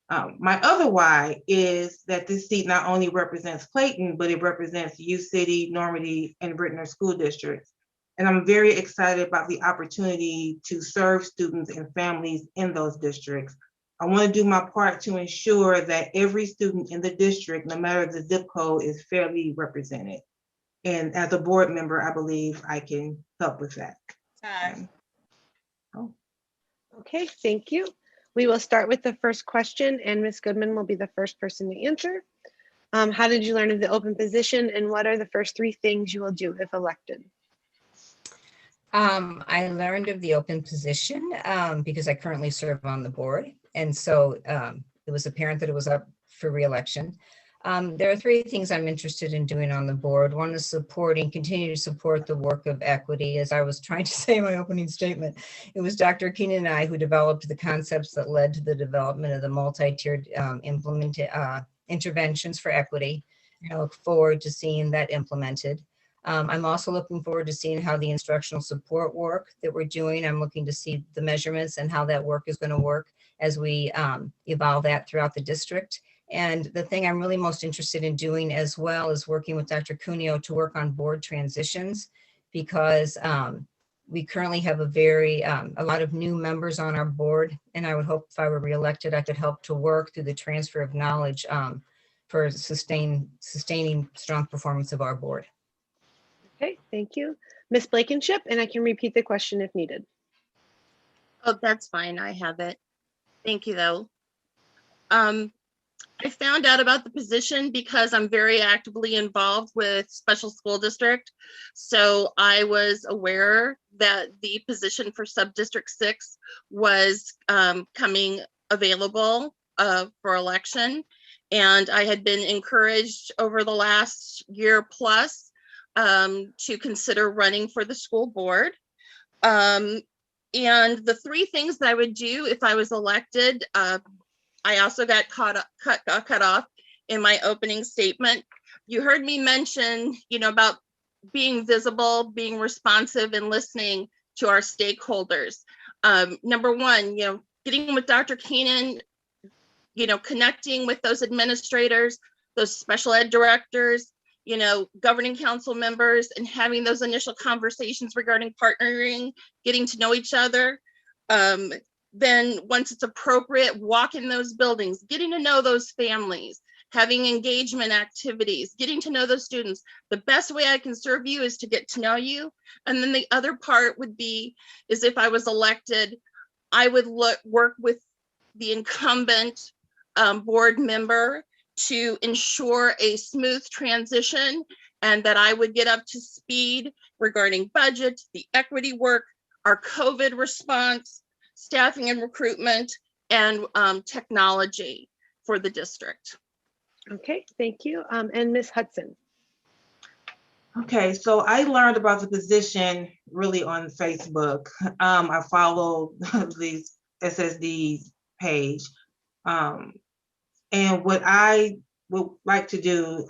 My other why is that this seat not only represents Clayton, but it represents U City, Normandy, and Brittner school districts. And I'm very excited about the opportunity to serve students and families in those districts. I want to do my part to ensure that every student in the district, no matter the zip code, is fairly represented. And as a board member, I believe I can help with that. Okay, thank you. We will start with the first question, and Ms. Goodman will be the first person to answer. How did you learn of the open position, and what are the first 3 things you will do if elected? I learned of the open position because I currently serve on the board. And so it was apparent that it was up for re-election. There are 3 things I'm interested in doing on the board. One is continue to support the work of equity. As I was trying to say in my opening statement, it was Dr. Keenan and I who developed the concepts that led to the development of the multi-tiered interventions for equity. And I look forward to seeing that implemented. I'm also looking forward to seeing how the instructional support work that we're doing. I'm looking to see the measurements and how that work is going to work as we evolve that throughout the district. And the thing I'm really most interested in doing as well is working with Dr. Cuneo to work on board transitions, because we currently have a lot of new members on our board. And I would hope if I were reelected, I could help to work through the transfer of knowledge for sustaining strong performance of our board. Okay, thank you. Ms. Blankenship, and I can repeat the question if needed. Oh, that's fine. I have it. Thank you, though. I found out about the position because I'm very actively involved with special school district. So I was aware that the position for sub-district 6 was coming available for election. And I had been encouraged over the last year plus to consider running for the school board. And the 3 things that I would do if I was elected, I also got cut off in my opening statement. You heard me mention, about being visible, being responsive, and listening to our stakeholders. Number 1, getting with Dr. Keenan, connecting with those administrators, those special ed directors, governing council members, and having those initial conversations regarding partnering, getting to know each other. Then once it's appropriate, walk in those buildings, getting to know those families, having engagement activities, getting to know those students. The best way I can serve you is to get to know you. And then the other part is if I was elected, I would work with the incumbent board member to ensure a smooth transition, and that I would get up to speed regarding budget, the equity work, our COVID response, staffing and recruitment, and technology for the district. Okay, thank you. And Ms. Hudson. Okay, so I learned about the position really on Facebook. I follow the SSD page. And what I would like to do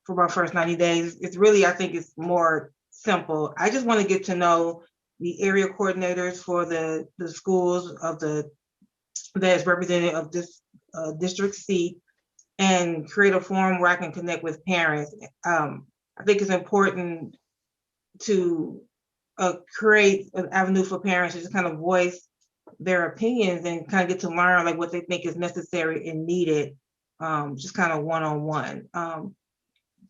for my first 90 days, it's really, I think it's more simple. I just want to get to know the area coordinators for the schools that is representative of this district seat, and create a forum where I can connect with parents. I think it's important to create an avenue for parents to just kind of voice their opinions and kind of get to learn like what they think is necessary and needed, just kind of one-on-one.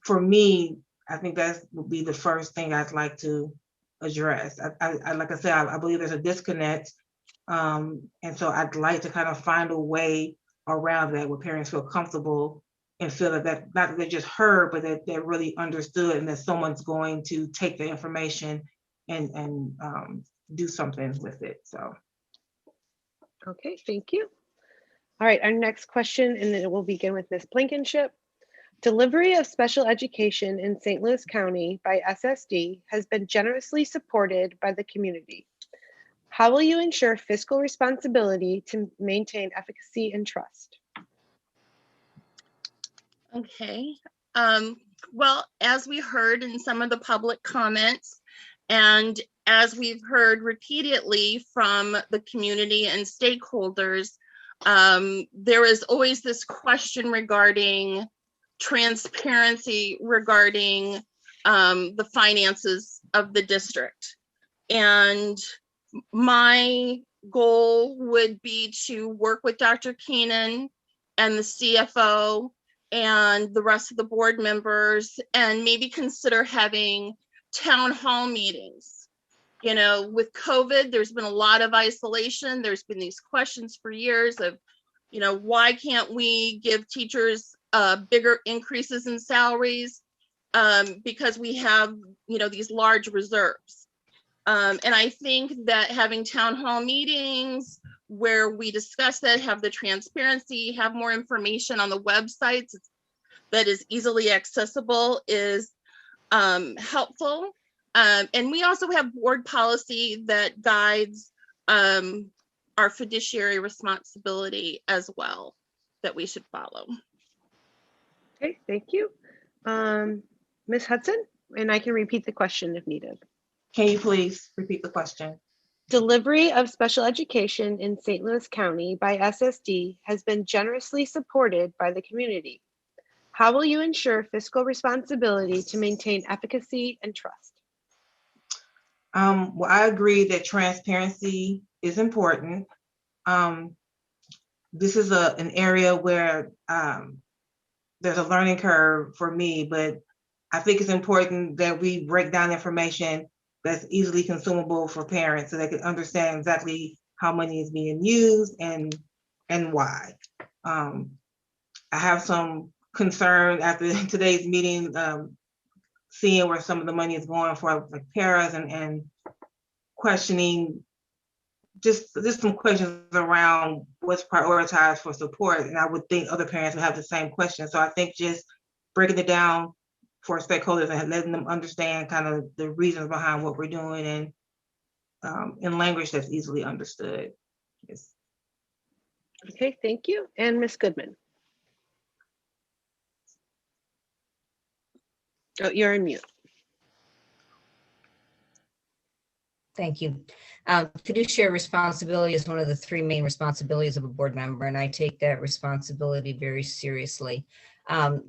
For me, I think that would be the first thing I'd like to address. I like I said, I believe there's a disconnect. And so I'd like to kind of find a way around that where parents feel comfortable and feel that not that they just heard, but that they're really understood, and that someone's going to take the information and do something with it. So. Okay, thank you. All right, our next question, and then we'll begin with Ms. Blankenship. Delivery of special education in St. Louis County by SSD has been generously supported by the community. How will you ensure fiscal responsibility to maintain efficacy and trust? Okay. Well, as we heard in some of the public comments, and as we've heard repeatedly from the community and stakeholders, there is always this question regarding transparency, regarding the finances of the district. And my goal would be to work with Dr. Keenan and the CFO and the rest of the board members, and maybe consider having town hall meetings. You know, with COVID, there's been a lot of isolation. There's been these questions for years of, you know, why can't we give teachers bigger increases in salaries? Because we have, you know, these large reserves. And I think that having town hall meetings where we discuss that, have the transparency, have more information on the websites that is easily accessible is helpful. And we also have board policy that guides our fiduciary responsibility as well that we should follow. Okay, thank you. Ms. Hudson, and I can repeat the question if needed. Can you please repeat the question? Delivery of special education in St. Louis County by SSD has been generously supported by the community. How will you ensure fiscal responsibility to maintain efficacy and trust? Well, I agree that transparency is important. This is an area where there's a learning curve for me, but I think it's important that we break down information that's easily consumable for parents so they can understand exactly how money is being used and why. I have some concern after today's meeting, seeing where some of the money is going for like paras and questioning just some questions around what's prioritized for support. And I would think other parents would have the same question. So I think just breaking it down for stakeholders and letting them understand kind of the reasons behind what we're doing and in language that's easily understood. Yes. Okay, thank you. And Ms. Goodman. Oh, you're on mute. Thank you. Fiduciary responsibility is one of the three main responsibilities of a board member, and I take that responsibility very seriously.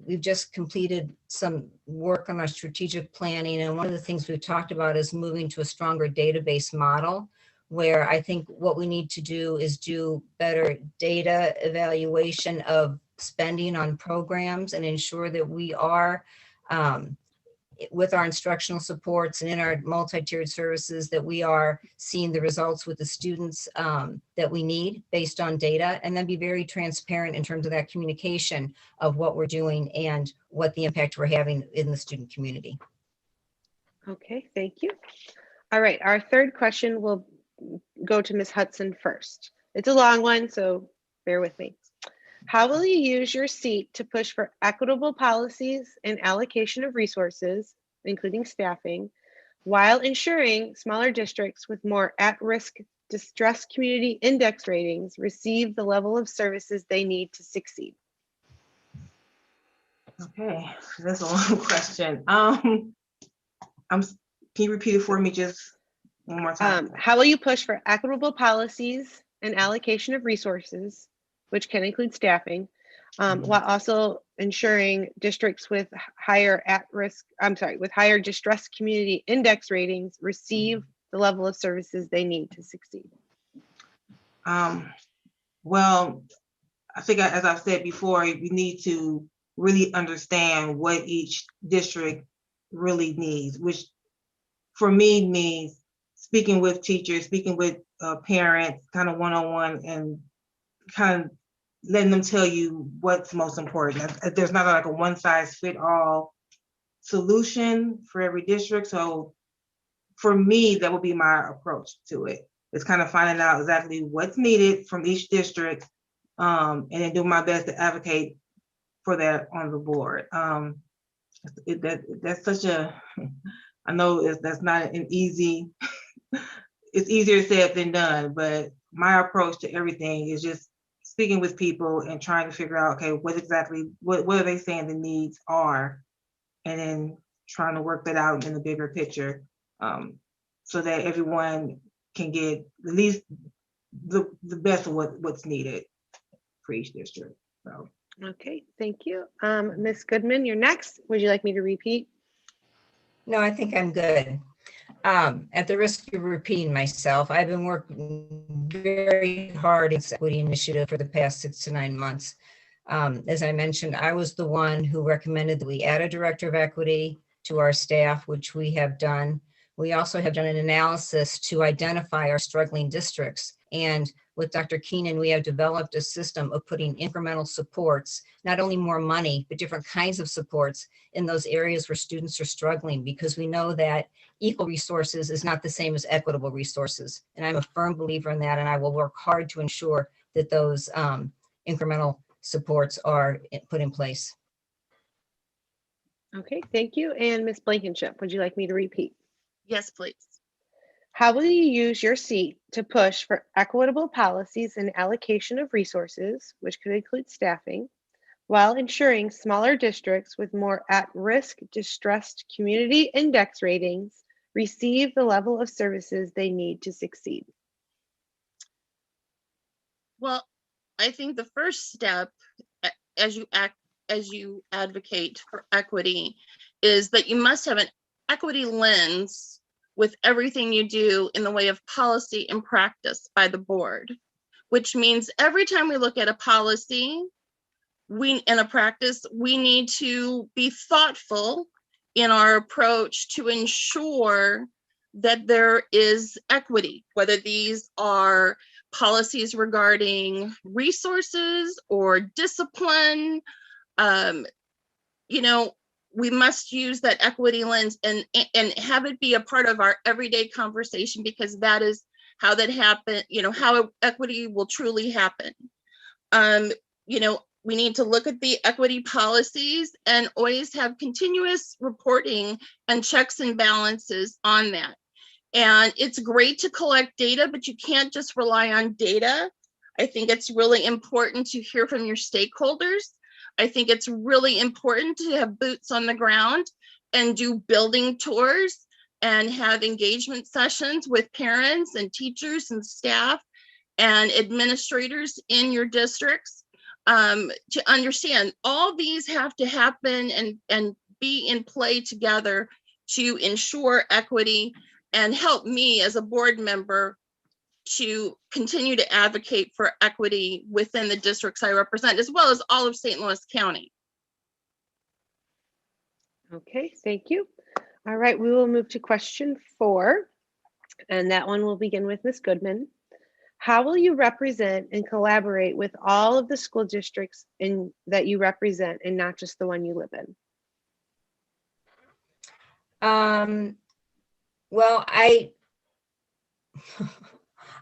We've just completed some work on our strategic planning, and one of the things we've talked about is moving to a stronger database model, where I think what we need to do is do better data evaluation of spending on programs and ensure that we are with our instructional supports and in our multi-tiered services, that we are seeing the results with the students that we need based on data, and then be very transparent in terms of that communication of what we're doing and what the impact we're having in the student community. Okay, thank you. All right, our third question will go to Ms. Hudson first. It's a long one, so bear with me. How will you use your seat to push for equitable policies and allocation of resources, including staffing, while ensuring smaller districts with more at-risk distressed community index ratings receive the level of services they need to succeed? Okay, that's a long question. Can you repeat it for me just one more time? How will you push for equitable policies and allocation of resources, which can include staffing, while also ensuring districts with higher with higher distressed community index ratings receive the level of services they need to succeed? Well, I think as I've said before, we need to really understand what each district really needs, which for me means speaking with teachers, speaking with parents, kind of one-on-one, and kind of letting them tell you what's most important. There's not like a one-size-fit-all solution for every district. So for me, that would be my approach to it. It's kind of finding out exactly what's needed from each district, and then do my best to advocate for that on the board. That's such a, I know that's not an easy, it's easier said than done, but my approach to everything is just speaking with people and trying to figure out, okay, what are they saying the needs are, and then trying to work that out in the bigger picture, so that everyone can get at least the best of what's needed for each district. So. Okay, thank you. Ms. Goodman, you're next. Would you like me to repeat? No, I think I'm good. At the risk of repeating myself, I've been working very hard in this equity initiative for the past 6 to 9 months. As I mentioned, I was the one who recommended that we add a director of equity to our staff, which we have done. We also have done an analysis to identify our struggling districts. And with Dr. Keenan, we have developed a system of putting incremental supports, not only more money, but different kinds of supports in those areas where students are struggling, because we know that equal resources is not the same as equitable resources. And I'm a firm believer in that, and I will work hard to ensure that those incremental supports are put in place. Okay, thank you. And Ms. Blankenship, would you like me to repeat? Yes, please. How will you use your seat to push for equitable policies and allocation of resources, which could include staffing, while ensuring smaller districts with more at-risk distressed community index ratings receive the level of services they need to succeed? Well, I think the first step, as you advocate for equity, is that you must have an equity lens with everything you do in the way of policy and practice by the board, which means every time we look at a policy, in a practice, we need to be thoughtful in our approach to ensure that there is equity, whether these are policies regarding resources or discipline. We must use that equity lens and have it be a part of our everyday conversation, because that is how that happen, how equity will truly happen. We need to look at the equity policies and always have continuous reporting and checks and balances on that. And it's great to collect data, but you can't just rely on data. I think it's really important to hear from your stakeholders. I think it's really important to have boots on the ground and do building tours and have engagement sessions with parents and teachers and staff and administrators in your districts. To understand all these have to happen and be in play together to ensure equity and help me as a board member to continue to advocate for equity within the districts I represent, as well as all of St. Louis County. Okay, thank you. All right, we will move to question 4, and that one will begin with Ms. Goodman. How will you represent and collaborate with all of the school districts that you represent and not just the one you live in? Well,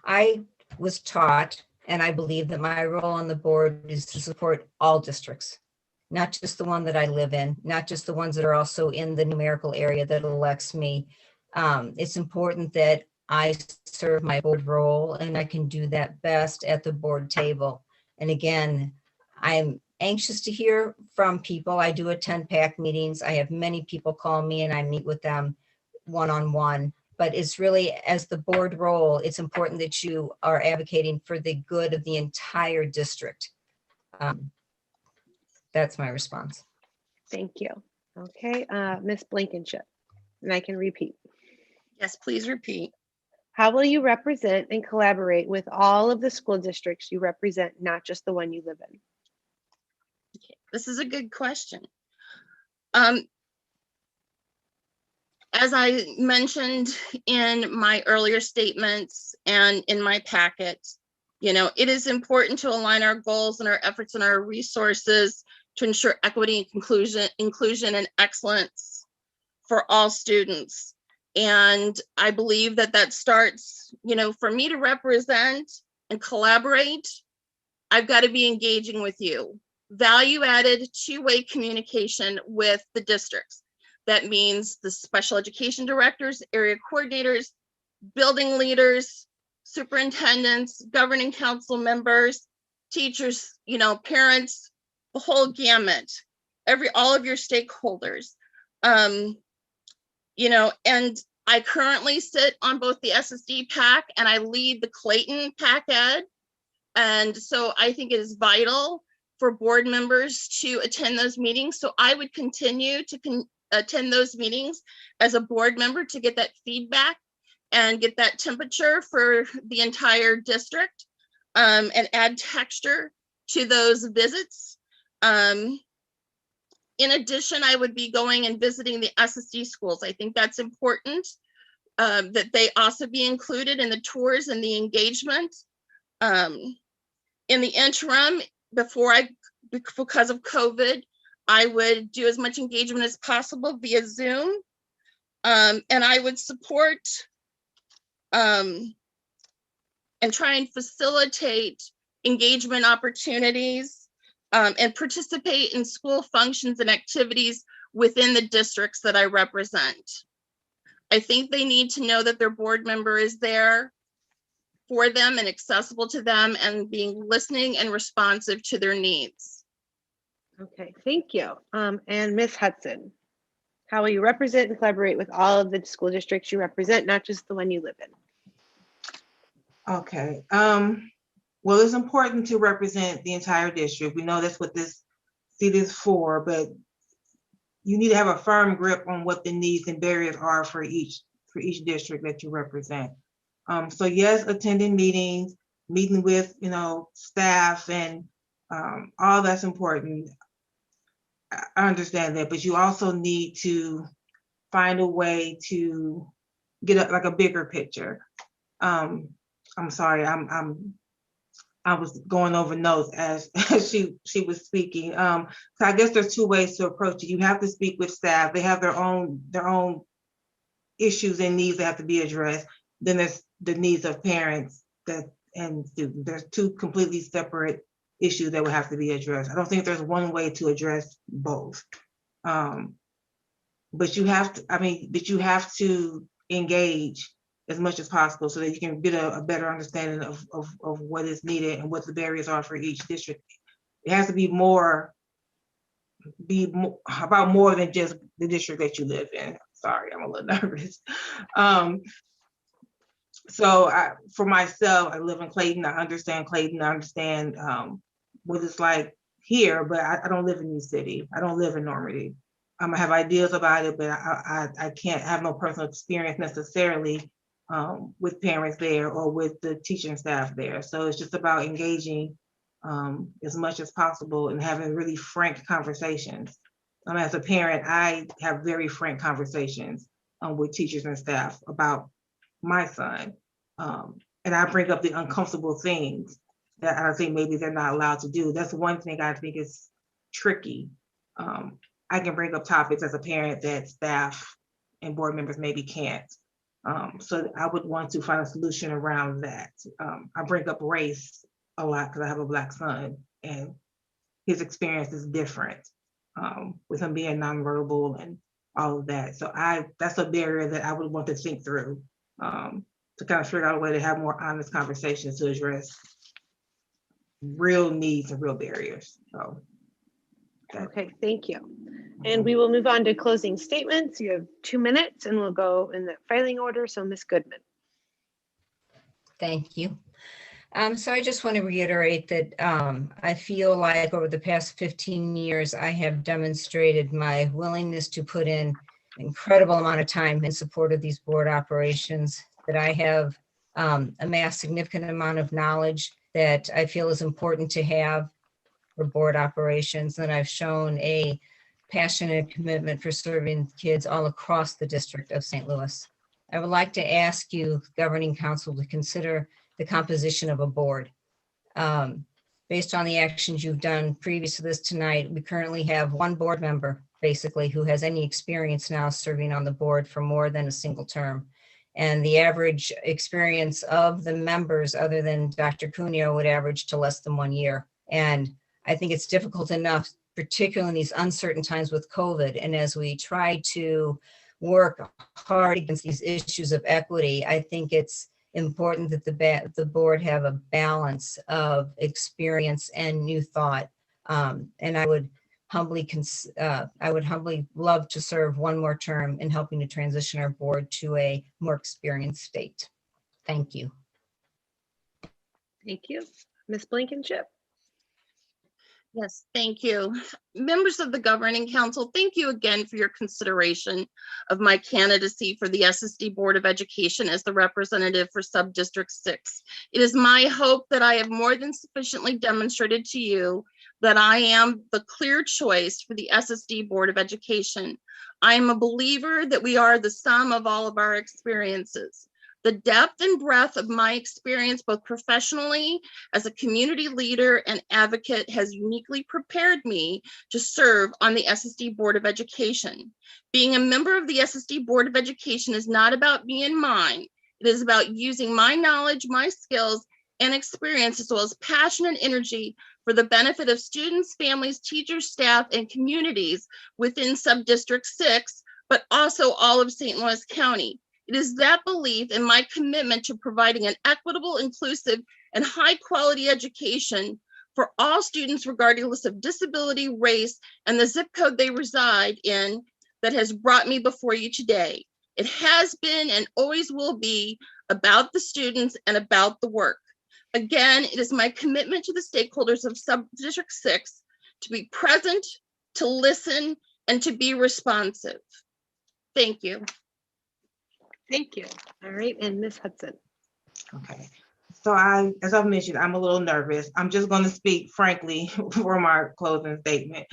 I was taught, and I believe that my role on the board is to support all districts, not just the one that I live in, not just the ones that are also in the numerical area that elects me. It's important that I serve my board role, and I can do that best at the board table. And again, I'm anxious to hear from people. I do attend PAC meetings. I have many people call me and I meet with them one-on-one. But it's really, as the board role, it's important that you are advocating for the good of the entire district. That's my response. Thank you. Okay, Ms. Blankenship, and I can repeat. Yes, please repeat. How will you represent and collaborate with all of the school districts you represent, not just the one you live in? Okay, this is a good question. As I mentioned in my earlier statements and in my packet, it is important to align our goals and our efforts and our resources to ensure equity and inclusion and excellence for all students. And I believe that starts, for me to represent and collaborate, I've got to be engaging with you. Value-added two-way communication with the districts. That means the special education directors, area coordinators, building leaders, superintendents, governing council members, teachers, parents, the whole gamut, all of your stakeholders. And I currently sit on both the SSD PAC and I lead the Clayton PAC Ed. And so I think it is vital for board members to attend those meetings. So I would continue to attend those meetings as a board member to get that feedback and get that temperature for the entire district, and add texture to those visits. In addition, I would be going and visiting the SSD schools. I think that's important, that they also be included in the tours and the engagement. In the interim, because of COVID, I would do as much engagement as possible via Zoom. And I would support and try and facilitate engagement opportunities, and participate in school functions and activities within the districts that I represent. I think they need to know that their board member is there for them and accessible to them and being listening and responsive to their needs. Okay, thank you. And Ms. Hudson, how will you represent and collaborate with all of the school districts you represent, not just the one you live in? Okay. Well, it's important to represent the entire district. We know that's what this seat is for, but you need to have a firm grip on what the needs and barriers are for each district that you represent. So yes, attending meetings, meeting with, staff and all that's important. I understand that, but you also need to find a way to get a bigger picture. I'm sorry, I was going over notes as she was speaking. So I guess there's two ways to approach it. You have to speak with staff. They have their own issues and needs that have to be addressed. Then there's the needs of parents and students. There's two completely separate issues that would have to be addressed. I don't think there's one way to address both. But you have to engage as much as possible so that you can get a better understanding of what is needed and what the barriers are for each district. It has to be about more than just the district that you live in. Sorry, I'm a little nervous. So for myself, I live in Clayton. I understand Clayton. I understand what it's like here, but I don't live in New City. I don't live in Normandy. I have ideas about it, but I can't have no personal experience necessarily with parents there or with the teaching staff there. So it's just about engaging as much as possible and having really frank conversations. As a parent, I have very frank conversations with teachers and staff about my son. And I bring up the uncomfortable things that I think maybe they're not allowed to do. That's one thing I think is tricky. I can bring up topics as a parent that staff and board members maybe can't. So I would want to find a solution around that. I bring up race a lot because I have a Black son and his experience is different with him being nonverbal and all of that. So that's a barrier that I would want to think through to kind of figure out a way to have more honest conversations to address real needs and real barriers. So. Okay, thank you. And we will move on to closing statements. You have 2 minutes and we'll go in the filing order. So Ms. Goodman. Thank you. So I just want to reiterate that I feel like over the past 15 years, I have demonstrated my willingness to put in an incredible amount of time in support of these board operations, that I have amassed significant amount of knowledge that I feel is important to have for board operations, and I've shown a passion and commitment for serving kids all across the district of St. Louis. I would like to ask you, Governing Council, to consider the composition of a board. Based on the actions you've done previous to this tonight, we currently have one board member, basically, who has any experience now serving on the board for more than a single term. And the average experience of the members, other than Dr. Cuneo, would average to less than 1 year. And I think it's difficult enough, particularly in these uncertain times with COVID. And as we try to work hard against these issues of equity, I think it's important that the board have a balance of experience and new thought. And I would humbly love to serve one more term in helping to transition our board to a more experienced state. Thank you. Thank you. Ms. Blankenship. Yes, thank you. Members of the Governing Council, thank you again for your consideration of my candidacy for the SSD Board of Education as the representative for Subdistrict 6. It is my hope that I have more than sufficiently demonstrated to you that I am the clear choice for the SSD Board of Education. I am a believer that we are the sum of all of our experiences. The depth and breadth of my experience, both professionally as a community leader and advocate, has uniquely prepared me to serve on the SSD Board of Education. Being a member of the SSD Board of Education is not about me and mine. It is about using my knowledge, my skills, and experience, as well as passion and energy for the benefit of students, families, teachers, staff, and communities within Subdistrict 6, but also all of St. Louis County. It is that belief and my commitment to providing an equitable, inclusive, and high-quality education for all students regardless of disability, race, and the zip code they reside in that has brought me before you today. It has been and always will be about the students and about the work. Again, it is my commitment to the stakeholders of Subdistrict 6 to be present, to listen, and to be responsive. Thank you. Thank you. All right, and Ms. Hudson. Okay. So as I've mentioned, I'm a little nervous. I'm just going to speak frankly for my closing statement.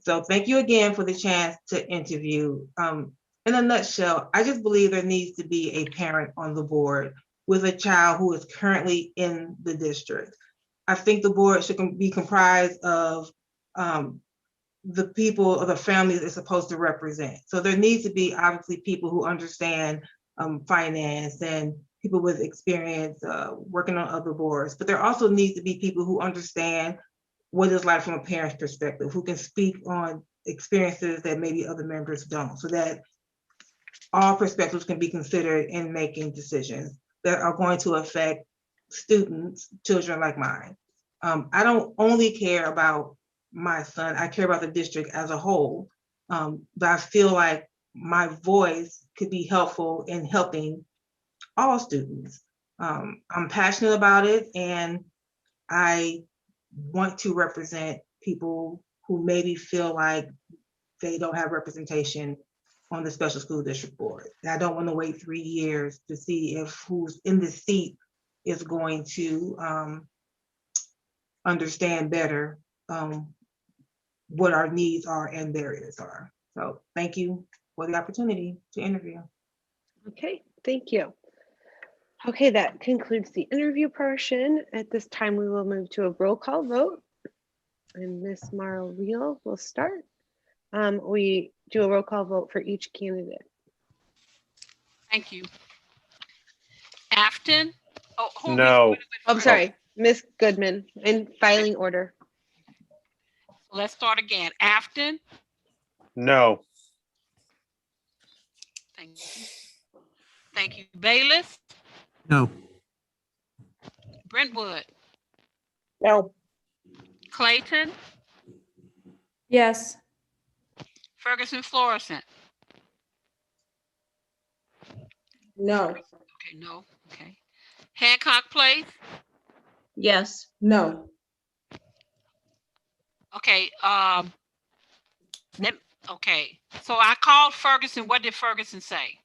So thank you again for the chance to interview. In a nutshell, I just believe there needs to be a parent on the board with a child who is currently in the district. I think the board should be comprised of the people or the families it's supposed to represent. So there needs to be obviously people who understand finance and people with experience working on other boards, but there also needs to be people who understand what it's like from a parent's perspective, who can speak on experiences that maybe other members don't, so that all perspectives can be considered in making decisions that are going to affect students, children like mine. I don't only care about my son, I care about the district as a whole, but I feel like my voice could be helpful in helping all students. I'm passionate about it, and I want to represent people who maybe feel like they don't have representation on the special school district board. And I don't want to wait 3 years to see if who's in the seat is going to understand better what our needs are and barriers are. So thank you for the opportunity to interview. Okay, thank you. Okay, that concludes the interview portion. At this time, we will move to a roll call vote. And Ms. Mara Reel will start. We do a roll call vote for each candidate. Thank you. Afton? Oh, No. I'm sorry, Ms. Goodman, in filing order. Let's start again. Afton? No. Thank you. Thank you. Bayless? No. Brentwood? No. Clayton? Yes. Ferguson Florissant? No. Okay, no. Okay. Hancock Place? Yes. No. Okay. Okay. So I called Ferguson. What did Ferguson say?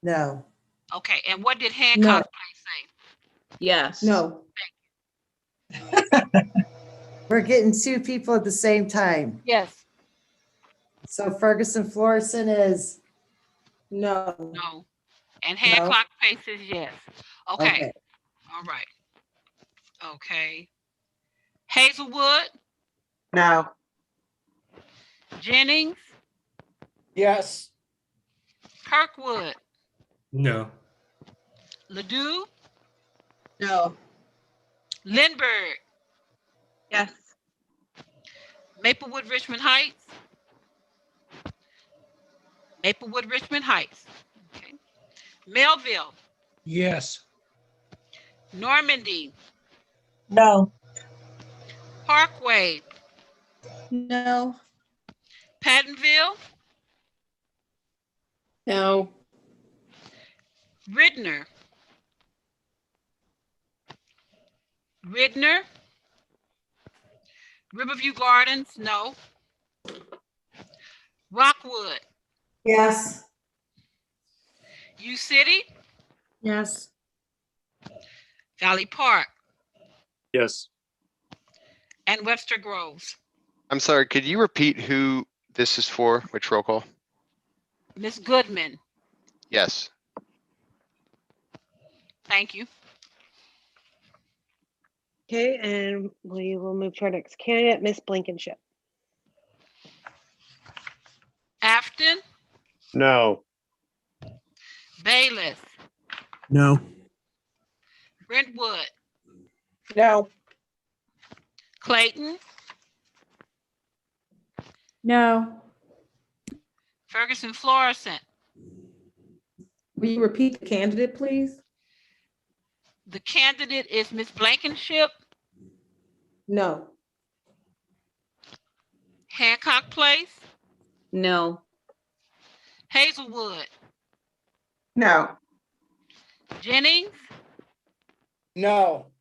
No. Okay. And what did Hancock Place say? Yes. No. We're getting two people at the same time. Yes. So Ferguson Florissant is No. No. And Hancock Place is yes. Okay. All right. Okay. Hazelwood? No. Jennings? Yes. Kirkwood? No. Ladue? No. Lindbergh? Yes. Maplewood Richmond Heights? Maplewood Richmond Heights. Okay. Melville? Yes. Normandy? No. Parkway? No. Pattonville? No. Ridner? Riverview Gardens, no. Rockwood, Yes. U City, Yes. Valley Park, Yes. and Webster Groves. I'm sorry, could you repeat who this is for? Which roll call? Ms. Goodman, Yes. thank you. Okay, and we will move to our next candidate, Ms. Blankenship. Afton, No. Bayless, No. Brentwood, No. Clayton, No. Ferguson Florissant. Will you repeat the candidate, please? The candidate is Ms. Blankenship, No. Hancock Place, No. Hazelwood, No. Jennings, No.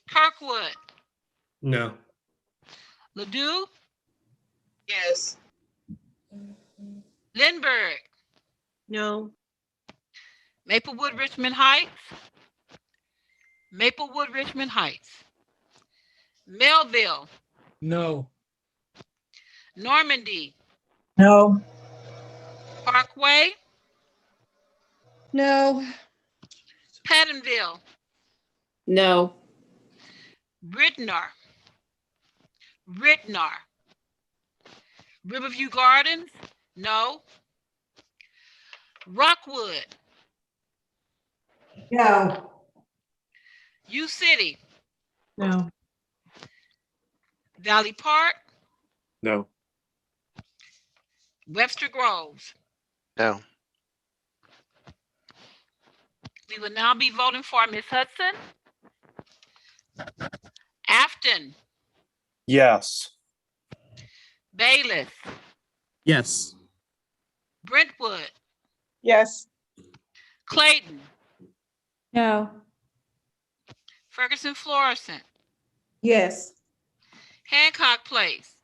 Kirkwood, No. Ladue, Yes. Lindbergh, No. Maplewood Richmond Heights, Maplewood Richmond Heights, Melville, No. Normandy, No. Parkway, No. Pattonville, No. Ridner, Riverview Gardens, no. Rockwood, No. U City, No. Valley Park, No. Webster Groves. No. We will now be voting for Ms. Hudson. Afton, Yes. Bayless, Yes. Brentwood, Yes. Clayton, No. Ferguson Florissant, Yes. Hancock Place,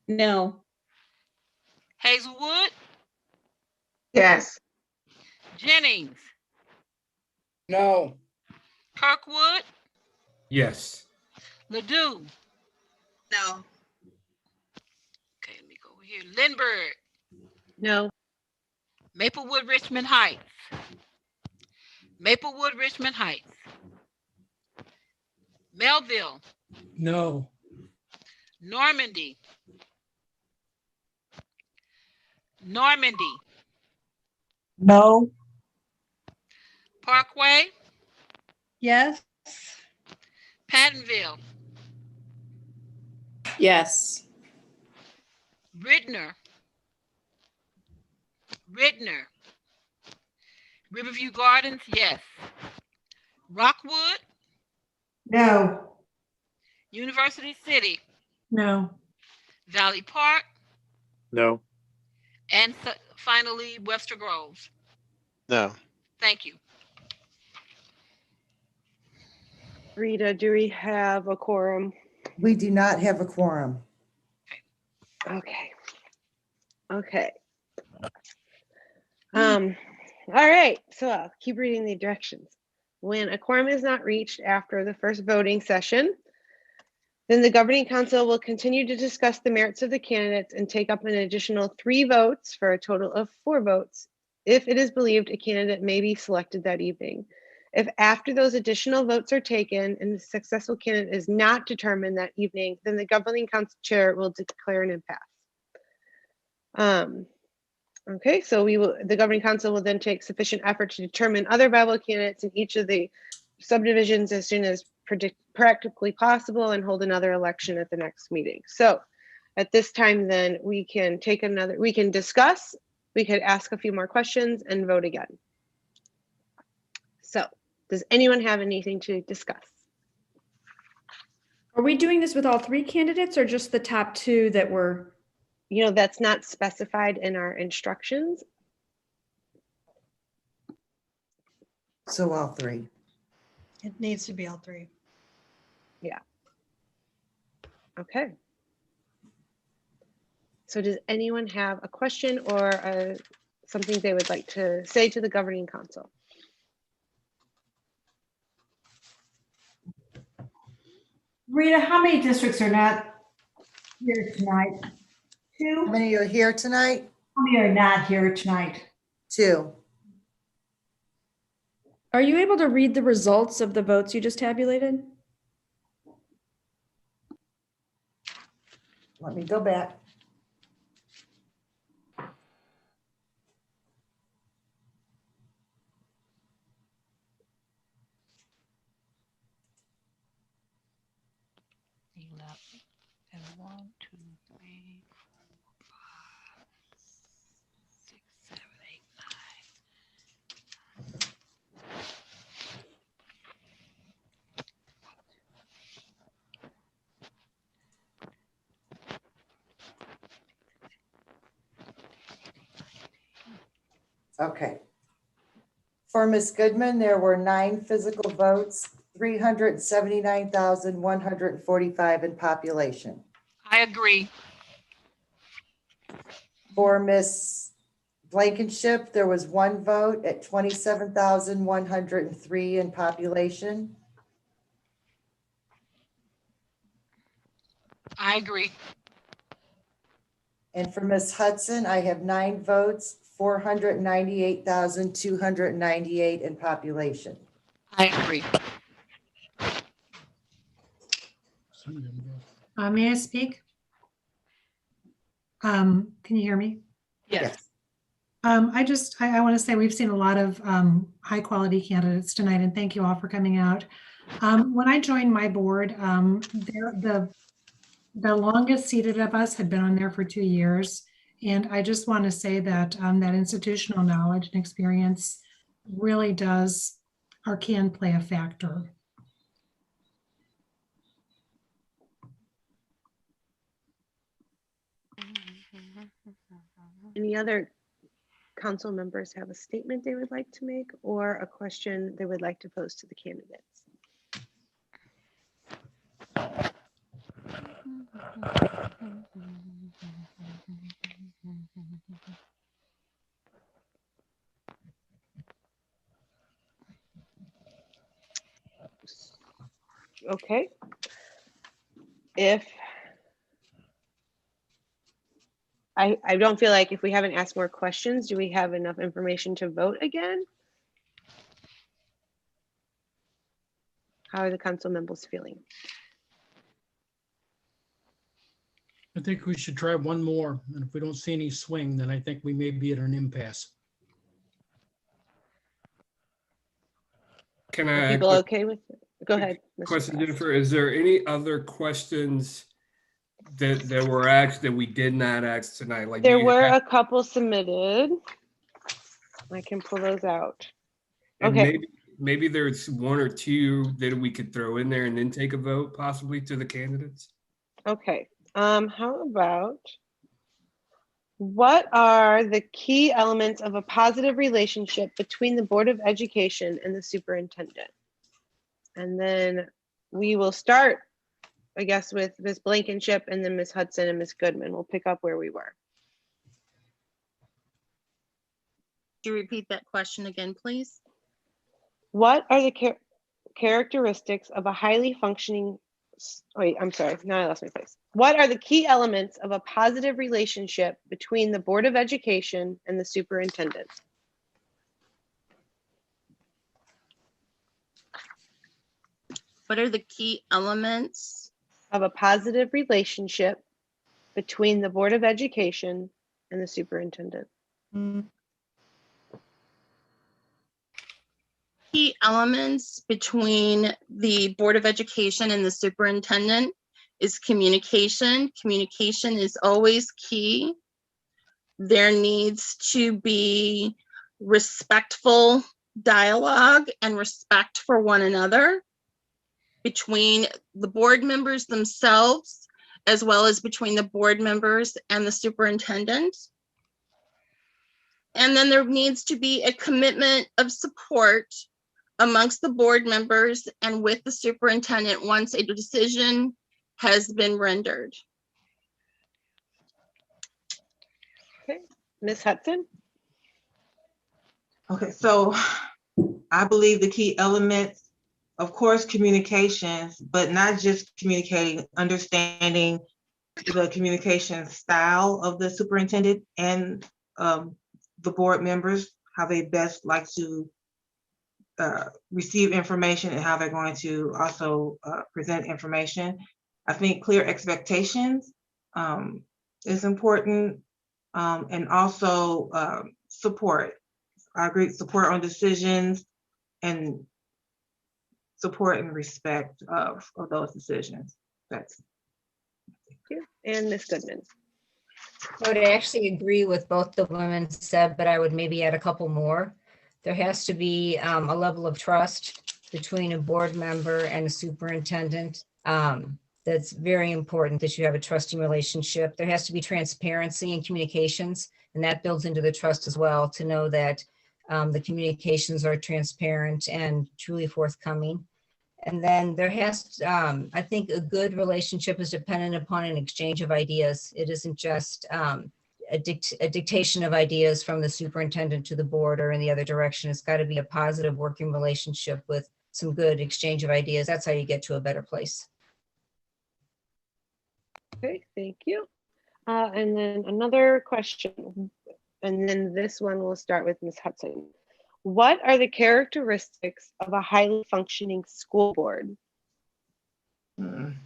No. Hazelwood, Yes. Jennings, No. Kirkwood, Yes. Ladue. No. Okay, let me go here. Lindbergh, No. Maplewood Richmond Heights, Maplewood Richmond Heights, Melville, No. Normandy, No. Parkway, Yes. Pattonville, Yes. Ridner, Riverview Gardens, yes. Rockwood, No. University City, No. Valley Park, No. and finally Webster Groves. No. Thank you. Rita, do we have a quorum? We do not have a quorum. Okay. Okay. All right, so I'll keep reading the directions. When a quorum is not reached after the first voting session, then the governing council will continue to discuss the merits of the candidates and take up an additional 3 votes for a total of 4 votes if it is believed a candidate may be selected that evening. If after those additional votes are taken and the successful candidate is not determined that evening, then the governing council chair will declare an impasse. Okay, so the governing council will then take sufficient effort to determine other viable candidates in each of the subdivisions as soon as practically possible and hold another election at the next meeting. So at this time, then we can discuss, we could ask a few more questions and vote again. So does anyone have anything to discuss? Are we doing this with all 3 candidates or just the top 2 that were? That's not specified in our instructions. So all 3. It needs to be all 3. Yeah. Okay. So does anyone have a question or something they would like to say to the governing council? Rita, how many districts are not here tonight? How Two? many are here tonight? How many are not here tonight? 2. Are you able to read the results of the votes you just tabulated? Let me go back. And 1, 2, 3, 4, 5, 6, 7, 8, 9. Okay. For Ms. Goodman, there were 9 physical votes, 379,145 in population. I agree. For Ms. Blankenship, there was 1 vote at 27,103 in population. I agree. And for Ms. Hudson, I have 9 votes, 498,298 in population. I agree. May I speak? Can you hear me? Yes. I want to say we've seen a lot of high quality candidates tonight, and thank you all for coming out. When I joined my board, the longest seated of us had been on there for 2 years. And I just want to say that that institutional knowledge and experience really does or can play a factor. Any other council members have a statement they would like to make or a question they would like to pose to the candidates? Okay. I don't feel like if we haven't asked more questions, do we have enough information to vote again? How are the council members feeling? I think we should try one more. And if we don't see any swing, then I think we may be at an impasse. Can Are I? people okay with it? Go ahead. Mr. Question, Frost. Jennifer, is there any other questions that were asked that we did not ask tonight? Like There you were had- a couple submitted. I can pull those out. and Okay. maybe there's 1 or 2 that we could throw in there and then take a vote possibly to the candidates. Okay. How about what are the key elements of a positive relationship between the Board of Education and the superintendent? And then we will start, I guess, with Ms. Blankenship and then Ms. Hudson and Ms. Goodman. We'll pick up where we were. Could you repeat that question again, please? What are the characteristics of a highly functioning, wait, I'm sorry, now I lost my place. What are the key elements of a positive relationship between the Board of Education and the superintendent? What are the key elements of a positive relationship between the Board of Education and the superintendent? Key elements between the Board of Education and the superintendent is communication. Communication is always key. There needs to be respectful dialogue and respect for one another between the board members themselves, as well as between the board members and the superintendent. And then there needs to be a commitment of support amongst the board members and with the superintendent once a decision has been rendered. Okay, Ms. Hudson? Okay, so I believe the key elements, of course, communications, but not just communicating, understanding the communication style of the superintendent and the board members, how they best like to receive information and how they're going to also present information. I think clear expectations is important, and also support. I agree, support on decisions and support and respect of those decisions. That's. Thank you. And Ms. Goodman. I would actually agree with both the women said, but I would maybe add a couple more. There has to be a level of trust between a board member and a superintendent. That's very important, that you have a trusting relationship. There has to be transparency in communications, and that builds into the trust as well, to know that the communications are transparent and truly forthcoming. And then there has, I think a good relationship is dependent upon an exchange of ideas. It isn't just a dictation of ideas from the superintendent to the board or in the other direction. It's got to be a positive working relationship with some good exchange of ideas. That's how you get to a better place. Okay, thank you. And then another question, and then this one will start with Ms. Hudson. What are the characteristics of a highly functioning school board? The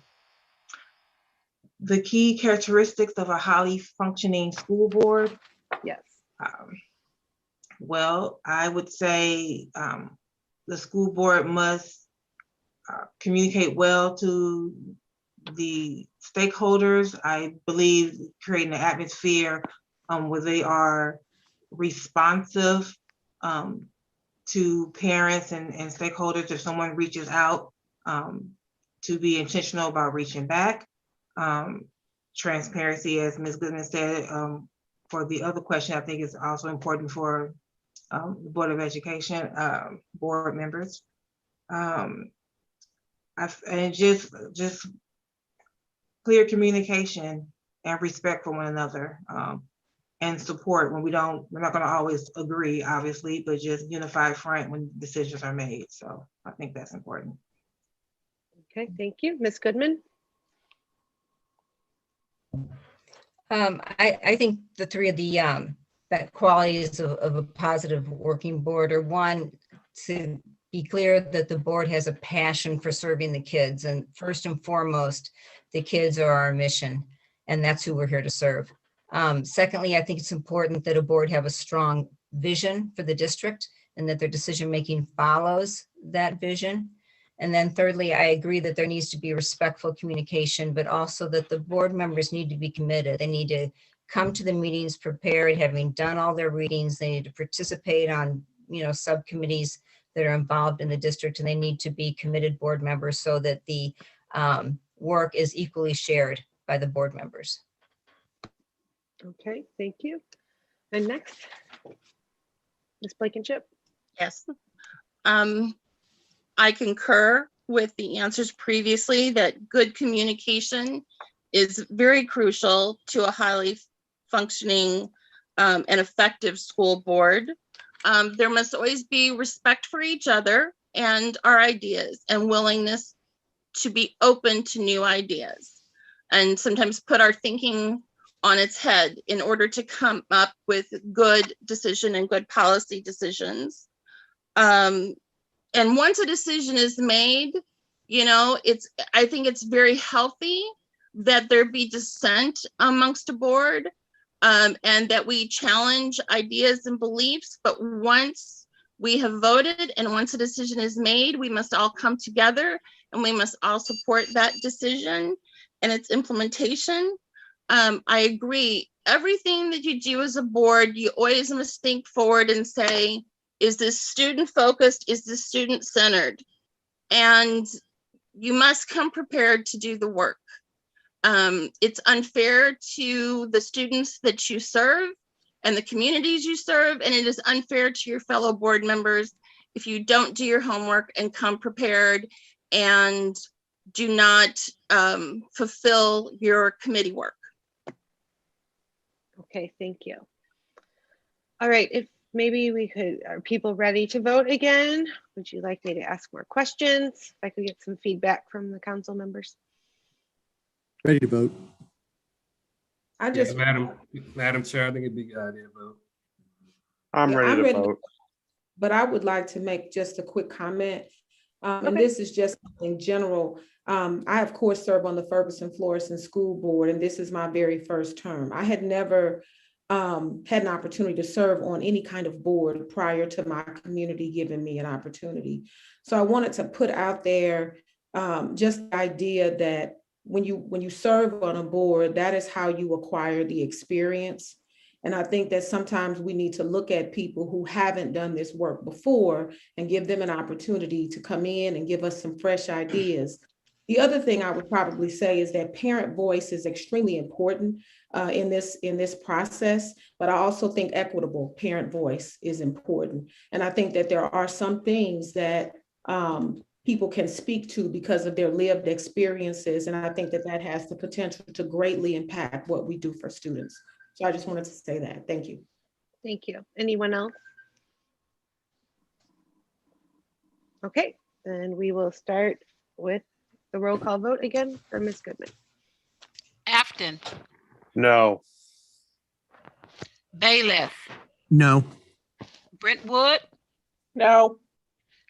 key characteristics of a highly functioning school board? Yes. Well, I would say the school board must communicate well to the stakeholders. I believe creating an atmosphere where they are responsive to parents and stakeholders. If someone reaches out, to be intentional about reaching back. Transparency, as Ms. Goodman said, for the other question, I think is also important for the Board of Education board members. And just clear communication and respect for one another, and support when we're not going to always agree, obviously, but just unified front when decisions are made. So I think that's important. Okay, thank you. Ms. Goodman? I think the three of the that qualities of a positive working board are, one, to be clear that the board has a passion for serving the kids, and first and foremost, the kids are our mission, and that's who we're here to serve. Secondly, I think it's important that a board have a strong vision for the district and that their decision-making follows that vision. And then thirdly, I agree that there needs to be respectful communication, but also that the board members need to be committed. They need to come to the meetings prepared, having done all their readings. They need to participate on, subcommittees that are involved in the district, and they need to be committed board members so that the work is equally shared by the board members. Okay, thank you. And next, Ms. Blankenship. Yes. I concur with the answers previously that good communication is very crucial to a highly functioning and effective school board. There must always be respect for each other and our ideas, and willingness to be open to new ideas, and sometimes put our thinking on its head in order to come up with good decision and good policy decisions. And once a decision is made, I think it's very healthy that there be dissent amongst a board, and that we challenge ideas and beliefs. But once we have voted and once a decision is made, we must all come together and we must all support that decision and its implementation. I agree. Everything that you do as a board, you always must think forward and say, is this student focused? Is this student centered? And you must come prepared to do the work. It's unfair to the students that you serve and the communities you serve, and it is unfair to your fellow board members if you don't do your homework and come prepared and do not fulfill your committee work. Okay, thank you. All right, if maybe we could, are people ready to vote again? Would you like me to ask more questions? If I could get some feedback from the council members. Ready to vote. I just, Madam Chair, I think it'd be a good idea to vote. I'm Yeah, ready I'm to ready to vote. but I would like to make just a quick comment. And Okay. this is just in general. I, of course, serve on the Ferguson Florissant School Board, and this is my very first term. I had never had an opportunity to serve on any kind of board prior to my community giving me an opportunity. So I wanted to put out there just the idea that when you serve on a board, that is how you acquire the experience. And I think that sometimes we need to look at people who haven't done this work before and give them an opportunity to come in and give us some fresh ideas. The other thing I would probably say is that parent voice is extremely important in this process, but I also think equitable parent voice is important. And I think that there are some things that people can speak to because of their lived experiences. And I think that that has the potential to greatly impact what we do for students. So I just wanted to say that. Thank you. Thank you. Anyone else? Okay, then we will start with the roll call vote again for Ms. Goodman. Afton, No. Bailiff, No. Brentwood, No.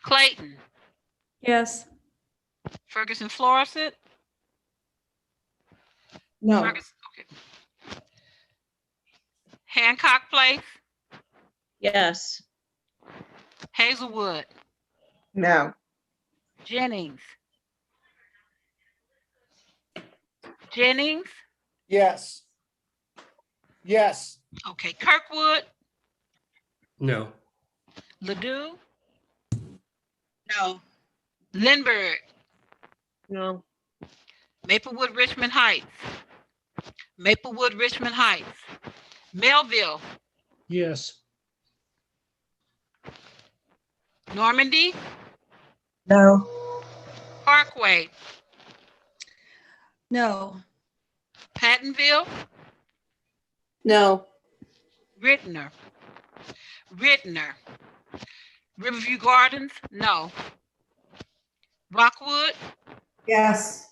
Clayton, Yes. Ferguson Florissant, No. Ferguson, okay. Hancock Place, Yes. Hazelwood, No. Jennings, Jennings, Yes. Yes. okay, Kirkwood, No. Ladue, No. Lindbergh, No. Maplewood, Richmond Heights, Maplewood, Richmond Heights, Melville, Yes. Normandy, No. Parkway, No. Pattonville, No. Rittner, Riverview Gardens, no. Rockwood, Yes.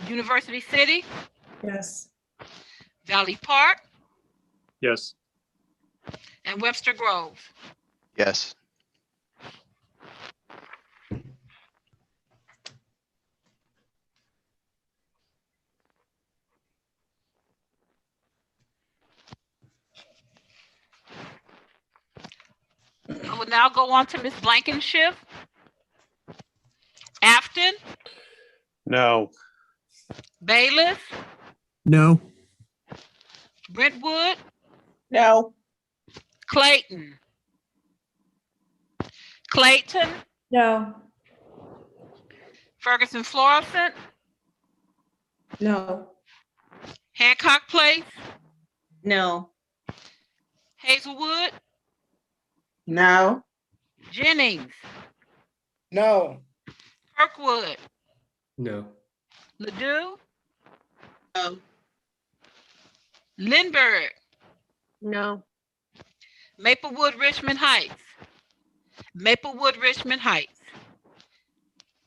University City, Yes. Valley Park, Yes. and Webster Groves. Yes. I will now go on to Ms. Blankenship. Afton, No. Bailiff, No. Brentwood, No. Clayton, No. Ferguson Florissant, No. Hancock Place, No. Hazelwood, No. Jennings, No. Kirkwood, No. Ladue, No. Lindbergh, No. Maplewood, Richmond Heights,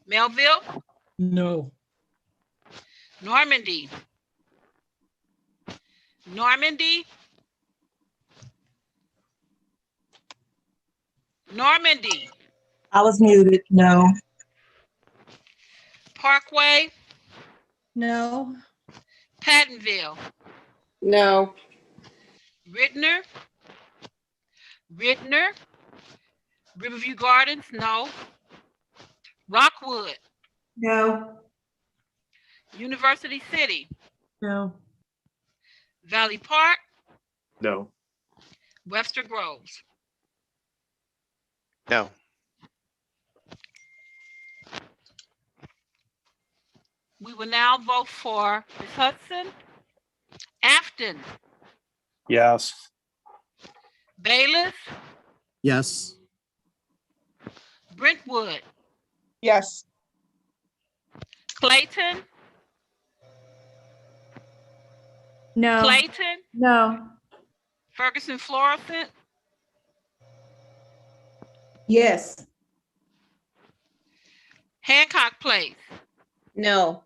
Melville, No. Normandy, I was muted. No. Parkway, No. Pattonville, No. Rittner, Riverview Gardens, no. Rockwood, No. University City, No. Valley Park, No. Webster Groves. No. We will now vote for Ms. Hudson, Afton, Yes. Bailiff, Yes. Brentwood, Yes. Clayton, No. Clayton, No. Ferguson Florissant, Yes. Hancock Place, No.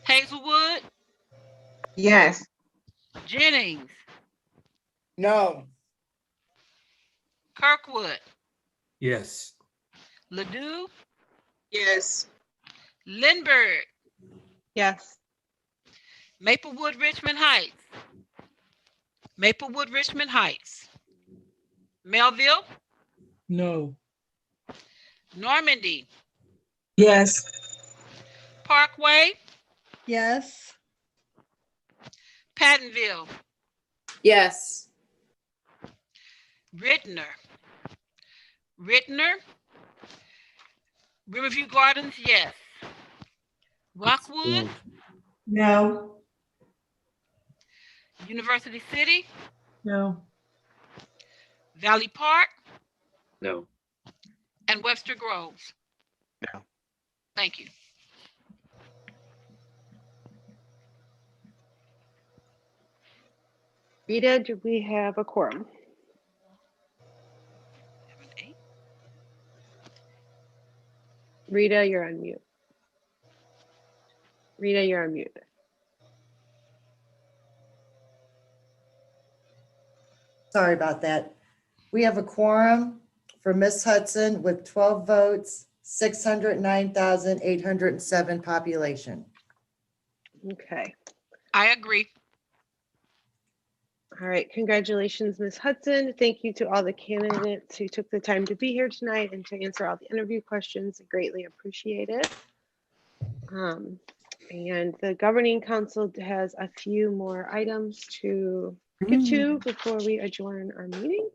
Hazelwood, Yes. Jennings, No. Kirkwood, Yes. Ladue, Yes. Lindbergh, Yes. Maplewood, Richmond Heights, Maplewood, Richmond Heights, Melville, No. Normandy, Yes. Parkway, Yes. Pattonville, Yes. Rittner, Riverview Gardens, yes. Rockwood, No. University City, No. Valley Park, No. and Webster Groves. No. Thank you. Rita, do we have a quorum? 7, 8. Rita, you're on mute. Rita, you're on mute. Sorry about that. We have a quorum for Miss Hudson with 12 votes, 609,807 population. Okay. I agree. All right. Congratulations, Ms. Hudson. Thank you to all the candidates who took the time to be here tonight and to answer all the interview questions. Greatly appreciate it. And the governing council has a few more items to get to before we adjourn our meeting.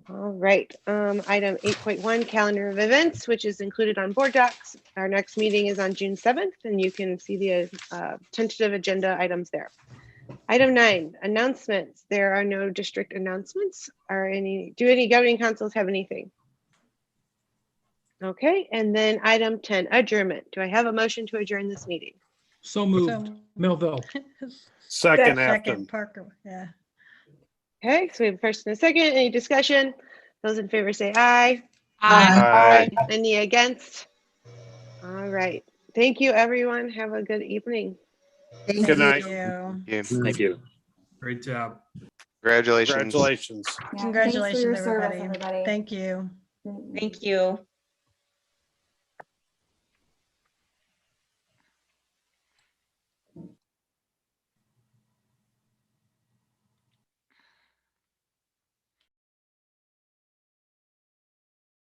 All right, item 8.1, calendar of events, which is included on board docs. Our next meeting is on June 7th, and you can see the tentative agenda items there. Item 9, announcements. There are no district announcements. Do any governing councils have anything? Okay, and then item 10, adjournment. Do I have a motion to adjourn this meeting? So moved. Melville. Second Second, Afton. Parker, yeah. Okay, so we have a first and a second. Any discussion? Those in favor say aye. Aye. Any against? All right. Thank you, everyone. Have a good evening. Thank Good you. night. Thank you. Great job. Congratulations. Congratulations. Congratulations, service, everybody. Thank you. Thank you.